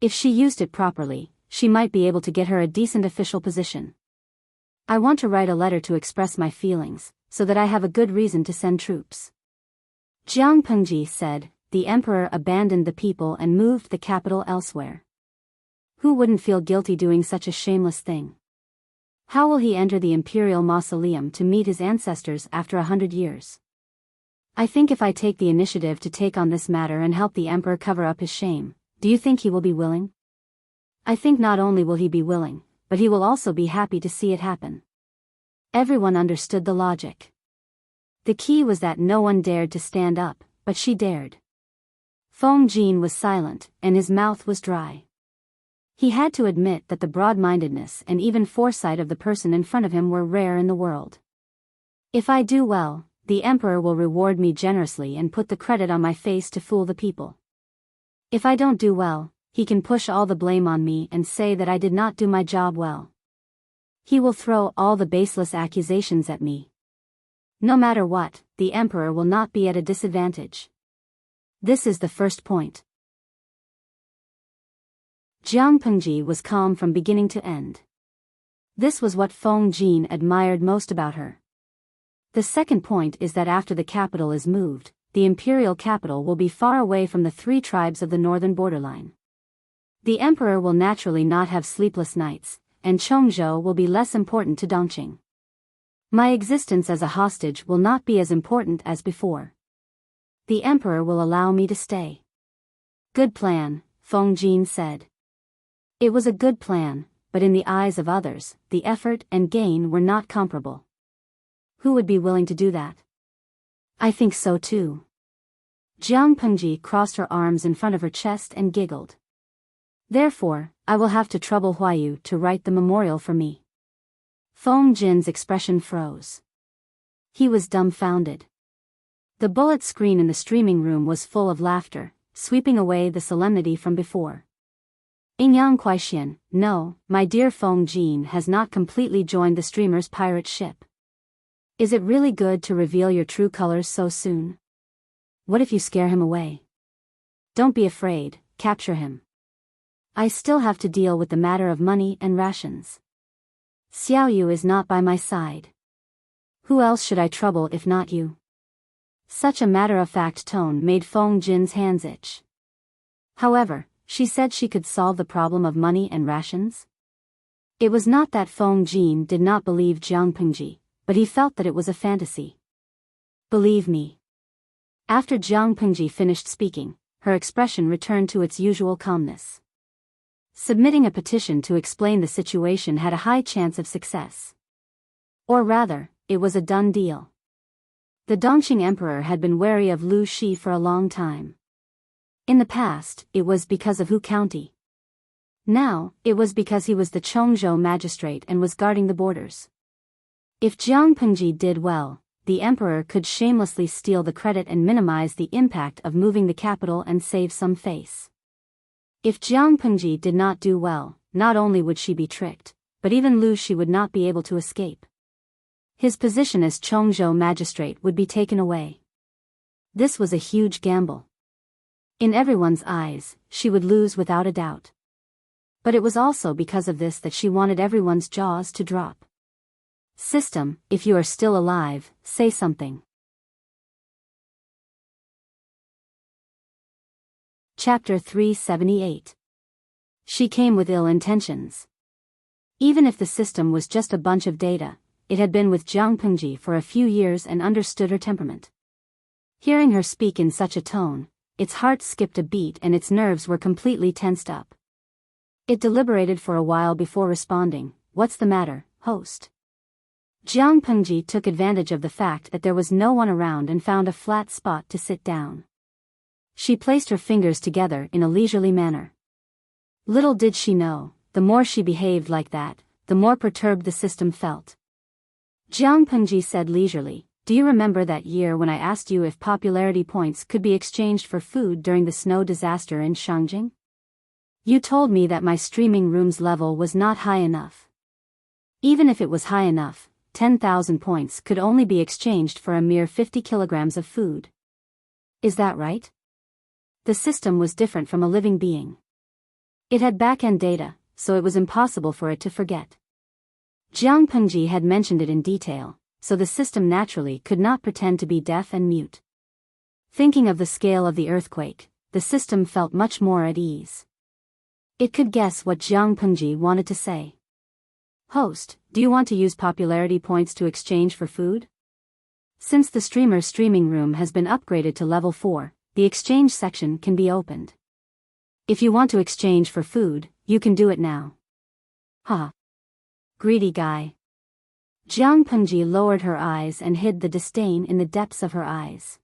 If she used it properly, she might be able to get her a decent official position. I want to write a letter to express my feelings, so that I have a good reason to send troops. Jiang Pengji said, the emperor abandoned the people and moved the capital elsewhere. Who wouldn't feel guilty doing such a shameless thing? How will he enter the imperial mausoleum to meet his ancestors after 100 years? I think if I take the initiative to take on this matter and help the emperor cover up his shame, do you think he will be willing? I think not only will he be willing, but he will also be happy to see it happen. Everyone understood the logic. The key was that no one dared to stand up, but she dared. Feng Jin was silent, and his mouth was dry. He had to admit that the broad-mindedness and even foresight of the person in front of him were rare in the world. If I do well, the emperor will reward me generously and put the credit on my face to fool the people. If I don't do well, he can push all the blame on me and say that I did not do my job well. He will throw all the baseless accusations at me. No matter what, the emperor will not be at a disadvantage. This is the first point. Jiang Pengji was calm from beginning to end. This was what Feng Jin admired most about her. The second point is that after the capital is moved, the imperial capital will be far away from the three tribes of the northern borderline. The emperor will naturally not have sleepless nights, and Chongzhou will be less important to Dongqing. My existence as a hostage will not be as important as before. The emperor will allow me to stay. Good plan, Feng Jin said. It was a good plan, but in the eyes of others, the effort and gain were not comparable. Who would be willing to do that? I think so too. Jiang Pengji crossed her arms in front of her chest and giggled. Therefore, I will have to trouble Huayu to write the memorial for me. Feng Jin's expression froze. He was dumbfounded. The bullet screen in the streaming room was full of laughter, sweeping away the solemnity from before. Ingyang Kuaixian, no, my dear Feng Jin has not completely joined the streamer's pirate ship. Is it really good to reveal your true colors so soon? What if you scare him away? Don't be afraid, capture him. I still have to deal with the matter of money and rations. Xiaoyu is not by my side. Who else should I trouble if not you? Such a matter-of-fact tone made Feng Jin's hands itch. However, she said she could solve the problem of money and rations. It was not that Feng Jin did not believe Jiang Pengji, but he felt that it was a fantasy. Believe me. After Jiang Pengji finished speaking, her expression returned to its usual calmness. Submitting a petition to explain the situation had a high chance of success. Or rather, it was a done deal. The Dongqing emperor had been wary of Lu Shi for a long time. In the past, it was because of Hu County. Now, it was because he was the Chongzhou magistrate and was guarding the borders. If Jiang Pengji did well, the emperor could shamelessly steal the credit and minimize the impact of moving the capital and save some face. If Jiang Pengji did not do well, not only would she be tricked, but even Lu Shi would not be able to escape. His position as Chongzhou magistrate would be taken away. This was a huge gamble. In everyone's eyes, she would lose without a doubt. But it was also because of this that she wanted everyone's jaws to drop. System, if you are still alive, say something. Chapter 378. She came with ill intentions. Even if the system was just a bunch of data, it had been with Jiang Pengji for a few years and understood her temperament. Hearing her speak in such a tone, its heart skipped a beat and its nerves were completely tensed up. It deliberated for a while before responding, "What's the matter, host?" Jiang Pengji took advantage of the fact that there was no one around and found a flat spot to sit down. She placed her fingers together in a leisurely manner. Little did she know, the more she behaved like that, the more perturbed the system felt. Jiang Pengji said leisurely, "Do you remember that year when I asked you if popularity points could be exchanged for food during the snow disaster in Shangjing? You told me that my streaming room's level was not high enough. Even if it was high enough, 10,000 points could only be exchanged for a mere 50 kilograms of food. Is that right?" The system was different from a living being. It had back-end data, so it was impossible for it to forget. Jiang Pengji had mentioned it in detail, so the system naturally could not pretend to be deaf and mute. Thinking of the scale of the earthquake, the system felt much more at ease. It could guess what Jiang Pengji wanted to say. "Host, do you want to use popularity points to exchange for food? Since the streamer's streaming room has been upgraded to level 4, the exchange section can be opened. If you want to exchange for food, you can do it now." "Huh. Greedy guy." Jiang Pengji lowered her eyes and hid the disdain in the depths of her eyes.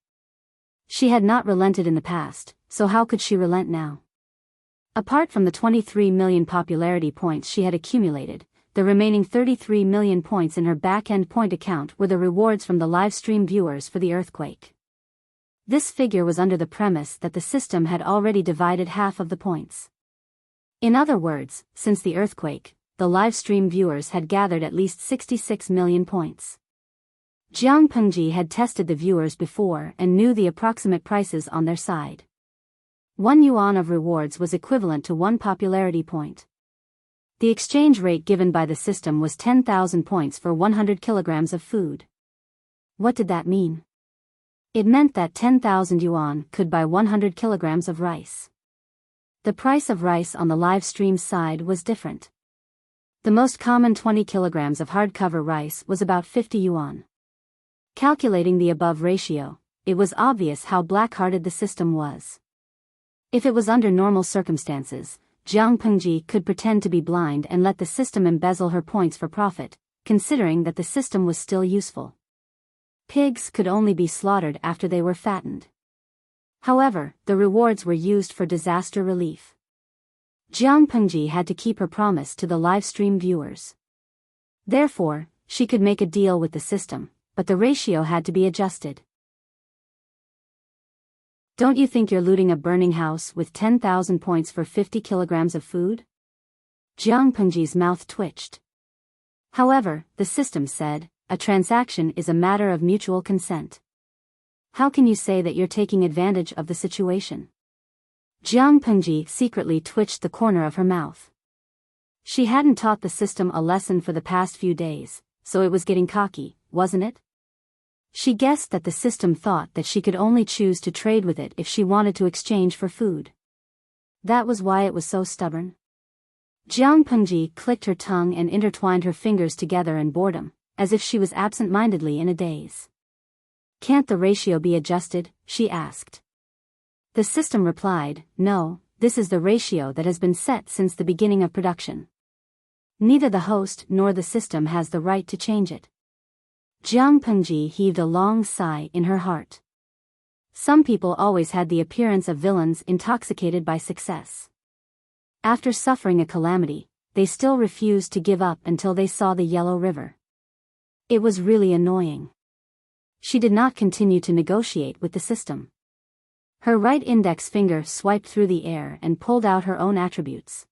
She had not relented in the past, so how could she relent now? Apart from the 23 million popularity points she had accumulated, the remaining 33 million points in her back-end point account were the rewards from the live-stream viewers for the earthquake. This figure was under the premise that the system had already divided half of the points. In other words, since the earthquake, the live-stream viewers had gathered at least 66 million points. Jiang Pengji had tested the viewers before and knew the approximate prices on their side. 1 yuan of rewards was equivalent to 1 popularity point. The exchange rate given by the system was 10,000 points for 100 kilograms of food. What did that mean? It meant that 10,000 yuan could buy 100 kilograms of rice. The price of rice on the live stream side was different. The most common 20 kilograms of hardcover rice was about 50 yuan. Calculating the above ratio, it was obvious how black-hearted the system was. If it was under normal circumstances, Jiang Pengji could pretend to be blind and let the system embezzle her points for profit, considering that the system was still useful. Pigs could only be slaughtered after they were fattened. However, the rewards were used for disaster relief. Jiang Pengji had to keep her promise to the live-stream viewers. Therefore, she could make a deal with the system, but the ratio had to be adjusted. "Don't you think you're looting a burning house with 10,000 points for 50 kilograms of food?" Jiang Pengji's mouth twitched. However, the system said, "A transaction is a matter of mutual consent. How can you say that you're taking advantage of the situation?" Jiang Pengji secretly twitched the corner of her mouth. She hadn't taught the system a lesson for the past few days, so it was getting cocky, wasn't it? She guessed that the system thought that she could only choose to trade with it if she wanted to exchange for food. That was why it was so stubborn. Jiang Pengji clicked her tongue and intertwined her fingers together in boredom, as if she was absent-mindedly in a daze. "Can't the ratio be adjusted?" she asked. The system replied, "No, this is the ratio that has been set since the beginning of production. Neither the host nor the system has the right to change it." Jiang Pengji heaved a long sigh in her heart. Some people always had the appearance of villains intoxicated by success. After suffering a calamity, they still refused to give up until they saw the Yellow River. It was really annoying. she did not continue to negotiate with the system. Her right index finger swiped through the air and pulled out her own attributes.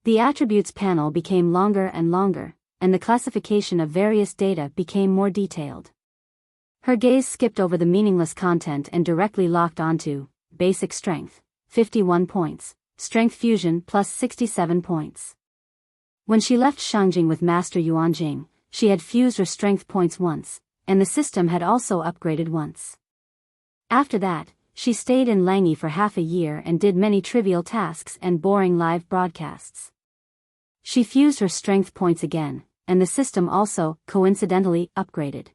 The attributes panel became longer and longer, and the classification of various data became more detailed. Her gaze skipped over the meaningless content and directly locked onto basic strength, 51 points, strength fusion plus 67 points. When she left Shangjing with Master Yuanjing, she had fused her strength points once, and the system had also upgraded once. After that, she stayed in Langi for half a year and did many trivial tasks and boring live broadcasts. She fused her strength points again, and the system also, coincidentally, upgraded.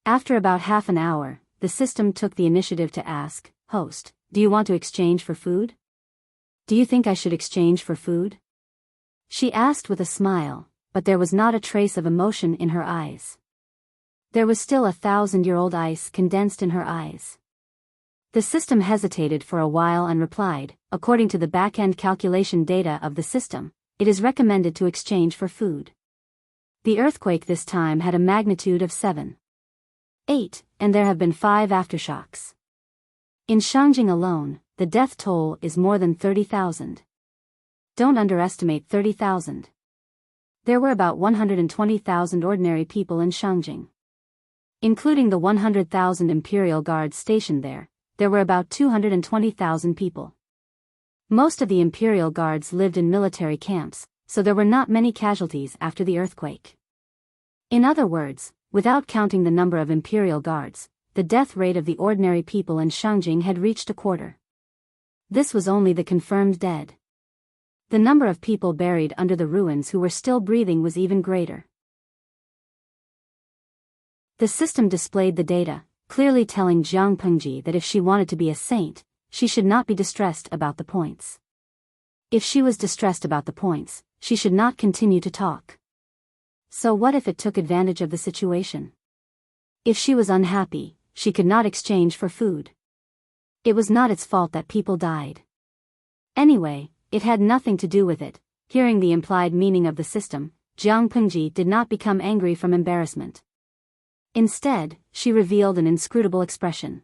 After about half an hour, the system took the initiative to ask, "Host, do you want to exchange for food? Do you think I should exchange for food?" She asked with a smile, but there was not a trace of emotion in her eyes. There was still 1,000-year-old ice condensed in her eyes. The system hesitated for a while and replied, "According to the back-end calculation data of the system, it is recommended to exchange for food." The earthquake this time had a magnitude of 7.8, and there have been 5 aftershocks. In Shangjing alone, the death toll is more than 30,000. Don't underestimate 30,000. There were about 120,000 ordinary people in Shangjing. Including the 100,000 Imperial Guards stationed there were about 220,000 people. Most of the Imperial Guards lived in military camps, so there were not many casualties after the earthquake. In other words, without counting the number of Imperial Guards, the death rate of the ordinary people in Shangjing had reached a quarter. This was only the confirmed dead. The number of people buried under the ruins who were still breathing was even greater. The system displayed the data, clearly telling Jiang Pengji that if she wanted to be a saint, she should not be distressed about the points. If she was distressed about the points, she should not continue to talk. So what if it took advantage of the situation? If she was unhappy, she could not exchange for food. It was not its fault that people died. Anyway, it had nothing to do with it. Hearing the implied meaning of the system, Jiang Pengji did not become angry from embarrassment. Instead, she revealed an inscrutable expression.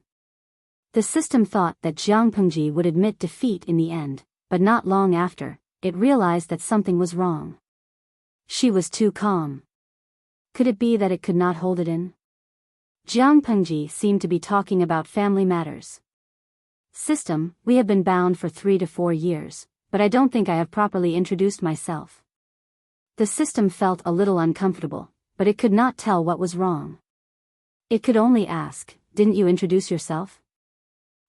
The system thought that Jiang Pengji would admit defeat in the end, but not long after, it realized that something was wrong. She was too calm. Could it be that it could not hold it in? Jiang Pengji seemed to be talking about family matters. "System, we have been bound for 3 to 4 years, but I don't think I have properly introduced myself." The system felt a little uncomfortable, but it could not tell what was wrong. It could only ask, "Didn't you introduce yourself?"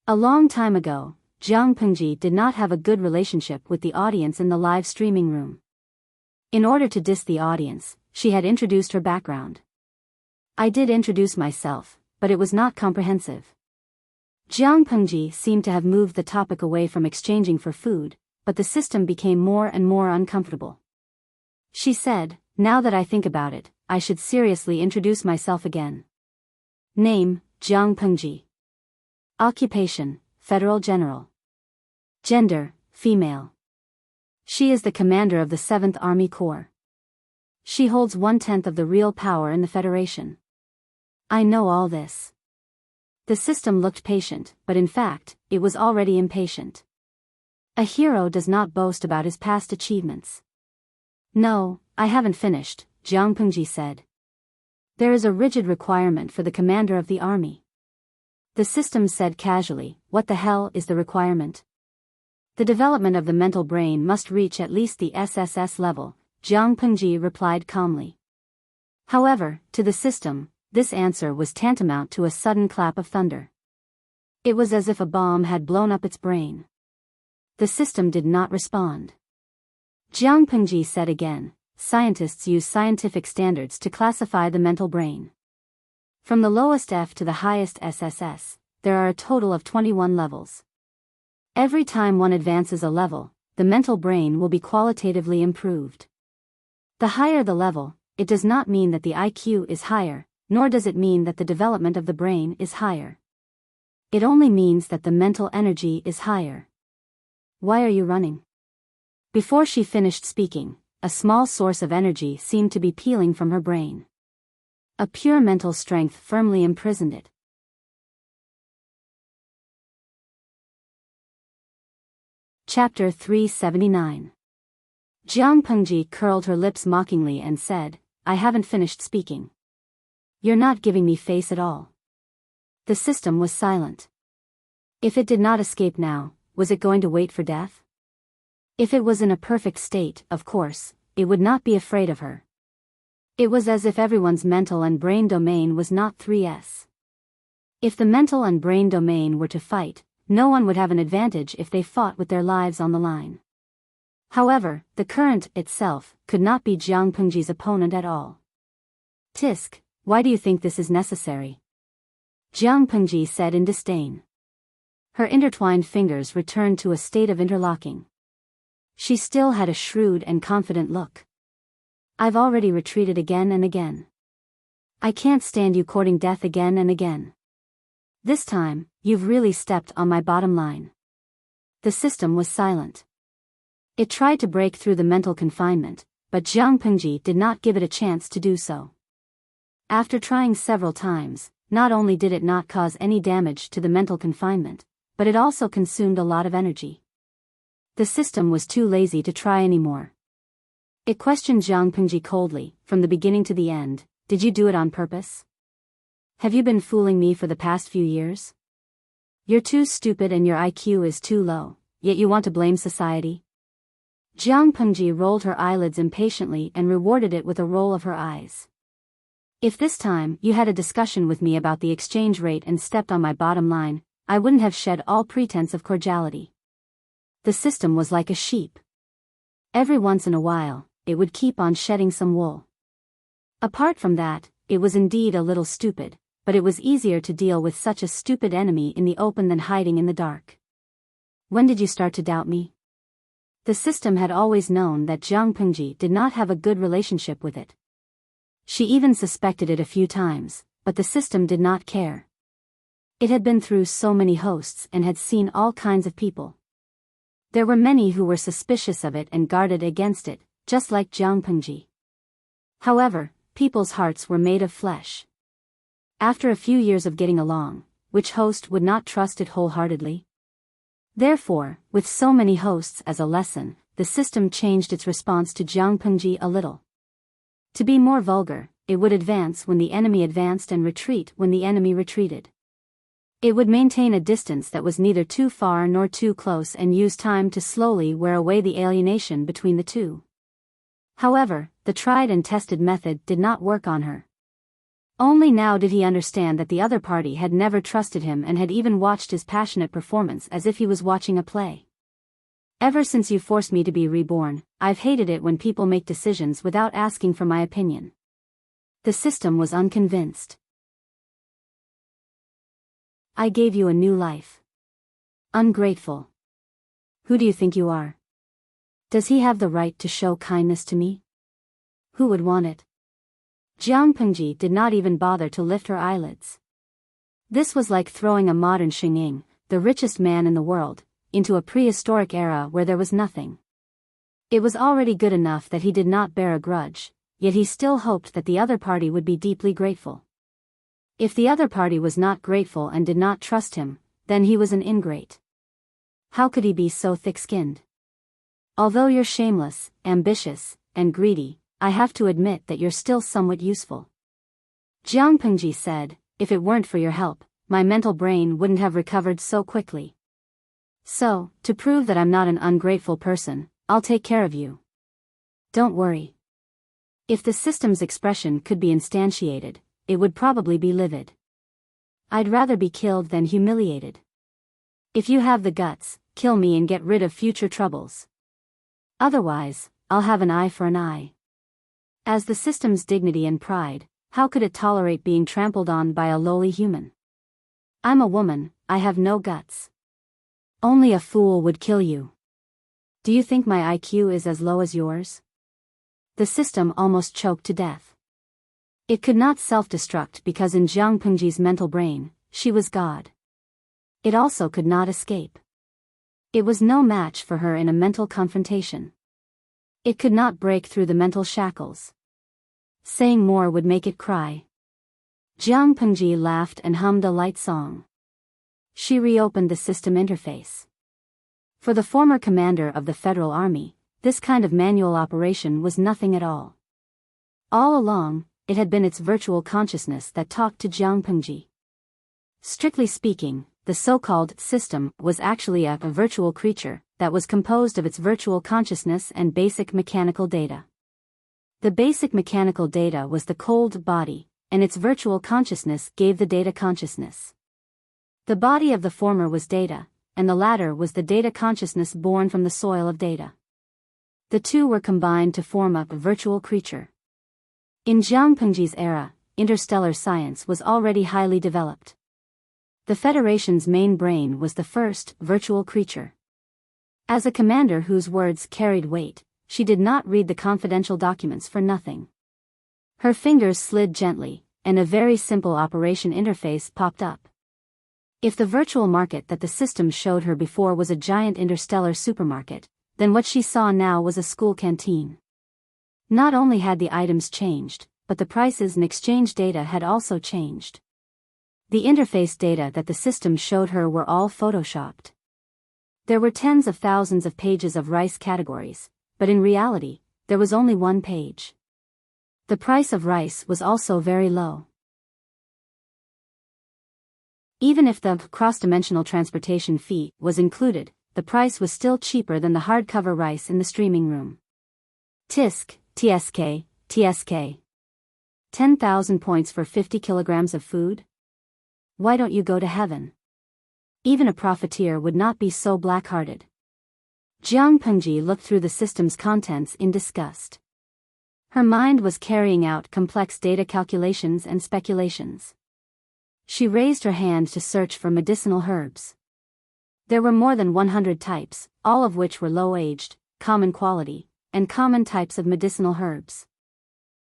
A long time ago, Jiang Pengji did not have a good relationship with the audience in the live streaming room. In order to diss the audience, she had introduced her background. "I did introduce myself, but it was not comprehensive." Jiang Pengji seemed to have moved the topic away from exchanging for food, but the system became more and more uncomfortable. She said, "Now that I think about it, I should seriously introduce myself again. Name, Jiang Pengji. Occupation, Federal General. Gender, female. She is the commander of the 7th Army Corps. She holds 1/10 of the real power in the Federation. I know all this." The system looked patient, but in fact, it was already impatient. A hero does not boast about his past achievements. "No, I haven't finished," Jiang Pengji said. "There is a rigid requirement for the commander of the army." The system said casually, "What the hell is the requirement?" "The development of the mental brain must reach at least the SSS level," Jiang Pengji replied calmly. However, to the system, this answer was tantamount to a sudden clap of thunder. It was as if a bomb had blown up its brain. The system did not respond. Jiang Pengji said again, "Scientists use scientific standards to classify the mental brain. From the lowest F to the highest SSS, there are a total of 21 levels. Every time one advances a level, the mental brain will be qualitatively improved. The higher the level, it does not mean that the IQ is higher, nor does it mean that the development of the brain is higher. It only means that the mental energy is higher." "Why are you running?" Before she finished speaking, a small source of energy seemed to be peeling from her brain. A pure mental strength firmly imprisoned it. Chapter 379. Jiang Pengji curled her lips mockingly and said, I haven't finished speaking. You're not giving me face at all. The system was silent. If it did not escape now, was it going to wait for death? If it was in a perfect state, of course, it would not be afraid of her. It was as if everyone's mental and brain domain was not 3S. If the mental and brain domain were to fight, no one would have an advantage if they fought with their lives on the line. However, the current itself could not be Jiang Pengji's opponent at all. Tisk, why do you think this is necessary? Jiang Pengji said in disdain. Her intertwined fingers returned to a state of interlocking. She still had a shrewd and confident look. I've already retreated again and again. I can't stand you courting death again and again. This time, you've really stepped on my bottom line. The system was silent. It tried to break through the mental confinement, but Jiang Pengji did not give it a chance to do so. After trying several times, not only did it not cause any damage to the mental confinement, but it also consumed a lot of energy. The system was too lazy to try anymore. It questioned Jiang Pengji coldly, from the beginning to the end, did you do it on purpose? Have you been fooling me for the past few years? You're too stupid and your IQ is too low, yet you want to blame society? Jiang Pengji rolled her eyelids impatiently and rewarded it with a roll of her eyes. If this time you had a discussion with me about the exchange rate and stepped on my bottom line, I wouldn't have shed all pretense of cordiality. The system was like a sheep. Every once in a while, it would keep on shedding some wool. Apart from that, it was indeed a little stupid, but it was easier to deal with such a stupid enemy in the open than hiding in the dark. When did you start to doubt me? The system had always known that Jiang Pengji did not have a good relationship with it. She even suspected it a few times, but the system did not care. It had been through so many hosts and had seen all kinds of people. There were many who were suspicious of it and guarded against it, just like Jiang Pengji. However, people's hearts were made of flesh. After a few years of getting along, which host would not trust it wholeheartedly? Therefore, with so many hosts as a lesson, the system changed its response to Jiang Pengji a little. To be more vulgar, it would advance when the enemy advanced and retreat when the enemy retreated. It would maintain a distance that was neither too far nor too close and use time to slowly wear away the alienation between the two. However, the tried and tested method did not work on her. Only now did he understand that the other party had never trusted him and had even watched his passionate performance as if he was watching a play. Ever since you forced me to be reborn, I've hated it when people make decisions without asking for my opinion. The system was unconvinced. I gave you a new life. Ungrateful. Who do you think you are? Does he have the right to show kindness to me? Who would want it? Jiang Pengji did not even bother to lift her eyelids. This was like throwing a modern Xing'ing, the richest man in the world, into a prehistoric era where there was nothing. It was already good enough that he did not bear a grudge, yet he still hoped that the other party would be deeply grateful. If the other party was not grateful and did not trust him, then he was an ingrate. How could he be so thick-skinned? Although you're shameless, ambitious, and greedy, I have to admit that you're still somewhat useful. Jiang Pengji said, if it weren't for your help, my mental brain wouldn't have recovered so quickly. So, to prove that I'm not an ungrateful person, I'll take care of you. Don't worry. If the system's expression could be instantiated, it would probably be livid. I'd rather be killed than humiliated. If you have the guts, kill me and get rid of future troubles. Otherwise, I'll have an eye for an eye. As the system's dignity and pride, how could it tolerate being trampled on by a lowly human? I'm a woman, I have no guts. Only a fool would kill you. Do you think my IQ is as low as yours? The system almost choked to death. It could not self-destruct because in Jiang Pengji's mental brain, she was God. It also could not escape. It was no match for her in a mental confrontation. It could not break through the mental shackles. Saying more would make it cry. Jiang Pengji laughed and hummed a light song. She reopened the system interface. For the former commander of the Federal Army, this kind of manual operation was nothing at all. All along, it had been its virtual consciousness that talked to Jiang Pengji. Strictly speaking, the so-called system was actually a virtual creature that was composed of its virtual consciousness and basic mechanical data. The basic mechanical data was the cold body, and its virtual consciousness gave the data consciousness. The body of the former was data, and the latter was the data consciousness born from the soil of data. The two were combined to form a virtual creature. In Jiang Pengji's era, interstellar science was already highly developed. The Federation's main brain was the first virtual creature. As a commander whose words carried weight, she did not read the confidential documents for nothing. Her fingers slid gently, and a very simple operation interface popped up. If the virtual market that the system showed her before was a giant interstellar supermarket, then what she saw now was a school canteen. Not only had the items changed, but the prices and exchange data had also changed. The interface data that the system showed her were all photoshopped. There were tens of thousands of pages of rice categories, but in reality, there was only one page. The price of rice was also very low. Even if the cross-dimensional transportation fee was included, the price was still cheaper than the hardcover rice in the streaming room. TSK, 10,000 points for 50 kilograms of food? Why don't you go to heaven? Even a profiteer would not be so black-hearted. Jiang Pengji looked through the system's contents in disgust. Her mind was carrying out complex data calculations and speculations. She raised her hand to search for medicinal herbs. There were more than 100 types, all of which were low-aged, common quality, and common types of medicinal herbs.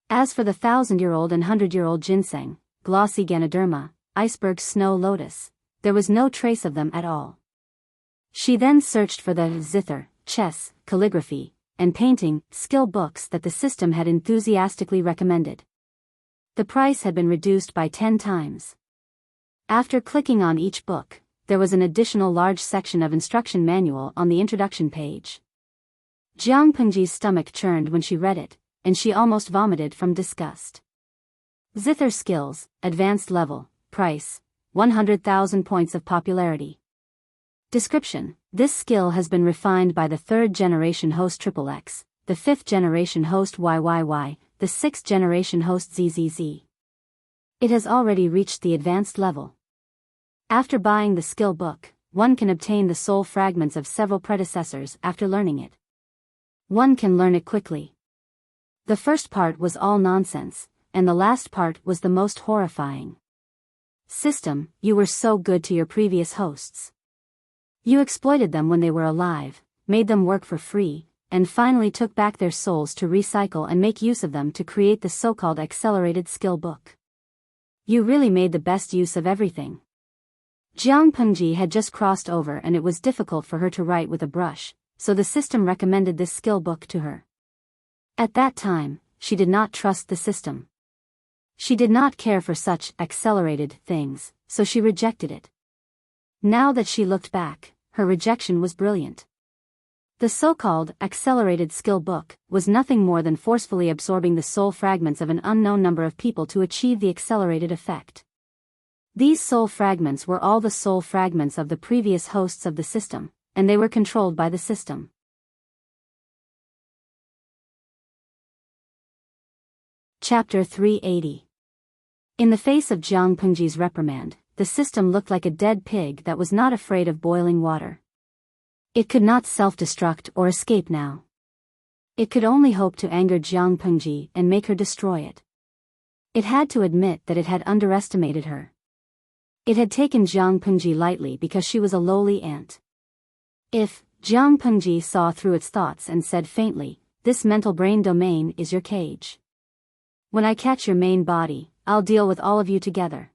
As for the 1,000-year-old and 100-year-old ginseng, glossy ganoderma, iceberg snow lotus, there was no trace of them at all. She then searched for the zither, chess, calligraphy, and painting skill books that the system had enthusiastically recommended. The price had been reduced by 10 times. After clicking on each book, there was an additional large section of instruction manual on the introduction page. Jiang Pengji's stomach churned when she read it, and she almost vomited from disgust. Zither skills, advanced level, price, 100,000 points of popularity. Description: this skill has been refined by the 3rd generation host XXX, the 5th generation host YYY, the 6th generation host ZZZ. It has already reached the advanced level. After buying the skill book, one can obtain the soul fragments of several predecessors after learning it. One can learn it quickly. The first part was all nonsense, and the last part was the most horrifying. System, you were so good to your previous hosts. You exploited them when they were alive, made them work for free, and finally took back their souls to recycle and make use of them to create the so-called accelerated skill book. You really made the best use of everything. Jiang Pengji had just crossed over and it was difficult for her to write with a brush, so the system recommended this skill book to her. At that time, she did not trust the system. She did not care for such accelerated things, so she rejected it. Now that she looked back, her rejection was brilliant. The so-called accelerated skill book was nothing more than forcefully absorbing the soul fragments of an unknown number of people to achieve the accelerated effect. These soul fragments were all the soul fragments of the previous hosts of the system, and they were controlled by the system. Chapter 380. In the face of Jiang Pengji's reprimand, the system looked like a dead pig that was not afraid of boiling water. It could not self-destruct or escape now. It could only hope to anger Jiang Pengji and make her destroy it. It had to admit that it had underestimated her. It had taken Jiang Pengji lightly because she was a lowly ant. If Jiang Pengji saw through its thoughts and said faintly, "This mental brain domain is your cage. When I catch your main body, I'll deal with all of you together.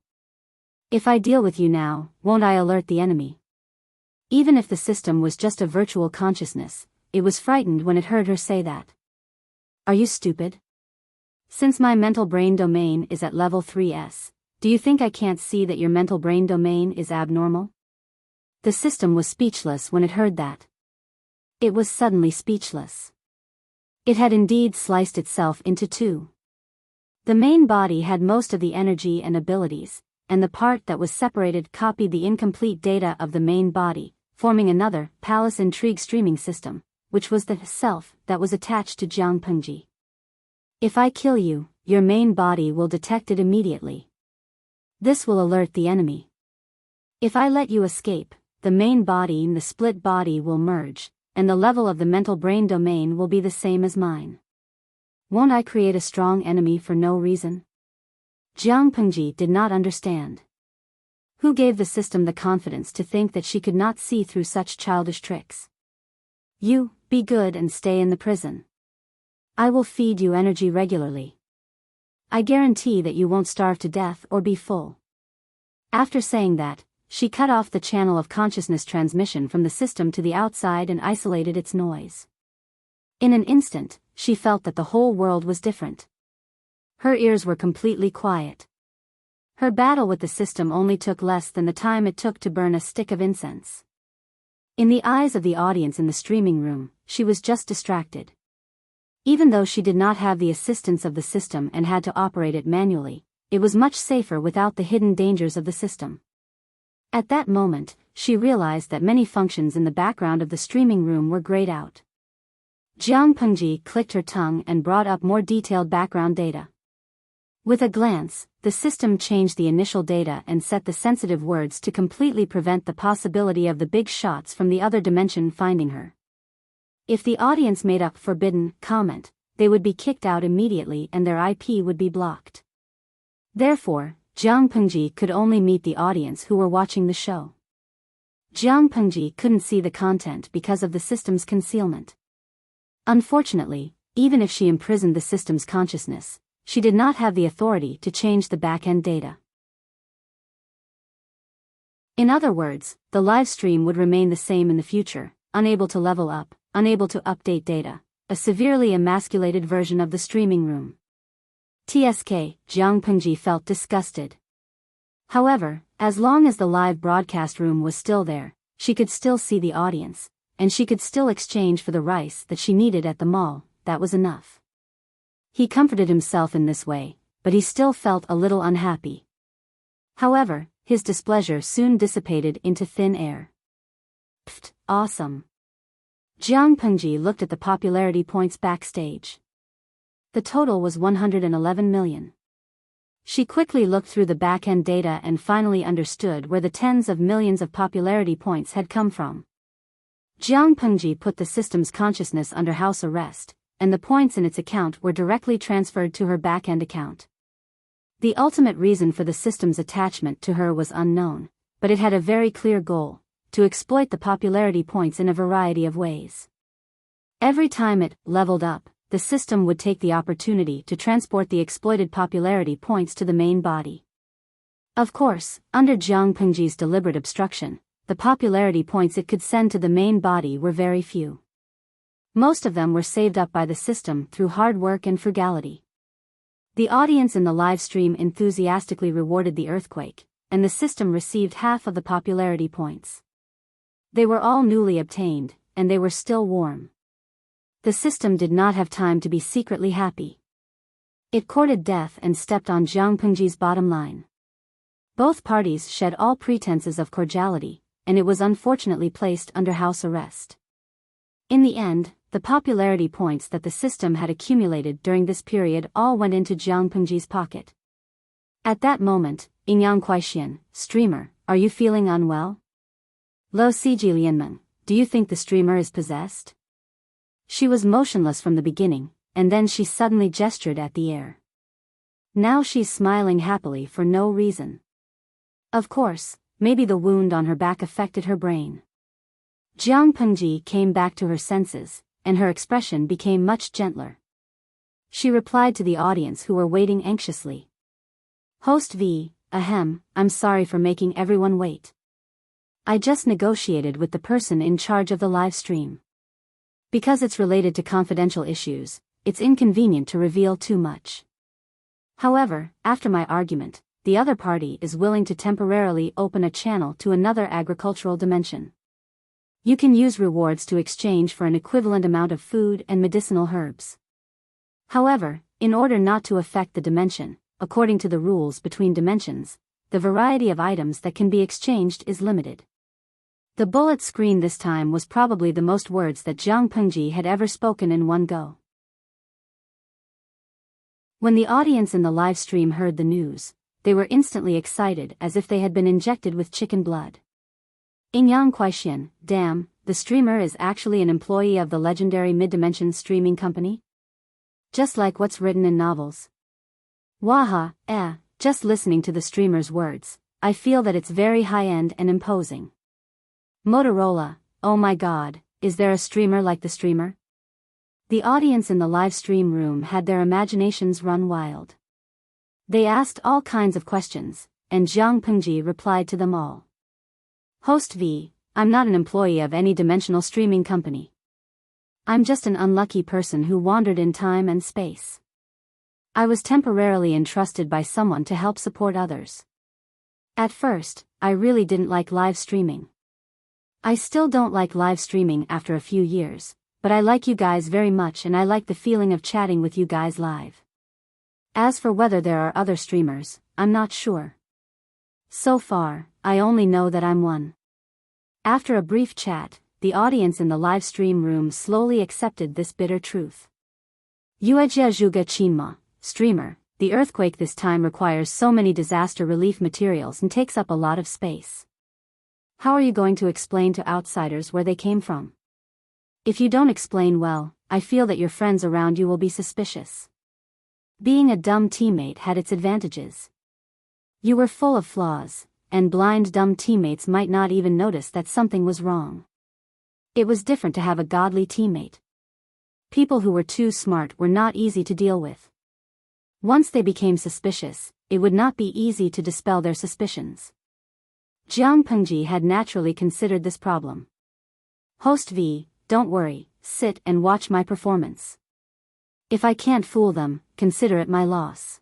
If I deal with you now, won't I alert the enemy?" Even if the system was just a virtual consciousness, it was frightened when it heard her say that. Are you stupid? Since my mental brain domain is at level 3S, Do you think I can't see that your mental brain domain is abnormal? The system was speechless when it heard that. It was suddenly speechless. It had indeed sliced itself into two. The main body had most of the energy and abilities, and the part that was separated copied the incomplete data of the main body, forming another, palace intrigue streaming system, which was the self that was attached to Jiang Pengji. If I kill you, your main body will detect it immediately. This will alert the enemy. If I let you escape, the main body and the split body will merge, and the level of the mental brain domain will be the same as mine. Won't I create a strong enemy for no reason? Jiang Pengji did not understand. Who gave the system the confidence to think that she could not see through such childish tricks? You, be good and stay in the prison. I will feed you energy regularly. I guarantee that you won't starve to death or be full. After saying that, she cut off the channel of consciousness transmission from the system to the outside and isolated its noise. In an instant, she felt that the whole world was different. Her ears were completely quiet. Her battle with the system only took less than the time it took to burn a stick of incense. In the eyes of the audience in the streaming room, she was just distracted. Even though she did not have the assistance of the system and had to operate it manually, it was much safer without the hidden dangers of the system. At that moment, she realized that many functions in the background of the streaming room were grayed out. Jiang Pengji clicked her tongue and brought up more detailed background data. With a glance, the system changed the initial data and set the sensitive words to completely prevent the possibility of the big shots from the other dimension finding her. If the audience made a forbidden comment, they would be kicked out immediately and their IP would be blocked. Therefore, Jiang Pengji could only meet the audience who were watching the show. Jiang Pengji couldn't see the content because of the system's concealment. Unfortunately, even if she imprisoned the system's consciousness, she did not have the authority to change the back-end data. In other words, the live stream would remain the same in the future, unable to level up, unable to update data, a severely emasculated version of the streaming room. TSK, Jiang Pengji felt disgusted. However, as long as the live broadcast room was still there, she could still see the audience, and she could still exchange for the rice that she needed at the mall. That was enough. He comforted himself in this way, but he still felt a little unhappy. However, his displeasure soon dissipated into thin air. Pfft, awesome. Jiang Pengji looked at the popularity points backstage. The total was 111 million. She quickly looked through the back-end data and finally understood where the tens of millions of popularity points had come from. Jiang Pengji put the system's consciousness under house arrest, and the points in its account were directly transferred to her back-end account. The ultimate reason for the system's attachment to her was unknown, but it had a very clear goal: to exploit the popularity points in a variety of ways. Every time it leveled up, the system would take the opportunity to transport the exploited popularity points to the main body. Of course, under Jiang Pengji's deliberate obstruction, the popularity points it could send to the main body were very few. Most of them were saved up by the system through hard work and frugality. The audience in the live stream enthusiastically rewarded the earthquake, and the system received half of the popularity points. They were all newly obtained, and they were still warm. The system did not have time to be secretly happy. It courted death and stepped on Jiang Pengji's bottom line. Both parties shed all pretenses of cordiality, and it was unfortunately placed under house arrest. In the end, the popularity points that the system had accumulated during this period all went into Jiang Pengji's pocket. At that moment, Ingyang Kuaixian, streamer, are you feeling unwell? Lo Siji Lianmeng, do you think the streamer is possessed? She was motionless from the beginning, and then she suddenly gestured at the air. Now she's smiling happily for no reason. Of course, maybe the wound on her back affected her brain. Jiang Pengji came back to her senses, and her expression became much gentler. She replied to the audience who were waiting anxiously. Host V, ahem, I'm sorry for making everyone wait. I just negotiated with the person in charge of the live stream. Because it's related to confidential issues, it's inconvenient to reveal too much. However, after my argument, the other party is willing to temporarily open a channel to another agricultural dimension. You can use rewards to exchange for an equivalent amount of food and medicinal herbs. However, in order not to affect the dimension, according to the rules between dimensions, the variety of items that can be exchanged is limited. The bullet screen this time was probably the most words that Jiang Pengji had ever spoken in one go. When the audience in the live stream heard the news, they were instantly excited as if they had been injected with chicken blood. Ingyang Kuaixian, damn, the streamer is actually an employee of the legendary mid-dimension streaming company? Just like what's written in novels. Waha, just listening to the streamer's words, I feel that it's very high-end and imposing. Motorola, oh my god, is there a streamer like the streamer? The audience in the live stream room had their imaginations run wild. They asked all kinds of questions, and Jiang Pengji replied to them all. Host V, I'm not an employee of any dimensional streaming company. I'm just an unlucky person who wandered in time and space. I was temporarily entrusted by someone to help support others. At first, I really didn't like live streaming. I still don't like live streaming after a few years, but I like you guys very much and I like the feeling of chatting with you guys live. As for whether there are other streamers, I'm not sure. So far, I only know that I'm one. After a brief chat, the audience in the live stream room slowly accepted this bitter truth. Yuejia Zhuge Qinma, streamer, the earthquake this time requires so many disaster relief materials and takes up a lot of space. How are you going to explain to outsiders where they came from? If you don't explain well, I feel that your friends around you will be suspicious. Being a dumb teammate had its advantages. You were full of flaws, and blind dumb teammates might not even notice that something was wrong. It was different to have a godly teammate. People who were too smart were not easy to deal with. Once they became suspicious, it would not be easy to dispel their suspicions. Jiang Pengji had naturally considered this problem. Host V, don't worry, sit and watch my performance. If I can't fool them, consider it my loss.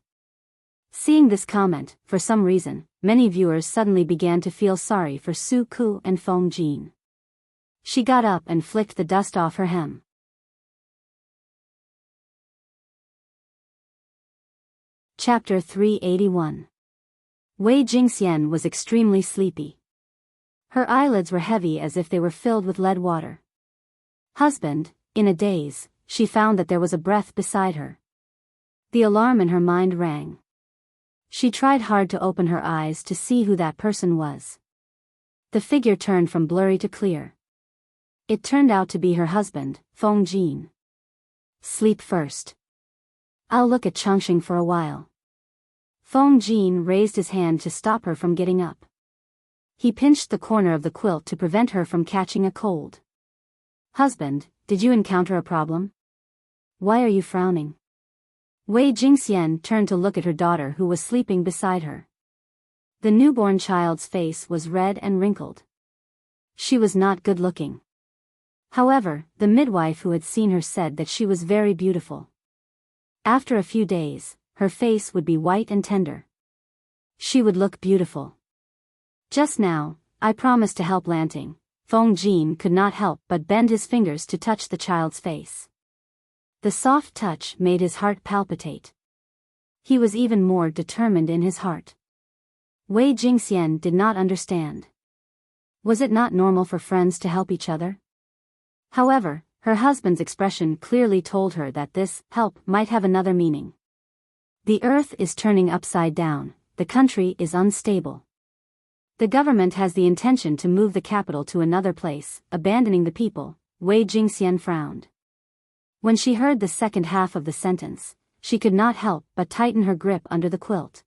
Seeing this comment, for some reason, many viewers suddenly began to feel sorry for Su Ku and Feng Jin. She got up and flicked the dust off her hem. Chapter 381. Wei Jingxian was extremely sleepy. Her eyelids were heavy as if they were filled with lead water. Husband, in a daze, she found that there was a breath beside her. The alarm in her mind rang. She tried hard to open her eyes to see who that person was. The figure turned from blurry to clear. It turned out to be her husband, Feng Jin. Sleep first. I'll look at Changxing for a while. Feng Jin raised his hand to stop her from getting up. He pinched the corner of the quilt to prevent her from catching a cold. Husband, did you encounter a problem? Why are you frowning? Wei Jingxian turned to look at her daughter who was sleeping beside her. The newborn child's face was red and wrinkled. She was not good looking. However, the midwife who had seen her said that she was very beautiful. After a few days, her face would be white and tender. She would look beautiful. Just now, I promised to help Lanting. Feng Jin could not help but bend his fingers to touch the child's face. The soft touch made his heart palpitate. He was even more determined in his heart. Wei Jingxian did not understand. Was it not normal for friends to help each other? However, her husband's expression clearly told her that this help might have another meaning. The earth is turning upside down, the country is unstable. The government has the intention to move the capital to another place, abandoning the people. Wei Jingxian frowned. When she heard the second half of the sentence, she could not help but tighten her grip under the quilt.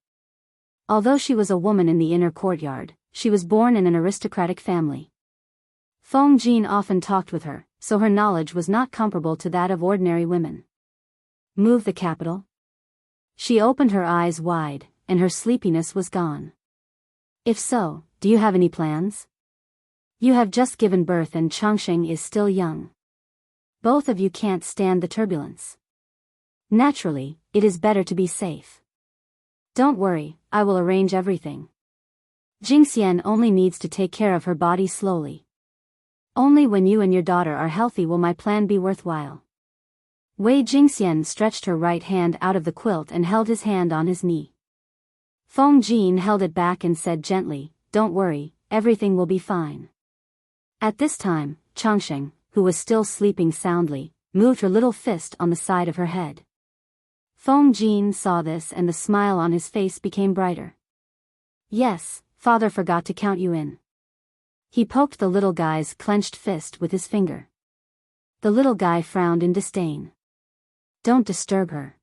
Although she was a woman in the inner courtyard, she was born in an aristocratic family. Feng Jin often talked with her, so her knowledge was not comparable to that of ordinary women. Move the capital? She opened her eyes wide, and her sleepiness was gone. If so, do you have any plans? You have just given birth and Changxing is still young. Both of you can't stand the turbulence. Naturally, it is better to be safe. Don't worry, I will arrange everything. Jingxian only needs to take care of her body slowly. Only when you and your daughter are healthy will my plan be worthwhile. Wei Jingxian stretched her right hand out of the quilt and held his hand on his knee. Feng Jin held it back and said gently, "Don't worry, everything will be fine." At this time, Changsheng, who was still sleeping soundly, moved her little fist on the side of her head. Feng Jin saw this and the smile on his face became brighter. "Yes, father forgot to count you in." He poked the little guy's clenched fist with his finger. The little guy frowned in disdain. "Don't disturb her.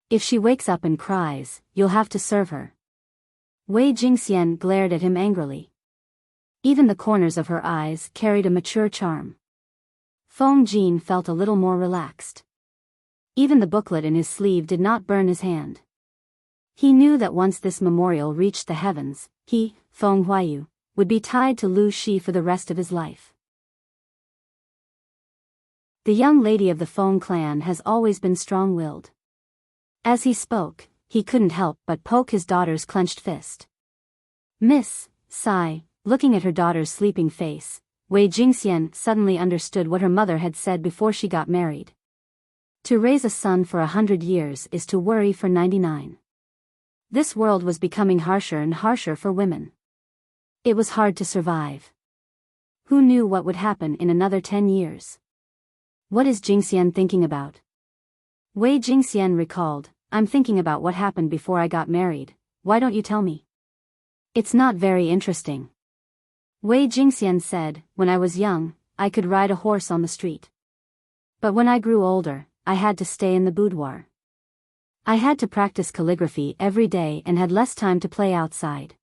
If she wakes up and cries, you'll have to serve her." Wei Jingxian glared at him angrily. Even the corners of her eyes carried a mature charm. Feng Jin felt a little more relaxed. Even the booklet in his sleeve did not burn his hand. He knew that once this memorial reached the heavens, he, Feng Huayu, would be tied to Lu Shi for the rest of his life. The young lady of the Feng clan has always been strong-willed. As he spoke, he couldn't help but poke his daughter's clenched fist. "Miss," sigh, looking at her daughter's sleeping face, Wei Jingxian suddenly understood what her mother had said before she got married. To raise a son for 100 years is to worry for 99. This world was becoming harsher and harsher for women. It was hard to survive. Who knew what would happen in another 10 years? What is Jingxian thinking about? Wei Jingxian recalled, "I'm thinking about what happened before I got married. Why don't you tell me?" "It's not very interesting." Wei Jingxian said, "When I was young, I could ride a horse on the street. But when I grew older, I had to stay in the boudoir. I had to practice calligraphy every day and had less time to play outside.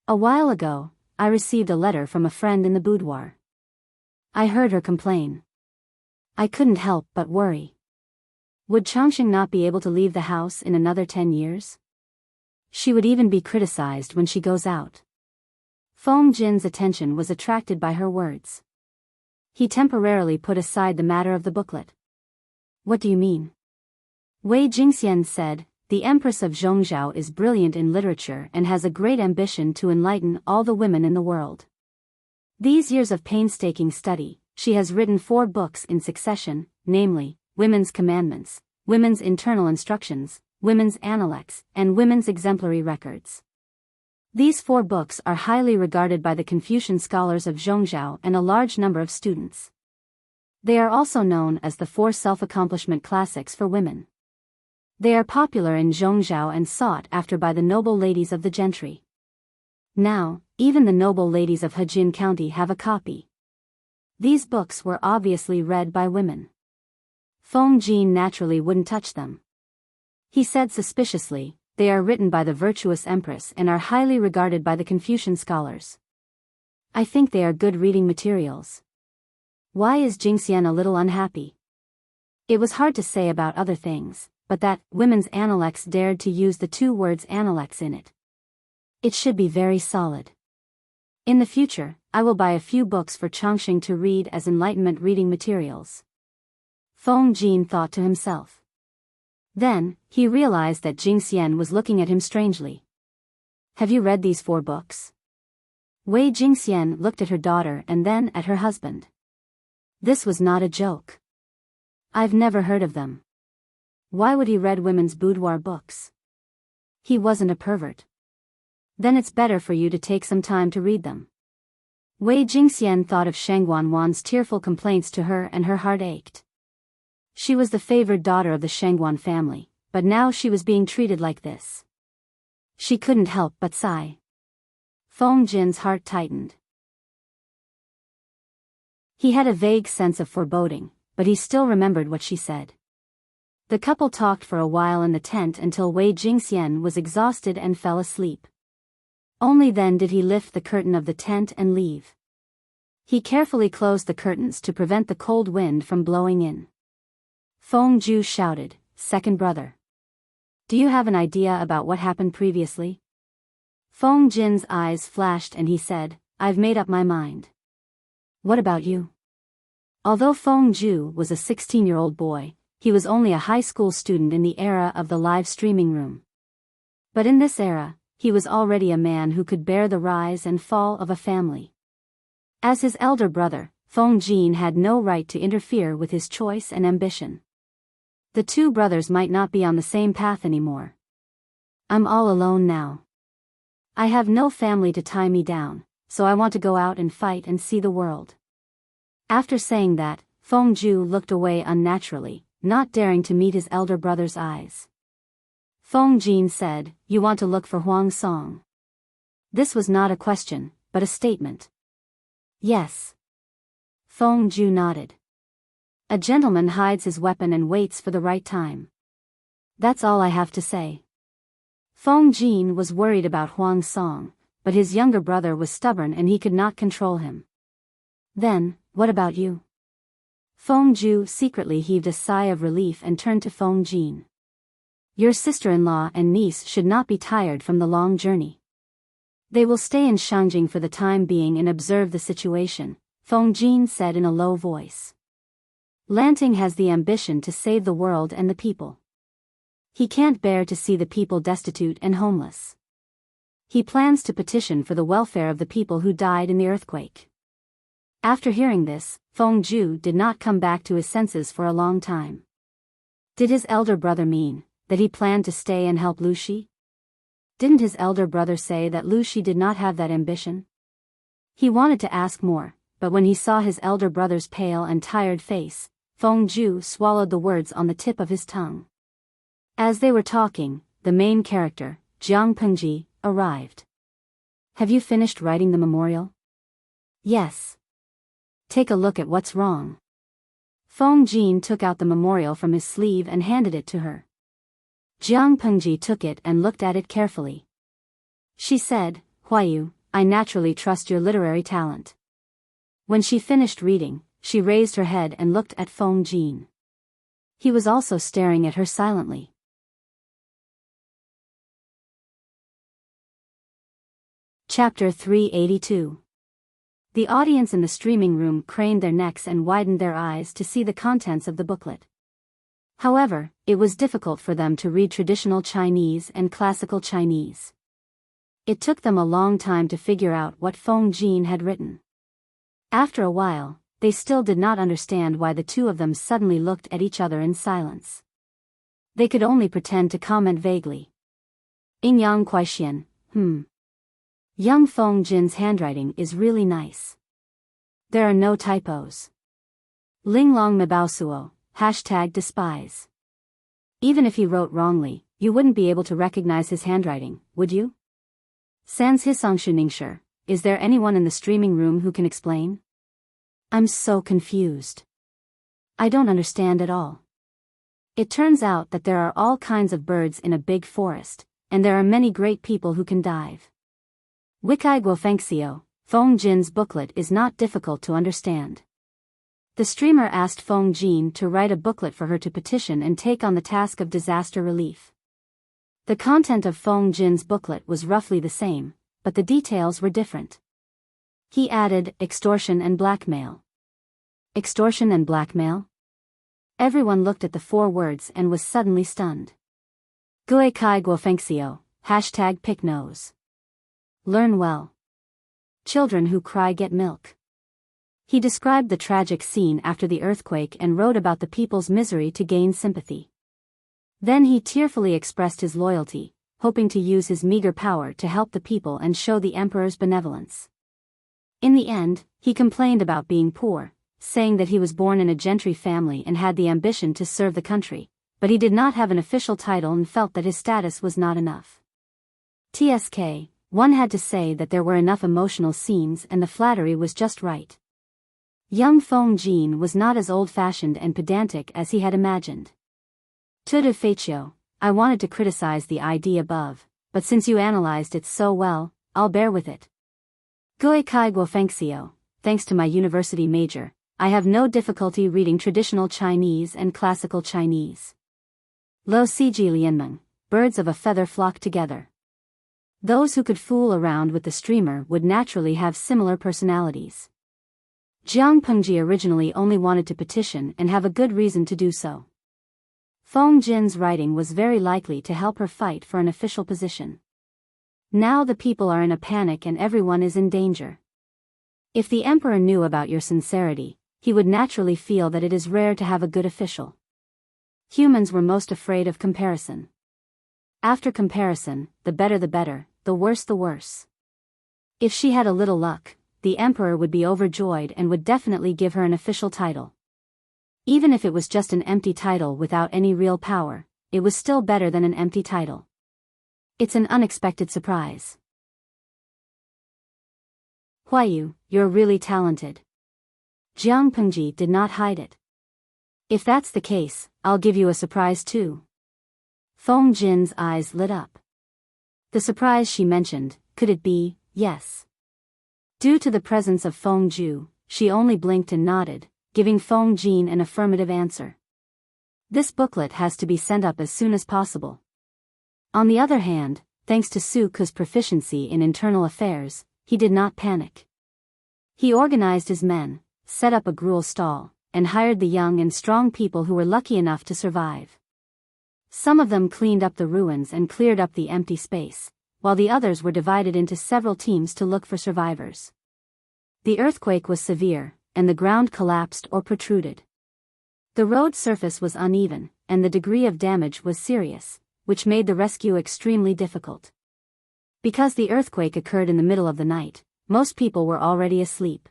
A while ago, I received a letter from a friend in the boudoir. I heard her complain. I couldn't help but worry. Would Changsheng not be able to leave the house in another 10 years? She would even be criticized when she goes out." Feng Jin's attention was attracted by her words. He temporarily put aside the matter of the booklet. "What do you mean?" Wei Jingxian said, "The Empress of Zhongzhou is brilliant in literature and has a great ambition to enlighten all the women in the world. These years of painstaking study, she has written 4 books in succession, namely, Women's Commandments, Women's Internal Instructions, Women's Analects, and Women's Exemplary Records. These 4 books are highly regarded by the Confucian scholars of Zhongzhou and a large number of students. They are also known as the 4 self-accomplishment classics for women. They are popular in Zhongzhou and sought after by the noble ladies of the gentry. Now, even the noble ladies of Hejin County have a copy. These books were obviously read by women. Feng Jin naturally wouldn't touch them. He said suspiciously, "They are written by the virtuous Empress and are highly regarded by the Confucian scholars. I think they are good reading materials." Why is Jingxian a little unhappy? It was hard to say about other things, but that Women's Analects dared to use the 2 words Analects in it. It should be very solid. In the future, I will buy a few books for Changsheng to read as enlightenment reading materials. Feng Jin thought to himself. Then, he realized that Jingxian was looking at him strangely. "Have you read these 4 books?" Wei Jingxian looked at her daughter and then at her husband. This was not a joke. "I've never heard of them." Why would he read women's boudoir books? He wasn't a pervert. "Then it's better for you to take some time to read them." Wei Jingxian thought of Sheng Wanwan's tearful complaints to her and her heart ached. She was the favored daughter of the Shengguan family, but now she was being treated like this. She couldn't help but sigh. Feng Jin's heart tightened. He had a vague sense of foreboding, but he still remembered what she said. The couple talked for a while in the tent until Wei Jingxian was exhausted and fell asleep. Only then did he lift the curtain of the tent and leave. He carefully closed the curtains to prevent the cold wind from blowing in. Feng Ju shouted, "Second brother. Do you have an idea about what happened previously?" Feng Jin's eyes flashed and he said, "I've made up my mind." "What about you?" Although Feng Ju was a 16-year-old boy, he was only a high school student in the era of the live streaming room. But in this era, he was already a man who could bear the rise and fall of a family. As his elder brother, Feng Jin had no right to interfere with his choice and ambition. The two brothers might not be on the same path anymore. I'm all alone now. I have no family to tie me down, so I want to go out and fight and see the world. After saying that, Feng Ju looked away unnaturally, not daring to meet his elder brother's eyes. Feng Jin said, "You want to look for Huang Song?" This was not a question, but a statement. Yes. Feng Ju nodded. A gentleman hides his weapon and waits for the right time. That's all I have to say. Feng Jin was worried about Huang Song, but his younger brother was stubborn and he could not control him. Then, what about you? Feng Ju secretly heaved a sigh of relief and turned to Feng Jin. Your sister-in-law and niece should not be tired from the long journey. They will stay in Shangjing for the time being and observe the situation, Feng Jin said in a low voice. Lanting has the ambition to save the world and the people. He can't bear to see the people destitute and homeless. He plans to petition for the welfare of the people who died in the earthquake. After hearing this, Feng Ju did not come back to his senses for a long time. Did his elder brother mean that he planned to stay and help Lu Shi? Didn't his elder brother say that Lu Shi did not have that ambition? He wanted to ask more, but when he saw his elder brother's pale and tired face, Feng Ju swallowed the words on the tip of his tongue. As they were talking, the main character, Jiang Pengji, arrived. Have you finished writing the memorial? Yes. Take a look at what's wrong. Feng Jin took out the memorial from his sleeve and handed it to her. Jiang Pengji took it and looked at it carefully. She said, Huayu, I naturally trust your literary talent. When she finished reading, she raised her head and looked at Feng Jin. He was also staring at her silently. Chapter 382. The audience in the streaming room craned their necks and widened their eyes to see the contents of the booklet. However, it was difficult for them to read traditional Chinese and classical Chinese. It took them a long time to figure out what Feng Jin had written. After a while, they still did not understand why the two of them suddenly looked at each other in silence. They could only pretend to comment vaguely. Yang Kuaixian, Young Feng Jin's handwriting is really nice. There are no typos. Linglong Mabao #despise. Even if he wrote wrongly, you wouldn't be able to recognize his handwriting, would you? Sans Hisong Shuningsher, is there anyone in the streaming room who can explain? I'm so confused. I don't understand at all. It turns out that there are all kinds of birds in a big forest, and there are many great people who can dive. Wikai Guofengxiu, Feng Jin's booklet is not difficult to understand. The streamer asked Feng Jin to write a booklet for her to petition and take on the task of disaster relief. The content of Feng Jin's booklet was roughly the same, but the details were different. He added extortion and blackmail. Extortion and blackmail? Everyone looked at the 4 words and was suddenly stunned. Gui Kai Guofengxiu, #picknose. Learn well. Children who cry get milk. He described the tragic scene after the earthquake and wrote about the people's misery to gain sympathy. Then he tearfully expressed his loyalty, hoping to use his meager power to help the people and show the emperor's benevolence. In the end, he complained about being poor, saying that he was born in a gentry family and had the ambition to serve the country, but he did not have an official title and felt that his status was not enough. TSK, one had to say that there were enough emotional scenes and the flattery was just right. Young Feng Jin was not as old-fashioned and pedantic as he had imagined. Tudu Feichio, I wanted to criticize the idea above, but since you analyzed it so well, I'll bear with it. Gui Kai Guofengxiu, thanks to my university major, I have no difficulty reading traditional Chinese and classical Chinese. Lo Siji Lianmeng, birds of a feather flock together. Those who could fool around with the streamer would naturally have similar personalities. Jiang Pengji originally only wanted to petition and have a good reason to do so. Feng Jin's writing was very likely to help her fight for an official position. Now the people are in a panic and everyone is in danger. If the emperor knew about your sincerity, he would naturally feel that it is rare to have a good official. Humans were most afraid of comparison. After comparison, the better, the worse the worse. If she had a little luck, the emperor would be overjoyed and would definitely give her an official title. Even if it was just an empty title without any real power, it was still better than an empty title. It's an unexpected surprise. Huayu, you're really talented. Jiang Pengji did not hide it. If that's the case, I'll give you a surprise too. Feng Jin's eyes lit up. The surprise she mentioned, could it be, yes? Due to the presence of Feng Ju, she only blinked and nodded, giving Feng Jin an affirmative answer. This booklet has to be sent up as soon as possible. On the other hand, thanks to Su Ke's proficiency in internal affairs, he did not panic. He organized his men, set up a gruel stall, and hired the young and strong people who were lucky enough to survive. Some of them cleaned up the ruins and cleared up the empty space, while the others were divided into several teams to look for survivors. The earthquake was severe, and the ground collapsed or protruded. The road surface was uneven, and the degree of damage was serious, which made the rescue extremely difficult. Because the earthquake occurred in the middle of the night, most people were already asleep.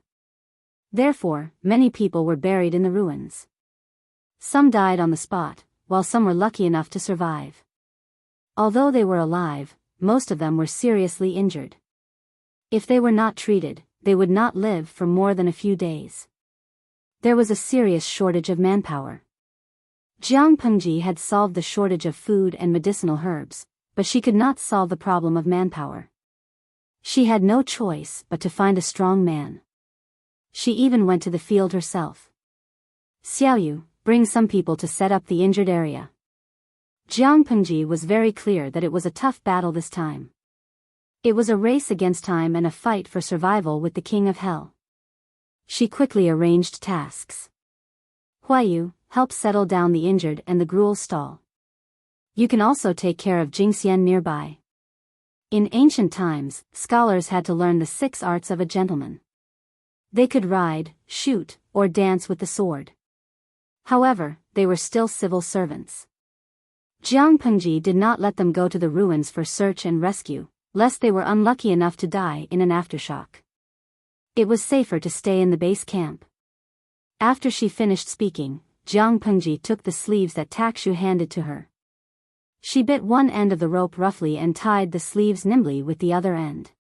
Therefore, many people were buried in the ruins. Some died on the spot, while some were lucky enough to survive. Although they were alive, most of them were seriously injured. If they were not treated, they would not live for more than a few days. There was a serious shortage of manpower. Jiang Pengji had solved the shortage of food and medicinal herbs, but she could not solve the problem of manpower. She had no choice but to find a strong man. She even went to the field herself. Xiaoyu, bring some people to set up the injured area. Jiang Pengji was very clear that it was a tough battle this time. It was a race against time and a fight for survival with the King of Hell. She quickly arranged tasks. Huayu, help settle down the injured and the gruel stall. You can also take care of Jingxian nearby. In ancient times, scholars had to learn the 6 arts of a gentleman. They could ride, shoot, or dance with the sword. However, they were still civil servants. Jiang Pengji did not let them go to the ruins for search and rescue, lest they were unlucky enough to die in an aftershock. It was safer to stay in the base camp. After she finished speaking, Jiang Pengji took the sleeves that Takshu handed to her. She bit one end of the rope roughly and tied the sleeves nimbly with the other end.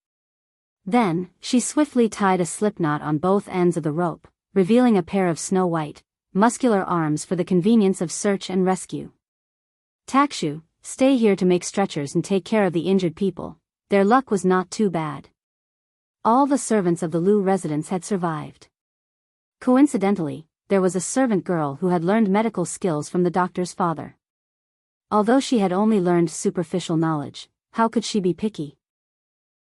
Then, she swiftly tied a slipknot on both ends of the rope, revealing a pair of snow-white, muscular arms for the convenience of search and rescue. Takshu, stay here to make stretchers and take care of the injured people. Their luck was not too bad. All the servants of the Lu residence had survived. Coincidentally, there was a servant girl who had learned medical skills from the doctor's father. Although she had only learned superficial knowledge, how could she be picky?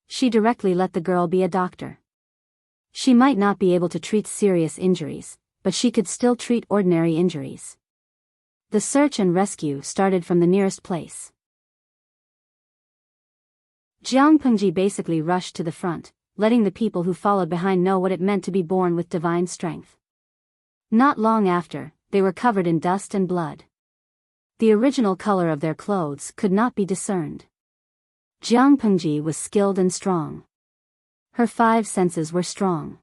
She directly let the girl be a doctor. She might not be able to treat serious injuries, but she could still treat ordinary injuries. The search and rescue started from the nearest place. Jiang Pengji basically rushed to the front, letting the people who followed behind know what it meant to be born with divine strength. Not long after, they were covered in dust and blood. The original color of their clothes could not be discerned. Jiang Pengji was skilled and strong. Her 5 senses were strong.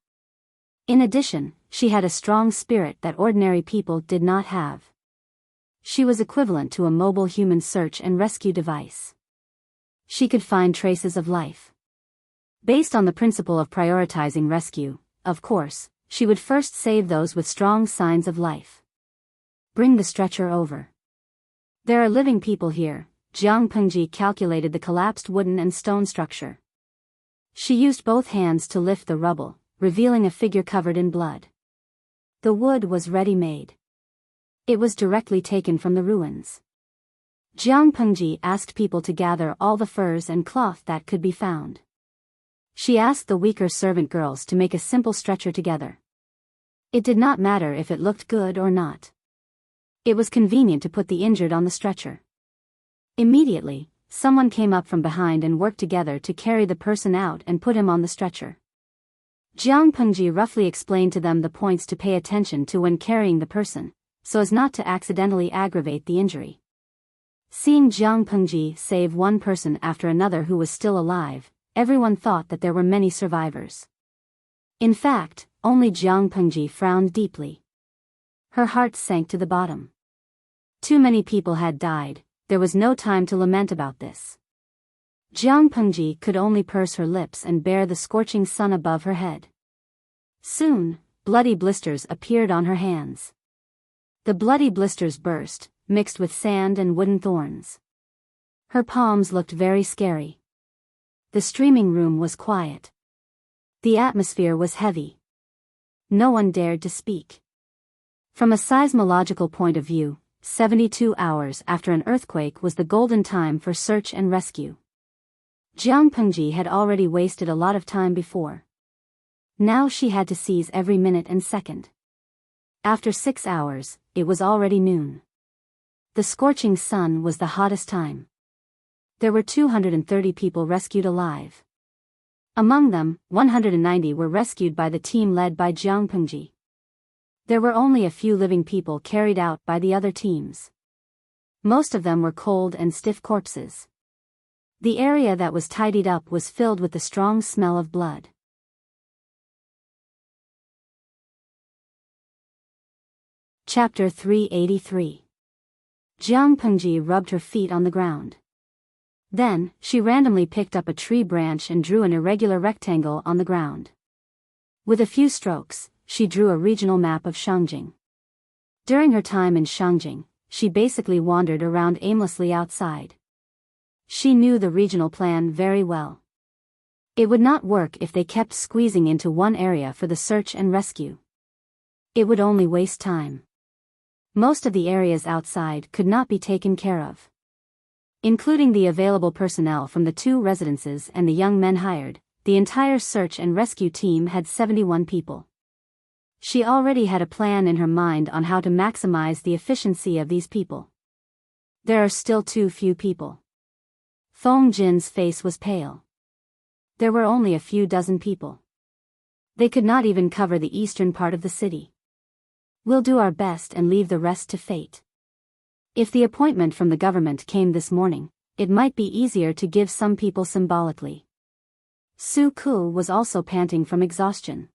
In addition, she had a strong spirit that ordinary people did not have. She was equivalent to a mobile human search and rescue device. She could find traces of life. Based on the principle of prioritizing rescue, of course, she would first save those with strong signs of life. Bring the stretcher over. There are living people here. Jiang Pengji calculated the collapsed wooden and stone structure. She used both hands to lift the rubble, revealing a figure covered in blood. The wood was ready-made. It was directly taken from the ruins. Jiang Pengji asked people to gather all the furs and cloth that could be found. She asked the weaker servant girls to make a simple stretcher together. It did not matter if it looked good or not. It was convenient to put the injured on the stretcher. Immediately, someone came up from behind and worked together to carry the person out and put him on the stretcher. Jiang Pengji roughly explained to them the points to pay attention to when carrying the person, so as not to accidentally aggravate the injury. Seeing Jiang Pengji save one person after another who was still alive, everyone thought that there were many survivors. In fact, only Jiang Pengji frowned deeply. Her heart sank to the bottom. Too many people had died, there was no time to lament about this. Jiang Pengji could only purse her lips and bear the scorching sun above her head. Soon, bloody blisters appeared on her hands. The bloody blisters burst, mixed with sand and wooden thorns. Her palms looked very scary. The streaming room was quiet. The atmosphere was heavy. No one dared to speak. From a seismological point of view, 72 hours after an earthquake was the golden time for search and rescue. Jiang Pengji had already wasted a lot of time before. Now she had to seize every minute and second. After 6 hours, it was already noon. The scorching sun was the hottest time. There were 230 people rescued alive. Among them, 190 were rescued by the team led by Jiang Pengji. There were only a few living people carried out by the other teams. Most of them were cold and stiff corpses. The area that was tidied up was filled with the strong smell of blood. Chapter 383. Jiang Pengji rubbed her feet on the ground. Then, she randomly picked up a tree branch and drew an irregular rectangle on the ground. With a few strokes, she drew a regional map of Shangjing. During her time in Shangjing, she basically wandered around aimlessly outside. She knew the regional plan very well. It would not work if they kept squeezing into one area for the search and rescue. It would only waste time. Most of the areas outside could not be taken care of. Including the available personnel from the 2 residences and the young men hired, the entire search and rescue team had 71 people. She already had a plan in her mind on how to maximize the efficiency of these people. There are still too few people. Thong Jin's face was pale. There were only a few dozen people. They could not even cover the eastern part of the city. We'll do our best and leave the rest to fate. If the appointment from the government came this morning, it might be easier to give some people symbolically. Su Ku was also panting from exhaustion.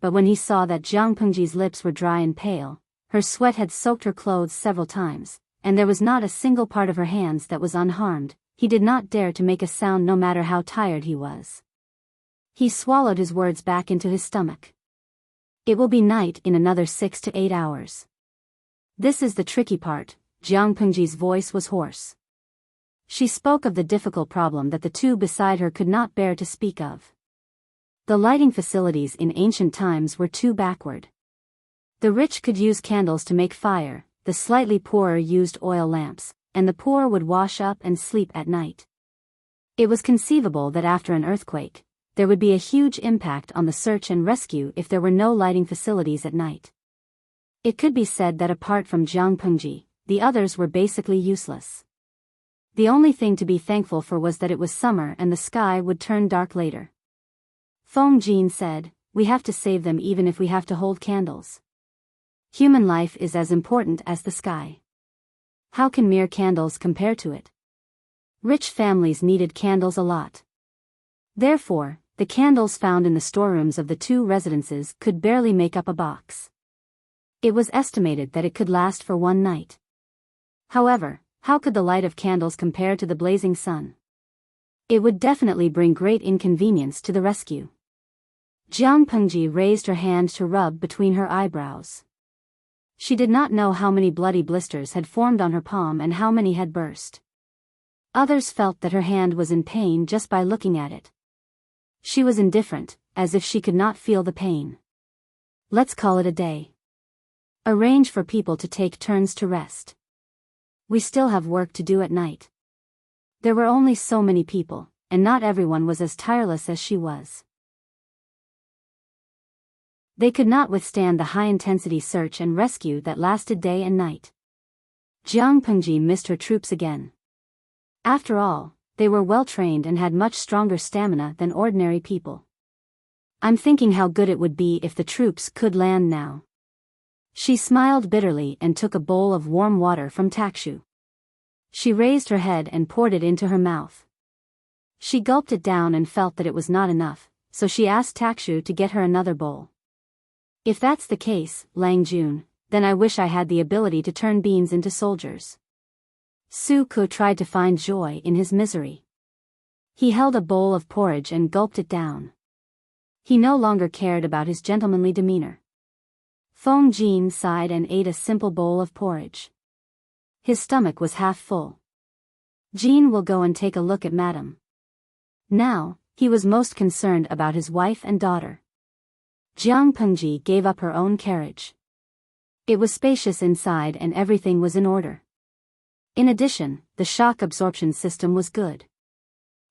But when he saw that Jiang Pengji's lips were dry and pale, her sweat had soaked her clothes several times, and there was not a single part of her hands that was unharmed, he did not dare to make a sound no matter how tired he was. He swallowed his words back into his stomach. It will be night in another 6 to 8 hours. This is the tricky part, Jiang Pengji's voice was hoarse. She spoke of the difficult problem that the 2 beside her could not bear to speak of. The lighting facilities in ancient times were too backward. The rich could use candles to make fire, the slightly poorer used oil lamps, and the poor would wash up and sleep at night. It was conceivable that after an earthquake, there would be a huge impact on the search and rescue if there were no lighting facilities at night. It could be said that apart from Jiang Pengji, the others were basically useless. The only thing to be thankful for was that it was summer and the sky would turn dark later. Thong Jin said, "We have to save them even if we have to hold candles. Human life is as important as the sky. How can mere candles compare to it? Rich families needed candles a lot. Therefore, the candles found in the storerooms of the 2 residences could barely make up a box. It was estimated that it could last for 1 night. However, how could the light of candles compare to the blazing sun? It would definitely bring great inconvenience to the rescue." Jiang Pengji raised her hand to rub between her eyebrows. She did not know how many bloody blisters had formed on her palm and how many had burst. Others felt that her hand was in pain just by looking at it. She was indifferent, as if she could not feel the pain. "Let's call it a day. Arrange for people to take turns to rest. We still have work to do at night." There were only so many people, and not everyone was as tireless as she was. They could not withstand the high-intensity search and rescue that lasted day and night. Jiang Pengji missed her troops again. After all, they were well-trained and had much stronger stamina than ordinary people. I'm thinking how good it would be if the troops could land now. She smiled bitterly and took a bowl of warm water from Takshu. She raised her head and poured it into her mouth. She gulped it down and felt that it was not enough, so she asked Takshu to get her another bowl. If that's the case, Lang Jun, then I wish I had the ability to turn beans into soldiers. Su Ke tried to find joy in his misery. He held a bowl of porridge and gulped it down. He no longer cared about his gentlemanly demeanor. Feng Jin sighed and ate a simple bowl of porridge. His stomach was half full. Jean will go and take a look at Madame. Now, he was most concerned about his wife and daughter. Jiang Pengji gave up her own carriage. It was spacious inside and everything was in order. In addition, the shock absorption system was good.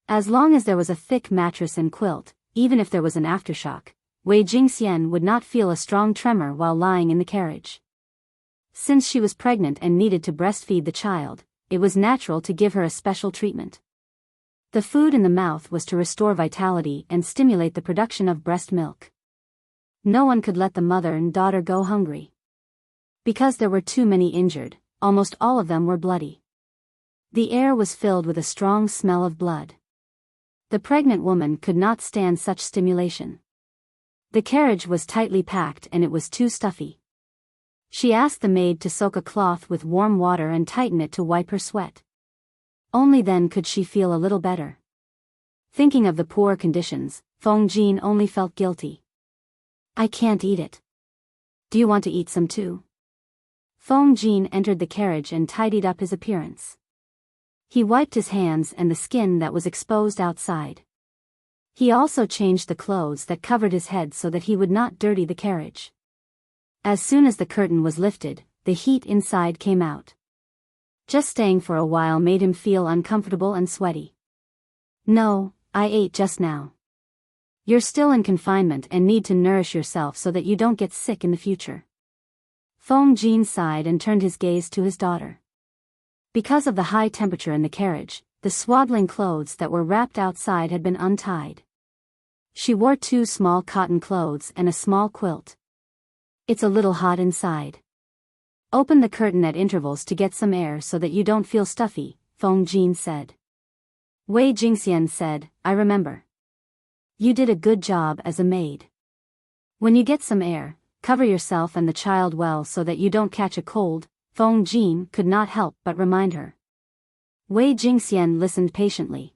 As long as there was a thick mattress and quilt, even if there was an aftershock, Wei Jingxian would not feel a strong tremor while lying in the carriage. Since she was pregnant and needed to breastfeed the child, it was natural to give her a special treatment. The food in the mouth was to restore vitality and stimulate the production of breast milk. No one could let the mother and daughter go hungry. Because there were too many injured, almost all of them were bloody. The air was filled with a strong smell of blood. The pregnant woman could not stand such stimulation. The carriage was tightly packed and it was too stuffy. She asked the maid to soak a cloth with warm water and tighten it to wipe her sweat. Only then could she feel a little better. Thinking of the poor conditions, Feng Jin only felt guilty. I can't eat it. Do you want to eat some too? Feng Jin entered the carriage and tidied up his appearance. He wiped his hands and the skin that was exposed outside. He also changed the clothes that covered his head so that he would not dirty the carriage. As soon as the curtain was lifted, the heat inside came out. Just staying for a while made him feel uncomfortable and sweaty. No, I ate just now. You're still in confinement and need to nourish yourself so that you don't get sick in the future. Feng Jin sighed and turned his gaze to his daughter. Because of the high temperature in the carriage, the swaddling clothes that were wrapped outside had been untied. She wore 2 small cotton clothes and a small quilt. It's a little hot inside. Open the curtain at intervals to get some air so that you don't feel stuffy, Feng Jin said. Wei Jingxian said, I remember. You did a good job as a maid. When you get some air, cover yourself and the child well so that you don't catch a cold, Feng Jin could not help but remind her. Wei Jingxian listened patiently.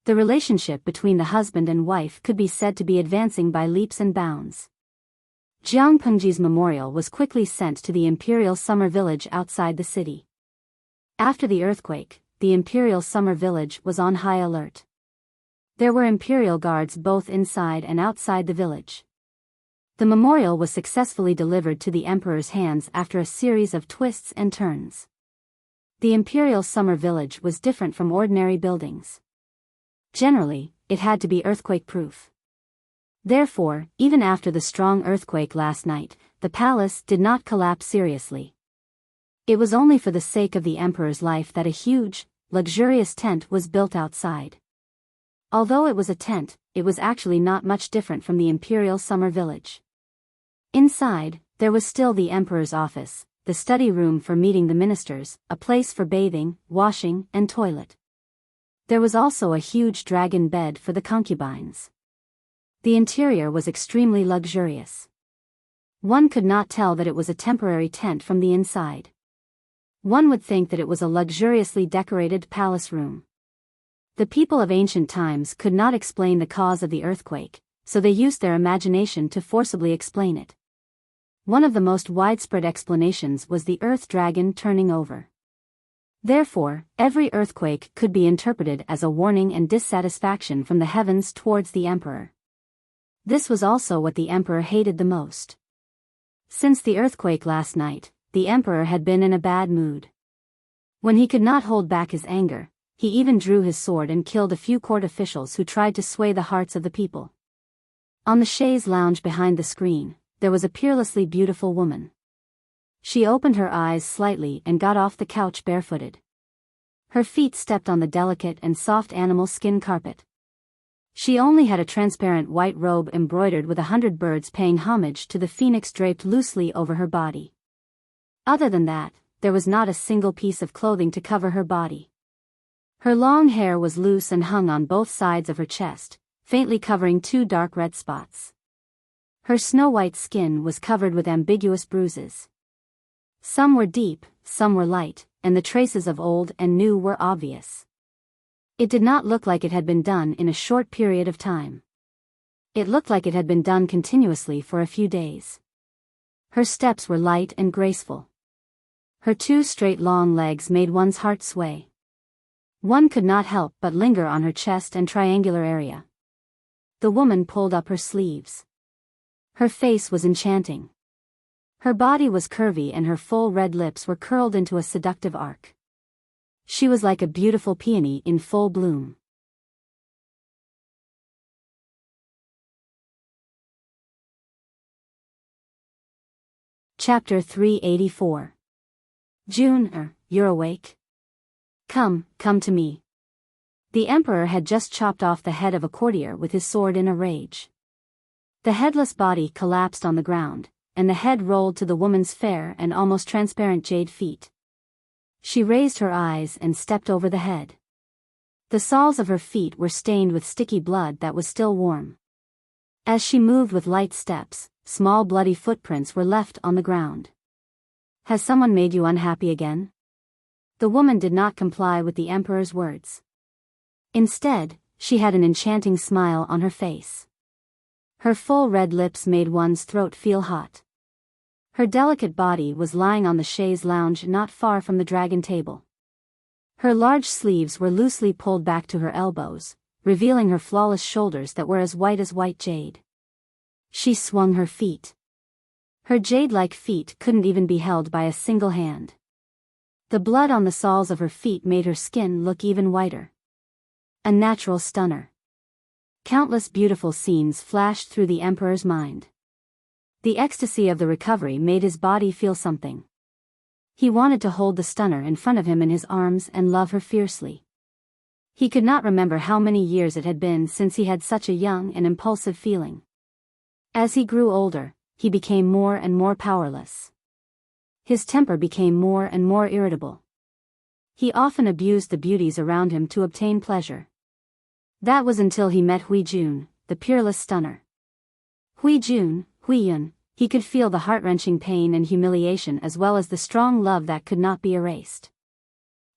The relationship between the husband and wife could be said to be advancing by leaps and bounds. Jiang Pengji's memorial was quickly sent to the imperial summer village outside the city. After the earthquake, the imperial summer village was on high alert. There were imperial guards both inside and outside the village. The memorial was successfully delivered to the emperor's hands after a series of twists and turns. The imperial summer village was different from ordinary buildings. Generally, it had to be earthquake-proof. Therefore, even after the strong earthquake last night, the palace did not collapse seriously. It was only for the sake of the emperor's life that a huge, luxurious tent was built outside. Although it was a tent, it was actually not much different from the imperial summer village. Inside, there was still the emperor's office, the study room for meeting the ministers, a place for bathing, washing, and toilet. There was also a huge dragon bed for the concubines. The interior was extremely luxurious. One could not tell that it was a temporary tent from the inside. One would think that it was a luxuriously decorated palace room. The people of ancient times could not explain the cause of the earthquake, so they used their imagination to forcibly explain it. One of the most widespread explanations was the earth dragon turning over. Therefore, every earthquake could be interpreted as a warning and dissatisfaction from the heavens towards the emperor. This was also what the emperor hated the most. Since the earthquake last night, the emperor had been in a bad mood. When he could not hold back his anger, he even drew his sword and killed a few court officials who tried to sway the hearts of the people. On the chaise lounge behind the screen, there was a peerlessly beautiful woman. She opened her eyes slightly and got off the couch barefooted. Her feet stepped on the delicate and soft animal skin carpet. She only had a transparent white robe embroidered with 100 birds paying homage to the phoenix draped loosely over her body. Other than that, there was not a single piece of clothing to cover her body. Her long hair was loose and hung on both sides of her chest, faintly covering 2 dark red spots. Her snow-white skin was covered with ambiguous bruises. Some were deep, some were light, and the traces of old and new were obvious. It did not look like it had been done in a short period of time. It looked like it had been done continuously for a few days. Her steps were light and graceful. Her 2 straight long legs made one's heart sway. One could not help but linger on her chest and triangular area. The woman pulled up her sleeves. Her face was enchanting. Her body was curvy and her full red lips were curled into a seductive arc. She was like a beautiful peony in full bloom. Chapter 384. June, you're awake? Come to me. The emperor had just chopped off the head of a courtier with his sword in a rage. The headless body collapsed on the ground, and the head rolled to the woman's fair and almost transparent jade feet. She raised her eyes and stepped over the head. The soles of her feet were stained with sticky blood that was still warm. As she moved with light steps, small bloody footprints were left on the ground. Has someone made you unhappy again? The woman did not comply with the emperor's words. Instead, she had an enchanting smile on her face. Her full red lips made one's throat feel hot. Her delicate body was lying on the chaise lounge not far from the dragon table. Her large sleeves were loosely pulled back to her elbows, revealing her flawless shoulders that were as white jade. She swung her feet. Her jade-like feet couldn't even be held by a single hand. The blood on the soles of her feet made her skin look even whiter. A natural stunner. Countless beautiful scenes flashed through the emperor's mind. The ecstasy of the recovery made his body feel something. He wanted to hold the stunner in front of him in his arms and love her fiercely. He could not remember how many years it had been since he had such a young and impulsive feeling. As he grew older, he became more and more powerless. His temper became more and more irritable. He often abused the beauties around him to obtain pleasure. That was until he met Huijun, the peerless stunner. Huiyun, he could feel the heart-wrenching pain and humiliation as well as the strong love that could not be erased.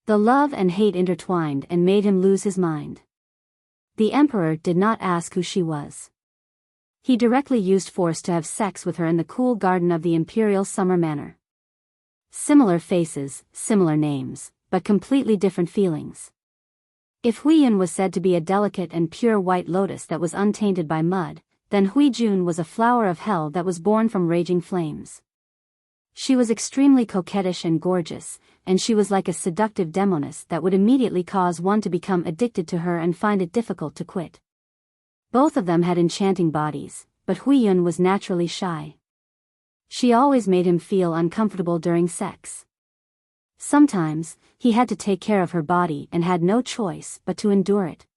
The love and hate intertwined and made him lose his mind. The emperor did not ask who she was. He directly used force to have sex with her in the cool garden of the imperial summer manor. Similar faces, similar names, but completely different feelings. If Huiyun was said to be a delicate and pure white lotus that was untainted by mud, then Huijun was a flower of hell that was born from raging flames. She was extremely coquettish and gorgeous, and she was like a seductive demoness that would immediately cause one to become addicted to her and find it difficult to quit. Both of them had enchanting bodies, but Huiyun was naturally shy. She always made him feel uncomfortable during sex. Sometimes, he had to take care of her body and had no choice but to endure it.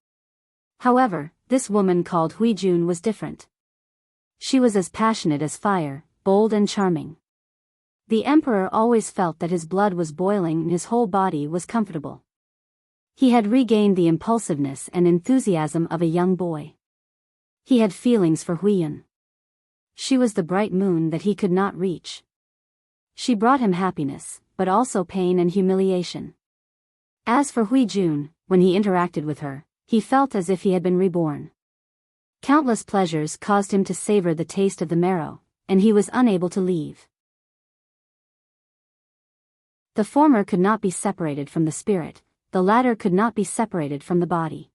However, this woman called Huijun was different. She was as passionate as fire, bold and charming. The emperor always felt that his blood was boiling and his whole body was comfortable. He had regained the impulsiveness and enthusiasm of a young boy. He had feelings for Huiyun. She was the bright moon that he could not reach. She brought him happiness, but also pain and humiliation. As for Huijun, when he interacted with her, he felt as if he had been reborn. Countless pleasures caused him to savor the taste of the marrow, and he was unable to leave. The former could not be separated from the spirit, the latter could not be separated from the body.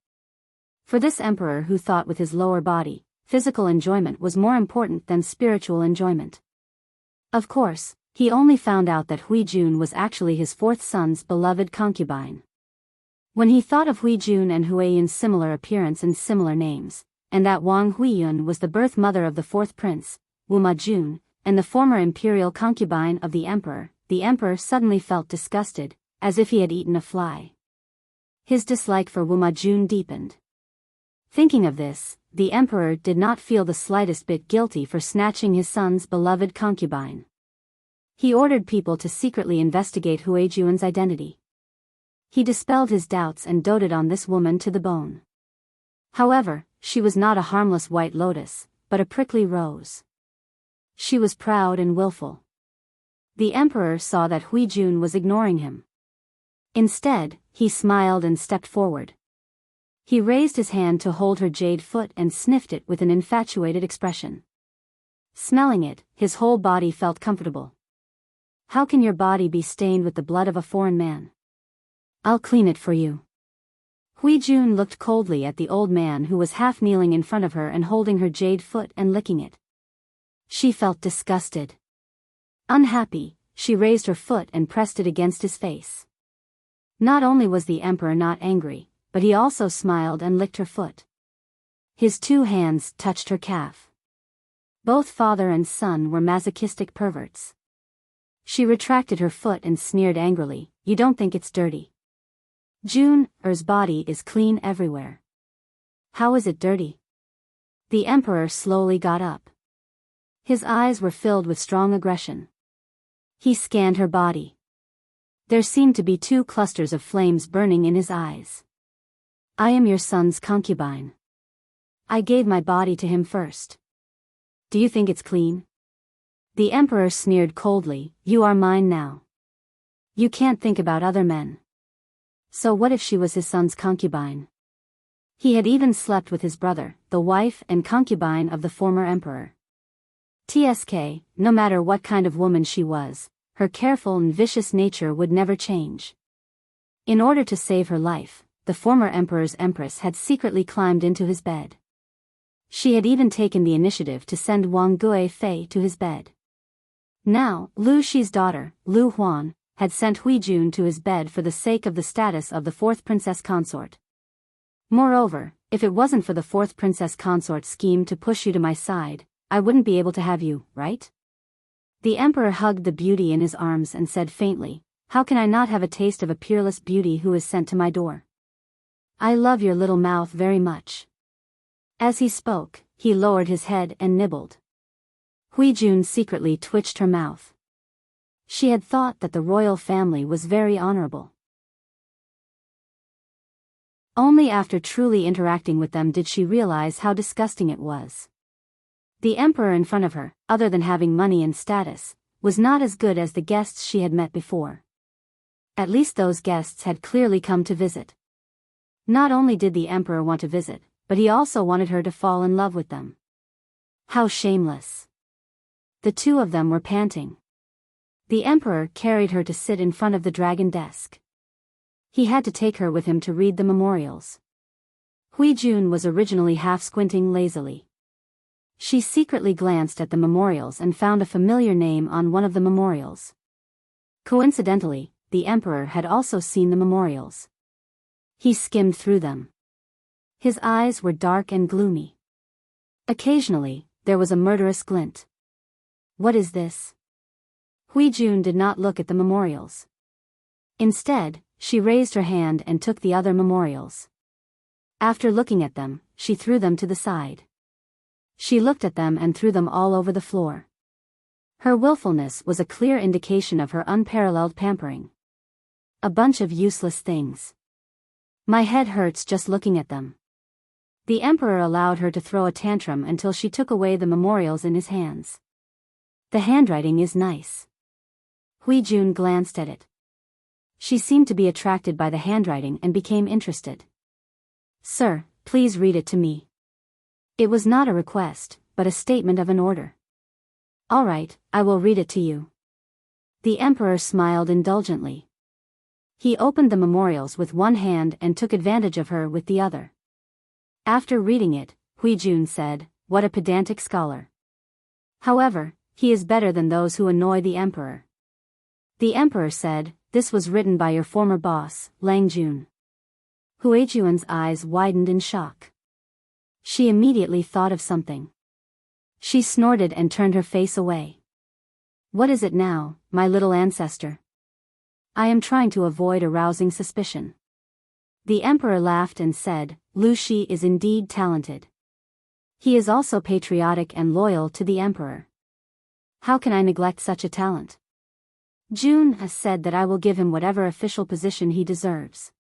For this emperor who thought with his lower body, physical enjoyment was more important than spiritual enjoyment. Of course, he only found out that Huijun was actually his fourth son's beloved concubine. When he thought of Huijun and Huiyun's similar appearance and similar names, and that Wang Huiyun was the birth mother of the fourth prince, Wu Majun, and the former imperial concubine of the emperor suddenly felt disgusted, as if he had eaten a fly. His dislike for Wu Majun deepened. Thinking of this, the emperor did not feel the slightest bit guilty for snatching his son's beloved concubine. He ordered people to secretly investigate Huijuan's identity. He dispelled his doubts and doted on this woman to the bone. However, she was not a harmless white lotus, but a prickly rose. She was proud and willful. The emperor saw that Huijun was ignoring him. Instead, he smiled and stepped forward. He raised his hand to hold her jade foot and sniffed it with an infatuated expression. Smelling it, his whole body felt comfortable. How can your body be stained with the blood of a foreign man? I'll clean it for you. Huijun looked coldly at the old man who was half kneeling in front of her and holding her jade foot and licking it. She felt disgusted. Unhappy, she raised her foot and pressed it against his face. Not only was the emperor not angry, but he also smiled and licked her foot. His two hands touched her calf. Both father and son were masochistic perverts. She retracted her foot and sneered angrily, "You don't think it's dirty? Jun's body is clean everywhere. How is it dirty?" The emperor slowly got up. His eyes were filled with strong aggression. He scanned her body. There seemed to be two clusters of flames burning in his eyes. "I am your son's concubine. I gave my body to him first. Do you think it's clean?" The emperor sneered coldly, "You are mine now. You can't think about other men." So what if she was his son's concubine? He had even slept with his brother, the wife and concubine of the former emperor. No matter what kind of woman she was, her careful and vicious nature would never change. In order to save her life, the former emperor's Empress had secretly climbed into his bed. She had even taken the initiative to send Wang Guifei to his bed. Now, Lu Shi's daughter, Lu Huan, had sent Huijun to his bed for the sake of the status of the fourth princess consort. Moreover, if it wasn't for the fourth princess consort's scheme to push you to my side, I wouldn't be able to have you, right? The emperor hugged the beauty in his arms and said faintly, "How can I not have a taste of a peerless beauty who is sent to my door? I love your little mouth very much." As he spoke, he lowered his head and nibbled. Huijun secretly twitched her mouth. She had thought that the royal family was very honorable. Only after truly interacting with them did she realize how disgusting it was. The emperor in front of her, other than having money and status, was not as good as the guests she had met before. At least those guests had clearly come to visit. Not only did the emperor want to visit, but he also wanted her to fall in love with them. How shameless. The two of them were panting. The emperor carried her to sit in front of the dragon desk. He had to take her with him to read the memorials. Huijun was originally half squinting lazily. She secretly glanced at the memorials and found a familiar name on one of the memorials. Coincidentally, the emperor had also seen the memorials. He skimmed through them. His eyes were dark and gloomy. Occasionally, there was a murderous glint. What is this? Huijun did not look at the memorials. Instead, she raised her hand and took the other memorials. After looking at them, she threw them to the side. She looked at them and threw them all over the floor. Her willfulness was a clear indication of her unparalleled pampering. A bunch of useless things. My head hurts just looking at them. The emperor allowed her to throw a tantrum until she took away the memorials in his hands. The handwriting is nice. Huijun glanced at it. She seemed to be attracted by the handwriting and became interested. "Sir, please read it to me." It was not a request, but a statement of an order. "All right, I will read it to you." The emperor smiled indulgently. He opened the memorials with one hand and took advantage of her with the other. After reading it, Huijun said, "What a pedantic scholar. However, he is better than those who annoy the emperor." The emperor said, "This was written by your former boss, Lang Jun." Huijuan's eyes widened in shock. She immediately thought of something. She snorted and turned her face away. What is it now, my little ancestor? I am trying to avoid arousing suspicion. The emperor laughed and said, Lu Shi is indeed talented. He is also patriotic and loyal to the emperor. How can I neglect such a talent? Jun has said that I will give him whatever official position he deserves.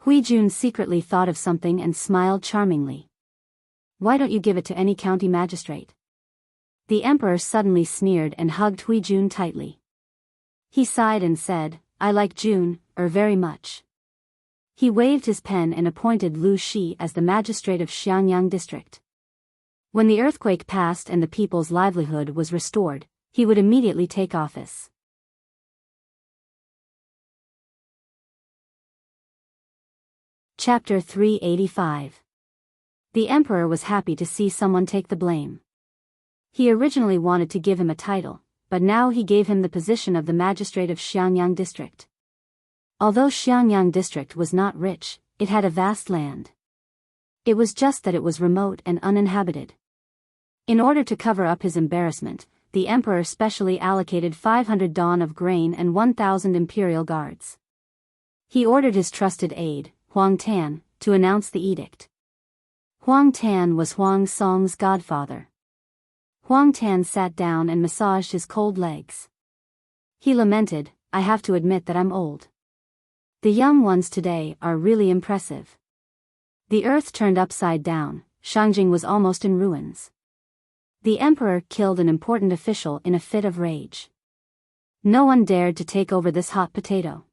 Hui Jun secretly thought of something and smiled charmingly. Why don't you give it to any county magistrate? The emperor suddenly sneered and hugged Hui Jun tightly. He sighed and said, I like Jun, very much. He waved his pen and appointed Lu Shi as the magistrate of Xiangyang district. When the earthquake passed and the people's livelihood was restored, he would immediately take office. Chapter 385. The emperor was happy to see someone take the blame. He originally wanted to give him a title, but now he gave him the position of the magistrate of Xiangyang district. Although Xiangyang district was not rich, it had a vast land. It was just that it was remote and uninhabited. In order to cover up his embarrassment, the emperor specially allocated 500 dawn of grain and 1,000 imperial guards. He ordered his trusted aide, Huang Tan, to announce the edict. Huang Tan was Huang Song's godfather. Huang Tan sat down and massaged his cold legs. He lamented, I have to admit that I'm old. The young ones today are really impressive. The earth turned upside down, Shangjing was almost in ruins. The emperor killed an important official in a fit of rage. No one dared to take over this hot potato.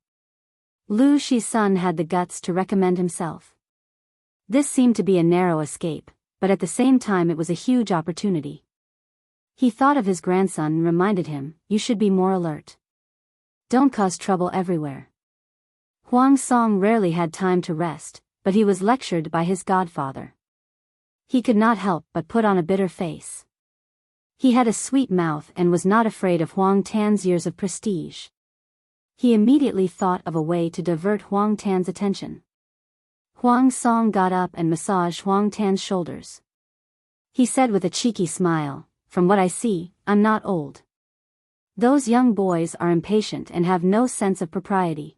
Lu Shi's son had the guts to recommend himself. This seemed to be a narrow escape, but at the same time it was a huge opportunity. He thought of his grandson and reminded him, you should be more alert. Don't cause trouble everywhere. Huang Song rarely had time to rest, but he was lectured by his godfather. He could not help but put on a bitter face. He had a sweet mouth and was not afraid of Huang Tan's years of prestige. He immediately thought of a way to divert Huang Tan's attention. Huang Song got up and massaged Huang Tan's shoulders. He said with a cheeky smile, from what I see, I'm not old. Those young boys are impatient and have no sense of propriety.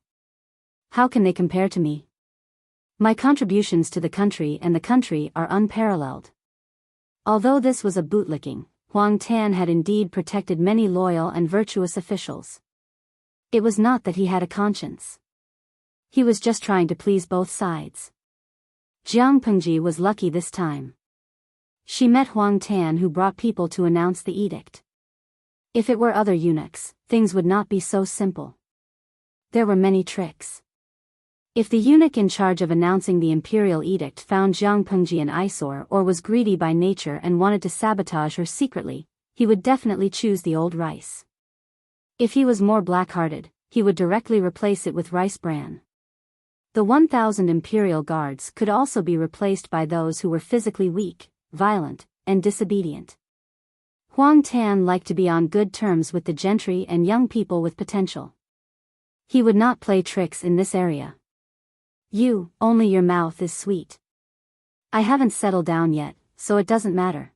How can they compare to me? My contributions to the country are unparalleled. Although this was a bootlicking, Huang Tan had indeed protected many loyal and virtuous officials. It was not that he had a conscience. He was just trying to please both sides. Jiang Pengji was lucky this time. She met Huang Tan, who brought people to announce the edict. If it were other eunuchs, things would not be so simple. There were many tricks. If the eunuch in charge of announcing the imperial edict found Jiang Pengji an eyesore or was greedy by nature and wanted to sabotage her secretly, he would definitely choose the old rice. If he was more black-hearted, he would directly replace it with rice bran. The 1,000 imperial guards could also be replaced by those who were physically weak, violent, and disobedient. Huang Tan liked to be on good terms with the gentry and young people with potential. He would not play tricks in this area. Only your mouth is sweet. I haven't settled down yet, so it doesn't matter.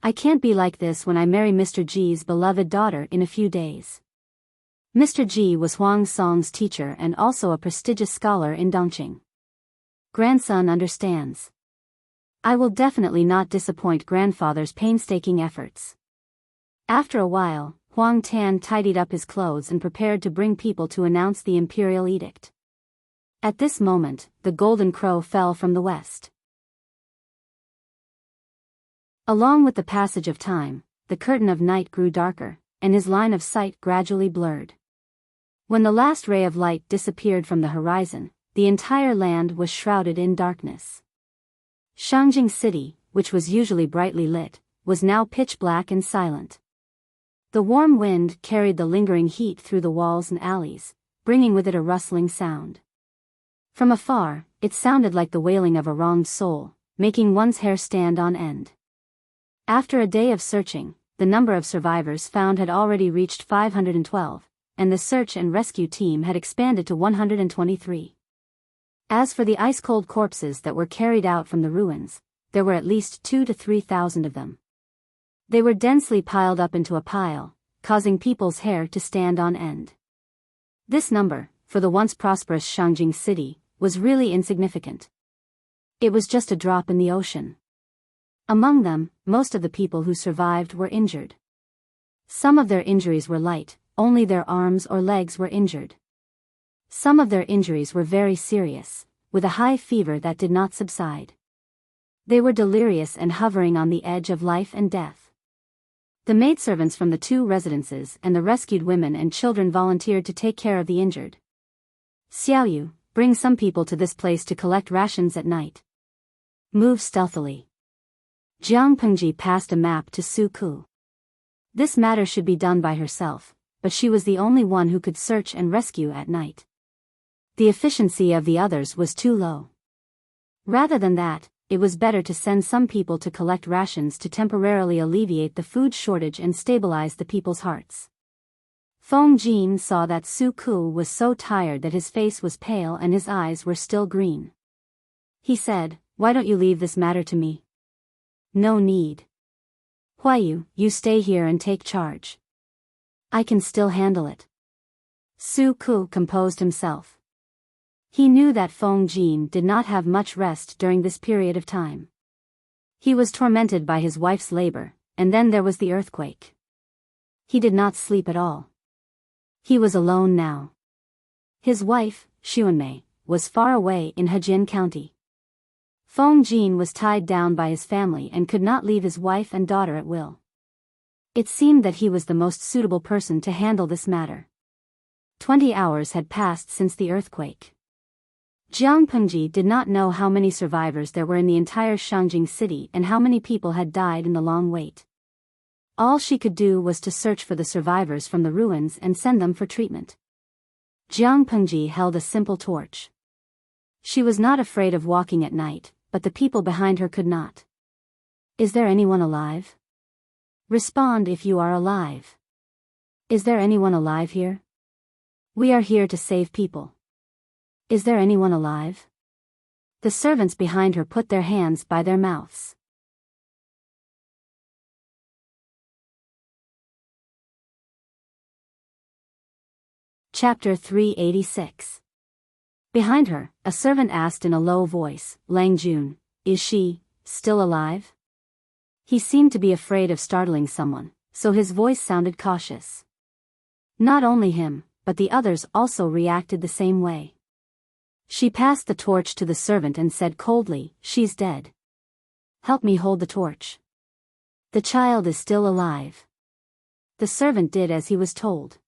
I can't be like this when I marry Mr. G's beloved daughter in a few days. Mr. G was Huang Song's teacher and also a prestigious scholar in Dongqing. Grandson understands. I will definitely not disappoint grandfather's painstaking efforts. After a while, Huang Tan tidied up his clothes and prepared to bring people to announce the imperial edict. At this moment, the golden crow fell from the west. Along with the passage of time, the curtain of night grew darker, and his line of sight gradually blurred. When the last ray of light disappeared from the horizon, the entire land was shrouded in darkness. Shangjing City, which was usually brightly lit, was now pitch black and silent. The warm wind carried the lingering heat through the walls and alleys, bringing with it a rustling sound. From afar, it sounded like the wailing of a wronged soul, making one's hair stand on end. After a day of searching, the number of survivors found had already reached 512, and the search and rescue team had expanded to 123. As for the ice-cold corpses that were carried out from the ruins, there were at least 2,000 to 3,000 of them. They were densely piled up into a pile, causing people's hair to stand on end. This number, for the once prosperous Shangjing city, was really insignificant. It was just a drop in the ocean. Among them, most of the people who survived were injured. Some of their injuries were light, only their arms or legs were injured. Some of their injuries were very serious, with a high fever that did not subside. They were delirious and hovering on the edge of life and death. The maidservants from the 2 residences and the rescued women and children volunteered to take care of the injured. Xiaoyu, bring some people to this place to collect rations at night. Move stealthily. Jiang Pengji passed a map to Su Ku. This matter should be done by herself, but she was the only one who could search and rescue at night. The efficiency of the others was too low. Rather than that, it was better to send some people to collect rations to temporarily alleviate the food shortage and stabilize the people's hearts. Feng Jin saw that Su Ku was so tired that his face was pale and his eyes were still green. He said, "Why don't you leave this matter to me?" "No need. Huayu, you stay here and take charge. I can still handle it." Su Ku composed himself. He knew that Feng Jin did not have much rest during this period of time. He was tormented by his wife's labor, and then there was the earthquake. He did not sleep at all. He was alone now. His wife, Xuanmei, was far away in Hejin County. Feng Jin was tied down by his family and could not leave his wife and daughter at will. It seemed that he was the most suitable person to handle this matter. 20 hours had passed since the earthquake. Jiang Pengji did not know how many survivors there were in the entire Shangjing city and how many people had died in the long wait. All she could do was to search for the survivors from the ruins and send them for treatment. Jiang Pengji held a simple torch. She was not afraid of walking at night, but the people behind her could not. Is there anyone alive? Respond if you are alive. Is there anyone alive here? We are here to save people. Is there anyone alive? The servants behind her put their hands by their mouths. Chapter 386. Behind her, a servant asked in a low voice, "Lang Jun, is she still alive?" He seemed to be afraid of startling someone, so his voice sounded cautious. Not only him, but the others also reacted the same way. She passed the torch to the servant and said coldly, "She's dead. Help me hold the torch. The child is still alive." The servant did as he was told.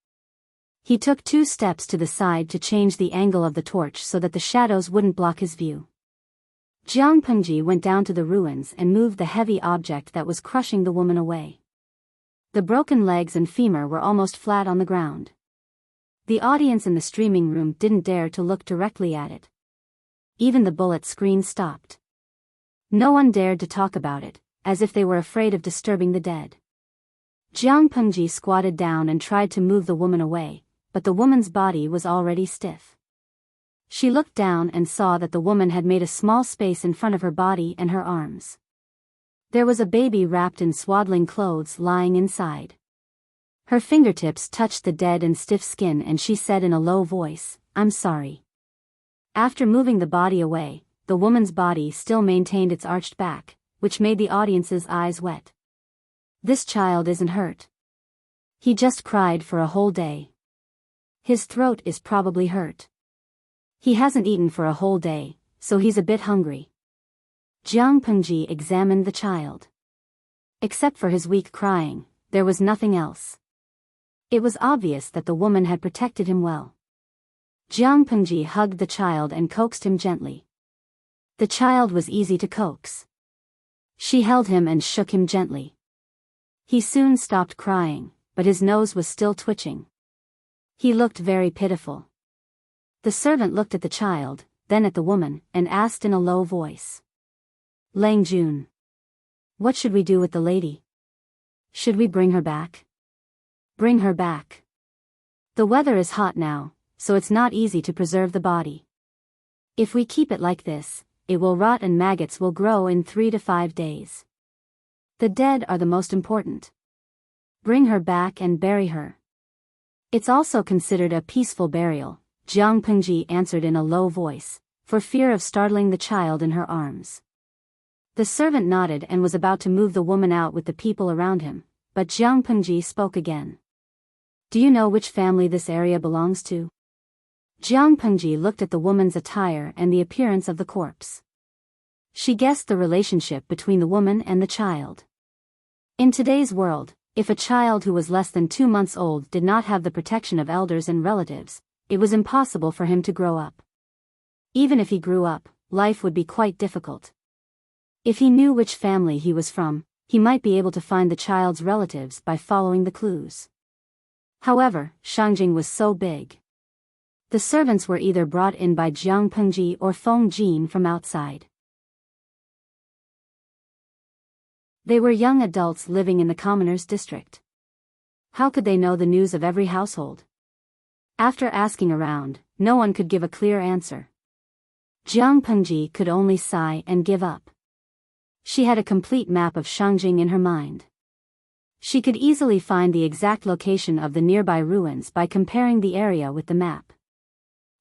He took 2 steps to the side to change the angle of the torch so that the shadows wouldn't block his view. Jiang Pengji went down to the ruins and moved the heavy object that was crushing the woman away. The broken legs and femur were almost flat on the ground. The audience in the streaming room didn't dare to look directly at it. Even the bullet screen stopped. No one dared to talk about it, as if they were afraid of disturbing the dead. Jiang Pengji squatted down and tried to move the woman away, but the woman's body was already stiff. She looked down and saw that the woman had made a small space in front of her body and her arms. There was a baby wrapped in swaddling clothes lying inside. Her fingertips touched the dead and stiff skin and she said in a low voice, "I'm sorry." After moving the body away, the woman's body still maintained its arched back, which made the audience's eyes wet. This child isn't hurt. He just cried for a whole day. His throat is probably hurt. He hasn't eaten for a whole day, so he's a bit hungry. Jiang Pengji examined the child. Except for his weak crying, there was nothing else. It was obvious that the woman had protected him well. Jiang Pengji hugged the child and coaxed him gently. The child was easy to coax. She held him and shook him gently. He soon stopped crying, but his nose was still twitching. He looked very pitiful. The servant looked at the child, then at the woman, and asked in a low voice. "Lang Jun, what should we do with the lady? Should we bring her back?" "Bring her back. The weather is hot now, so it's not easy to preserve the body. If we keep it like this, it will rot and maggots will grow in 3 to 5 days. The dead are the most important. Bring her back and bury her. It's also considered a peaceful burial, Jiang Pengji answered in a low voice, for fear of startling the child in her arms. The servant nodded and was about to move the woman out with the people around him, but Jiang Pengji spoke again. Do you know which family this area belongs to? Jiang Pengji looked at the woman's attire and the appearance of the corpse. She guessed the relationship between the woman and the child. In today's world, if a child who was less than 2 months old did not have the protection of elders and relatives, it was impossible for him to grow up. Even if he grew up, life would be quite difficult. If he knew which family he was from, he might be able to find the child's relatives by following the clues. However, Shangjing was so big. The servants were either brought in by Jiang Pengji or Feng Jin from outside. They were young adults living in the commoners' district. How could they know the news of every household? After asking around, no one could give a clear answer. Jiang Pengji could only sigh and give up. She had a complete map of Shangjing in her mind. She could easily find the exact location of the nearby ruins by comparing the area with the map.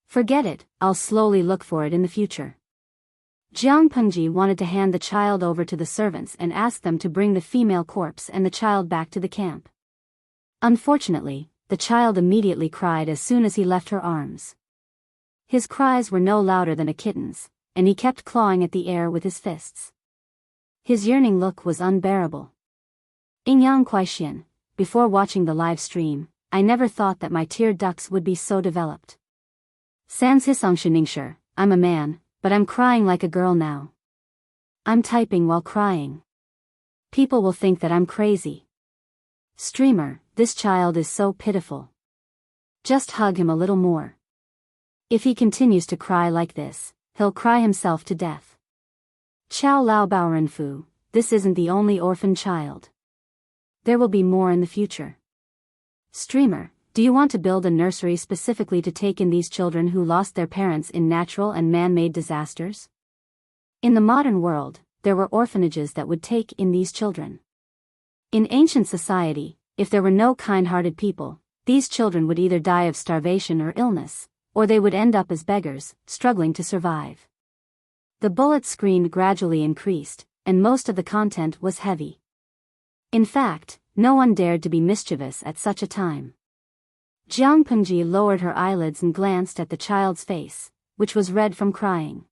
Forget it, I'll slowly look for it in the future. Jiang Pengji wanted to hand the child over to the servants and ask them to bring the female corpse and the child back to the camp. Unfortunately, the child immediately cried as soon as he left her arms. His cries were no louder than a kitten's, and he kept clawing at the air with his fists. His yearning look was unbearable. Ingyang Kuaixian, before watching the live stream, I never thought that my tear ducts would be so developed. Sans Hisongshengshir, I'm a man, but I'm crying like a girl now. I'm typing while crying. People will think that I'm crazy. Streamer, this child is so pitiful. Just hug him a little more. If he continues to cry like this, he'll cry himself to death. Chao Lao Baorenfu, this isn't the only orphan child. There will be more in the future. Streamer, do you want to build a nursery specifically to take in these children who lost their parents in natural and man-made disasters? In the modern world, there were orphanages that would take in these children. In ancient society, if there were no kind-hearted people, these children would either die of starvation or illness, or they would end up as beggars, struggling to survive. The bullet screen gradually increased, and most of the content was heavy. In fact, no one dared to be mischievous at such a time. Jiang Pengji lowered her eyelids and glanced at the child's face, which was red from crying.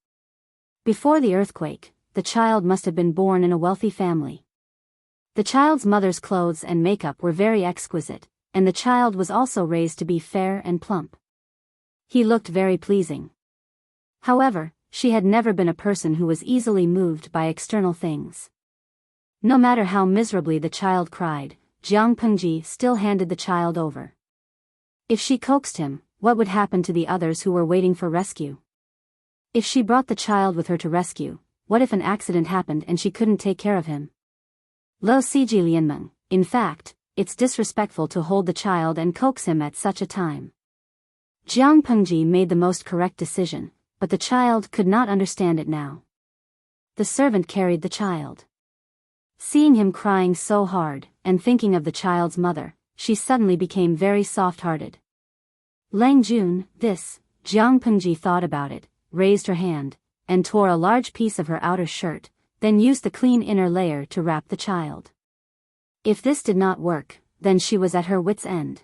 Before the earthquake, the child must have been born in a wealthy family. The child's mother's clothes and makeup were very exquisite, and the child was also raised to be fair and plump. He looked very pleasing. However, she had never been a person who was easily moved by external things. No matter how miserably the child cried, Jiang Pengji still handed the child over. If she coaxed him, what would happen to the others who were waiting for rescue? If she brought the child with her to rescue, what if an accident happened and she couldn't take care of him? Lo Siji Lianmeng, in fact, it's disrespectful to hold the child and coax him at such a time. Jiang Pengji made the most correct decision, but the child could not understand it now. The servant carried the child. Seeing him crying so hard, and thinking of the child's mother, she suddenly became very soft-hearted. Lang Jun, this, Jiang Pengji thought about it, raised her hand, and tore a large piece of her outer shirt, then used the clean inner layer to wrap the child. If this did not work, then she was at her wit's end.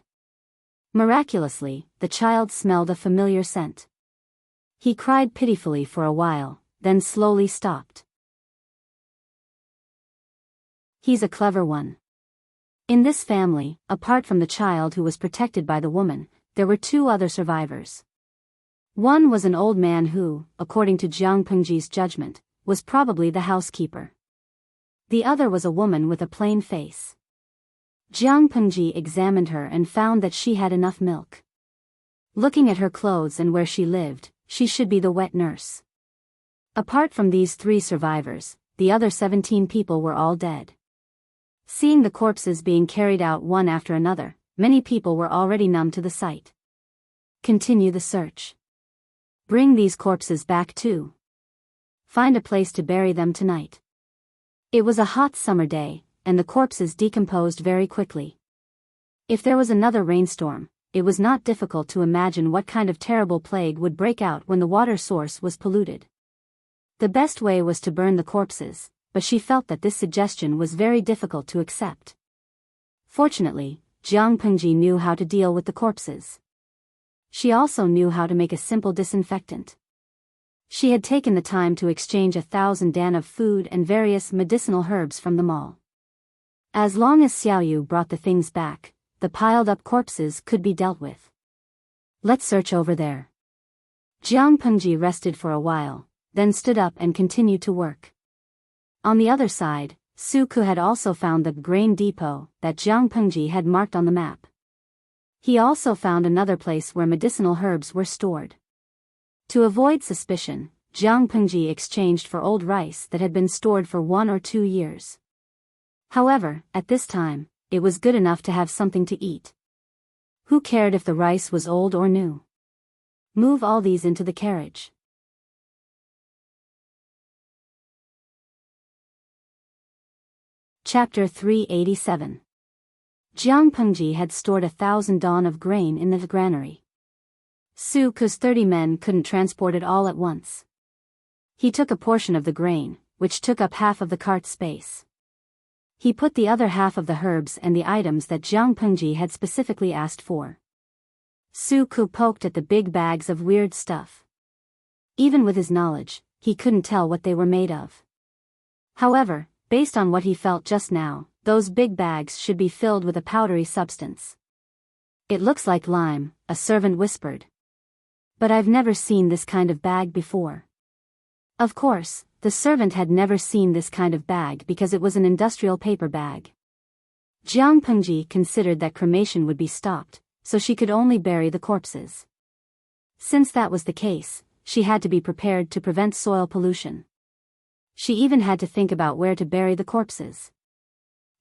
Miraculously, the child smelled a familiar scent. He cried pitifully for a while, then slowly stopped. He's a clever one. In this family, apart from the child who was protected by the woman, there were 2 other survivors. One was an old man who, according to Jiang Pengji's judgment, was probably the housekeeper. The other was a woman with a plain face. Jiang Pengji examined her and found that she had enough milk. Looking at her clothes and where she lived, she should be the wet nurse. Apart from these 3 survivors, the other 17 people were all dead. Seeing the corpses being carried out one after another, many people were already numb to the sight. Continue the search. Bring these corpses back too. Find a place to bury them tonight. It was a hot summer day, and the corpses decomposed very quickly. If there was another rainstorm, it was not difficult to imagine what kind of terrible plague would break out when the water source was polluted. The best way was to burn the corpses, but she felt that this suggestion was very difficult to accept. Fortunately, Jiang Pengji knew how to deal with the corpses. She also knew how to make a simple disinfectant. She had taken the time to exchange 1,000 dan of food and various medicinal herbs from them all. As long as Xiaoyu brought the things back, the piled-up corpses could be dealt with. Let's search over there. Jiang Pengji rested for a while, then stood up and continued to work. On the other side, Su Ku had also found the grain depot that Jiang Pengji had marked on the map. He also found another place where medicinal herbs were stored. To avoid suspicion, Jiang Pengji exchanged for old rice that had been stored for 1 or 2 years. However, at this time, it was good enough to have something to eat. Who cared if the rice was old or new? Move all these into the carriage. Chapter 387. Jiang Pengji had stored 1,000 dan of grain in the granary. Su Ku's 30 men couldn't transport it all at once. He took a portion of the grain, which took up half of the cart space. He put the other half of the herbs and the items that Jiang Pengji had specifically asked for. Su Ku poked at the big bags of weird stuff. Even with his knowledge, he couldn't tell what they were made of. However, based on what he felt just now, those big bags should be filled with a powdery substance. It looks like lime, a servant whispered. But I've never seen this kind of bag before. Of course, the servant had never seen this kind of bag because it was an industrial paper bag. Jiang Pengji considered that cremation would be stopped, so she could only bury the corpses. Since that was the case, she had to be prepared to prevent soil pollution. She even had to think about where to bury the corpses.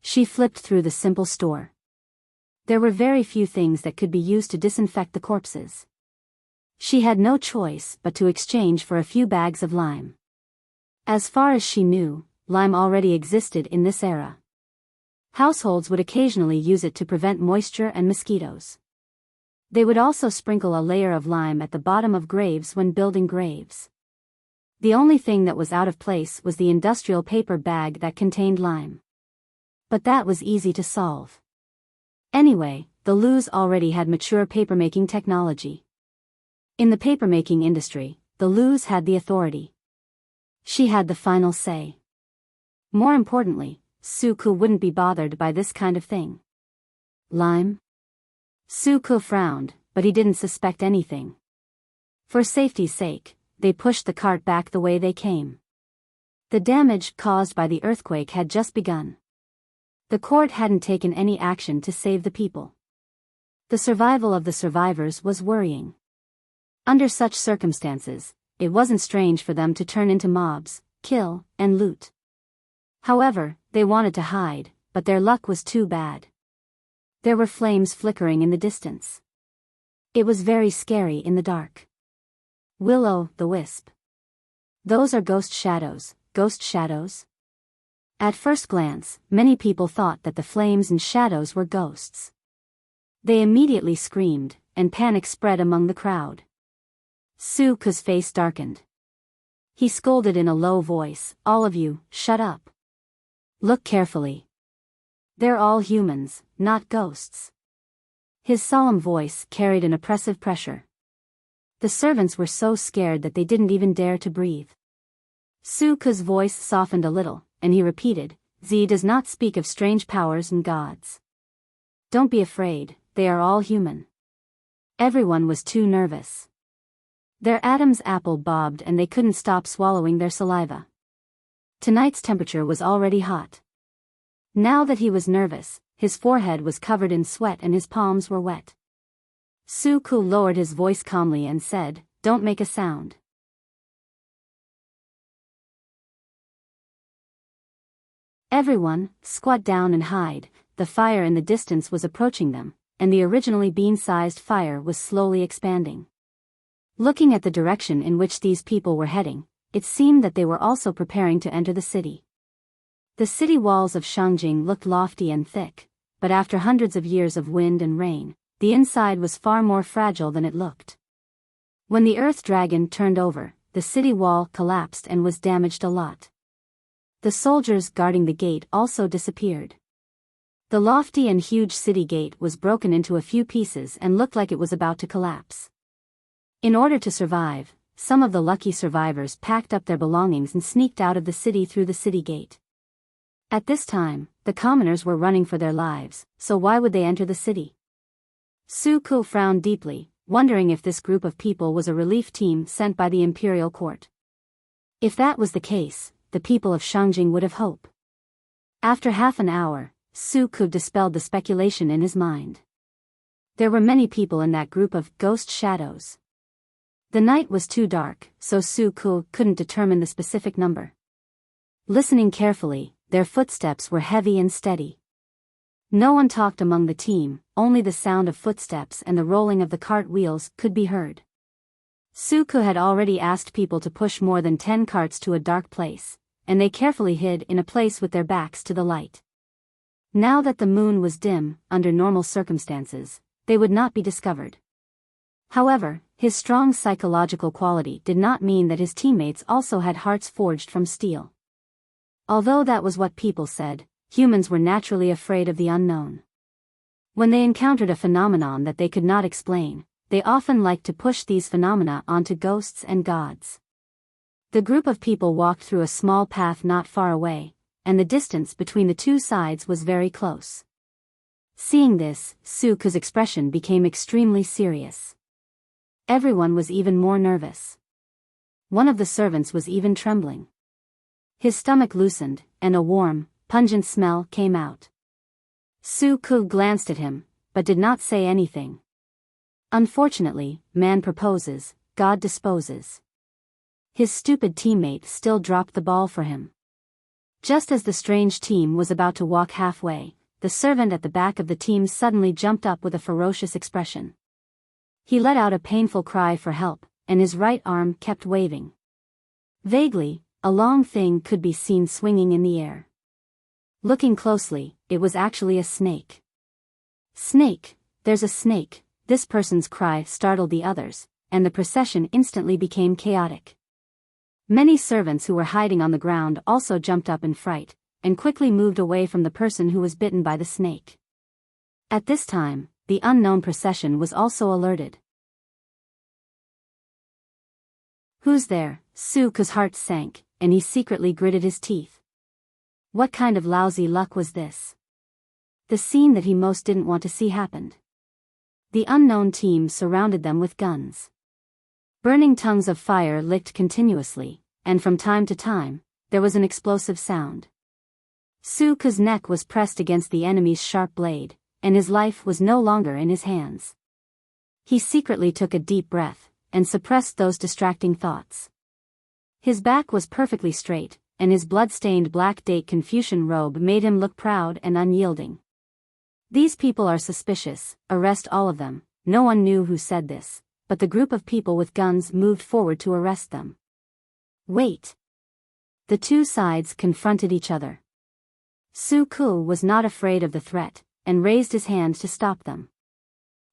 She flipped through the simple store. There were very few things that could be used to disinfect the corpses. She had no choice but to exchange for a few bags of lime. As far as she knew, lime already existed in this era. Households would occasionally use it to prevent moisture and mosquitoes. They would also sprinkle a layer of lime at the bottom of graves when building graves. The only thing that was out of place was the industrial paper bag that contained lime. But that was easy to solve. Anyway, the Lus already had mature papermaking technology. In the papermaking industry, the Lus had the authority. She had the final say. More importantly, Su Ku wouldn't be bothered by this kind of thing. Lime? Su Ku frowned, but he didn't suspect anything. For safety's sake, they pushed the cart back the way they came. The damage caused by the earthquake had just begun. The court hadn't taken any action to save the people. The survival of the survivors was worrying. Under such circumstances, it wasn't strange for them to turn into mobs, kill, and loot. However, they wanted to hide, but their luck was too bad. There were flames flickering in the distance. It was very scary in the dark. Will-o'-the-wisp. Those are ghost shadows, ghost shadows? At first glance, many people thought that the flames and shadows were ghosts. They immediately screamed, and panic spread among the crowd. Su Ku's face darkened. He scolded in a low voice, "All of you, shut up. Look carefully. They're all humans, not ghosts." His solemn voice carried an oppressive pressure. The servants were so scared that they didn't even dare to breathe. Su Ku's voice softened a little, and he repeated, "Z does not speak of strange powers and gods. Don't be afraid, they are all human." Everyone was too nervous. Their Adam's apple bobbed and they couldn't stop swallowing their saliva. Tonight's temperature was already hot. Now that he was nervous, his forehead was covered in sweat and his palms were wet. Su Ku lowered his voice calmly and said, "Don't make a sound. Everyone, squat down and hide." The fire in the distance was approaching them, and the originally bean-sized fire was slowly expanding. Looking at the direction in which these people were heading, it seemed that they were also preparing to enter the city. The city walls of Shangjing looked lofty and thick, but after hundreds of years of wind and rain, the inside was far more fragile than it looked. When the earth dragon turned over, the city wall collapsed and was damaged a lot. The soldiers guarding the gate also disappeared. The lofty and huge city gate was broken into a few pieces and looked like it was about to collapse. In order to survive, some of the lucky survivors packed up their belongings and sneaked out of the city through the city gate. At this time, the commoners were running for their lives, so why would they enter the city? Su Ku frowned deeply, wondering if this group of people was a relief team sent by the imperial court. If that was the case, the people of Shangjing would have hope. After half an hour, Su Ku dispelled the speculation in his mind. There were many people in that group of ghost shadows. The night was too dark, so Su Ku couldn't determine the specific number. Listening carefully, their footsteps were heavy and steady. No one talked among the team, only the sound of footsteps and the rolling of the cart wheels could be heard. Su Ku had already asked people to push more than 10 carts to a dark place, and they carefully hid in a place with their backs to the light. Now that the moon was dim, under normal circumstances, they would not be discovered. However, his strong psychological quality did not mean that his teammates also had hearts forged from steel. Although that was what people said, humans were naturally afraid of the unknown. When they encountered a phenomenon that they could not explain, they often liked to push these phenomena onto ghosts and gods. The group of people walked through a small path not far away, and the distance between the two sides was very close. Seeing this, Su Ku's expression became extremely serious. Everyone was even more nervous. One of the servants was even trembling. His stomach loosened, and a warm, pungent smell came out. Su Ku glanced at him, but did not say anything. Unfortunately, man proposes, God disposes. His stupid teammate still dropped the ball for him. Just as the strange team was about to walk halfway, the servant at the back of the team suddenly jumped up with a ferocious expression. He let out a painful cry for help, and his right arm kept waving. Vaguely, a long thing could be seen swinging in the air. Looking closely, it was actually a snake. Snake, there's a snake, this person's cry startled the others, and the procession instantly became chaotic. Many servants who were hiding on the ground also jumped up in fright, and quickly moved away from the person who was bitten by the snake. At this time, the unknown procession was also alerted. Who's there? Su Ku's heart sank, and he secretly gritted his teeth. What kind of lousy luck was this? The scene that he most didn't want to see happened. The unknown team surrounded them with guns. Burning tongues of fire licked continuously, and from time to time, there was an explosive sound. Su Ku's neck was pressed against the enemy's sharp blade, and his life was no longer in his hands. He secretly took a deep breath, and suppressed those distracting thoughts. His back was perfectly straight, and his blood-stained black date Confucian robe made him look proud and unyielding. These people are suspicious, arrest all of them. No one knew who said this, but the group of people with guns moved forward to arrest them. Wait! The two sides confronted each other. Su Ku was not afraid of the threat, and raised his hand to stop them.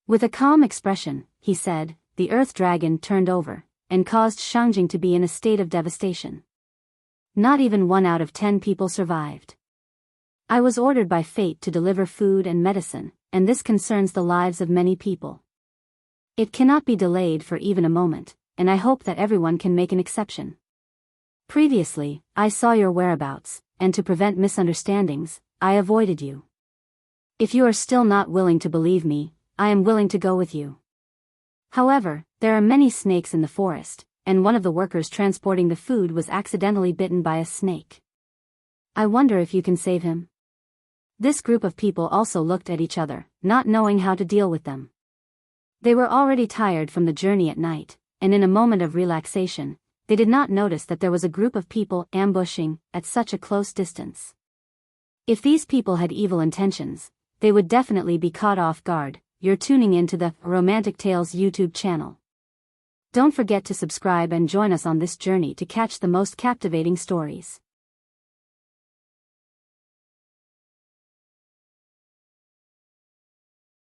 With a calm expression, he said, "The Earth Dragon turned over, and caused Shangjing to be in a state of devastation. Not even 1 out of 10 people survived. I was ordered by fate to deliver food and medicine, and this concerns the lives of many people. It cannot be delayed for even a moment, and I hope that everyone can make an exception. Previously, I saw your whereabouts, and to prevent misunderstandings, I avoided you. If you are still not willing to believe me, I am willing to go with you. However, there are many snakes in the forest, and one of the workers transporting the food was accidentally bitten by a snake. I wonder if you can save him." This group of people also looked at each other, not knowing how to deal with them. They were already tired from the journey at night, and in a moment of relaxation, they did not notice that there was a group of people ambushing at such a close distance. If these people had evil intentions, they would definitely be caught off guard. You're tuning into the Romantic Tales YouTube channel. Don't forget to subscribe and join us on this journey to catch the most captivating stories.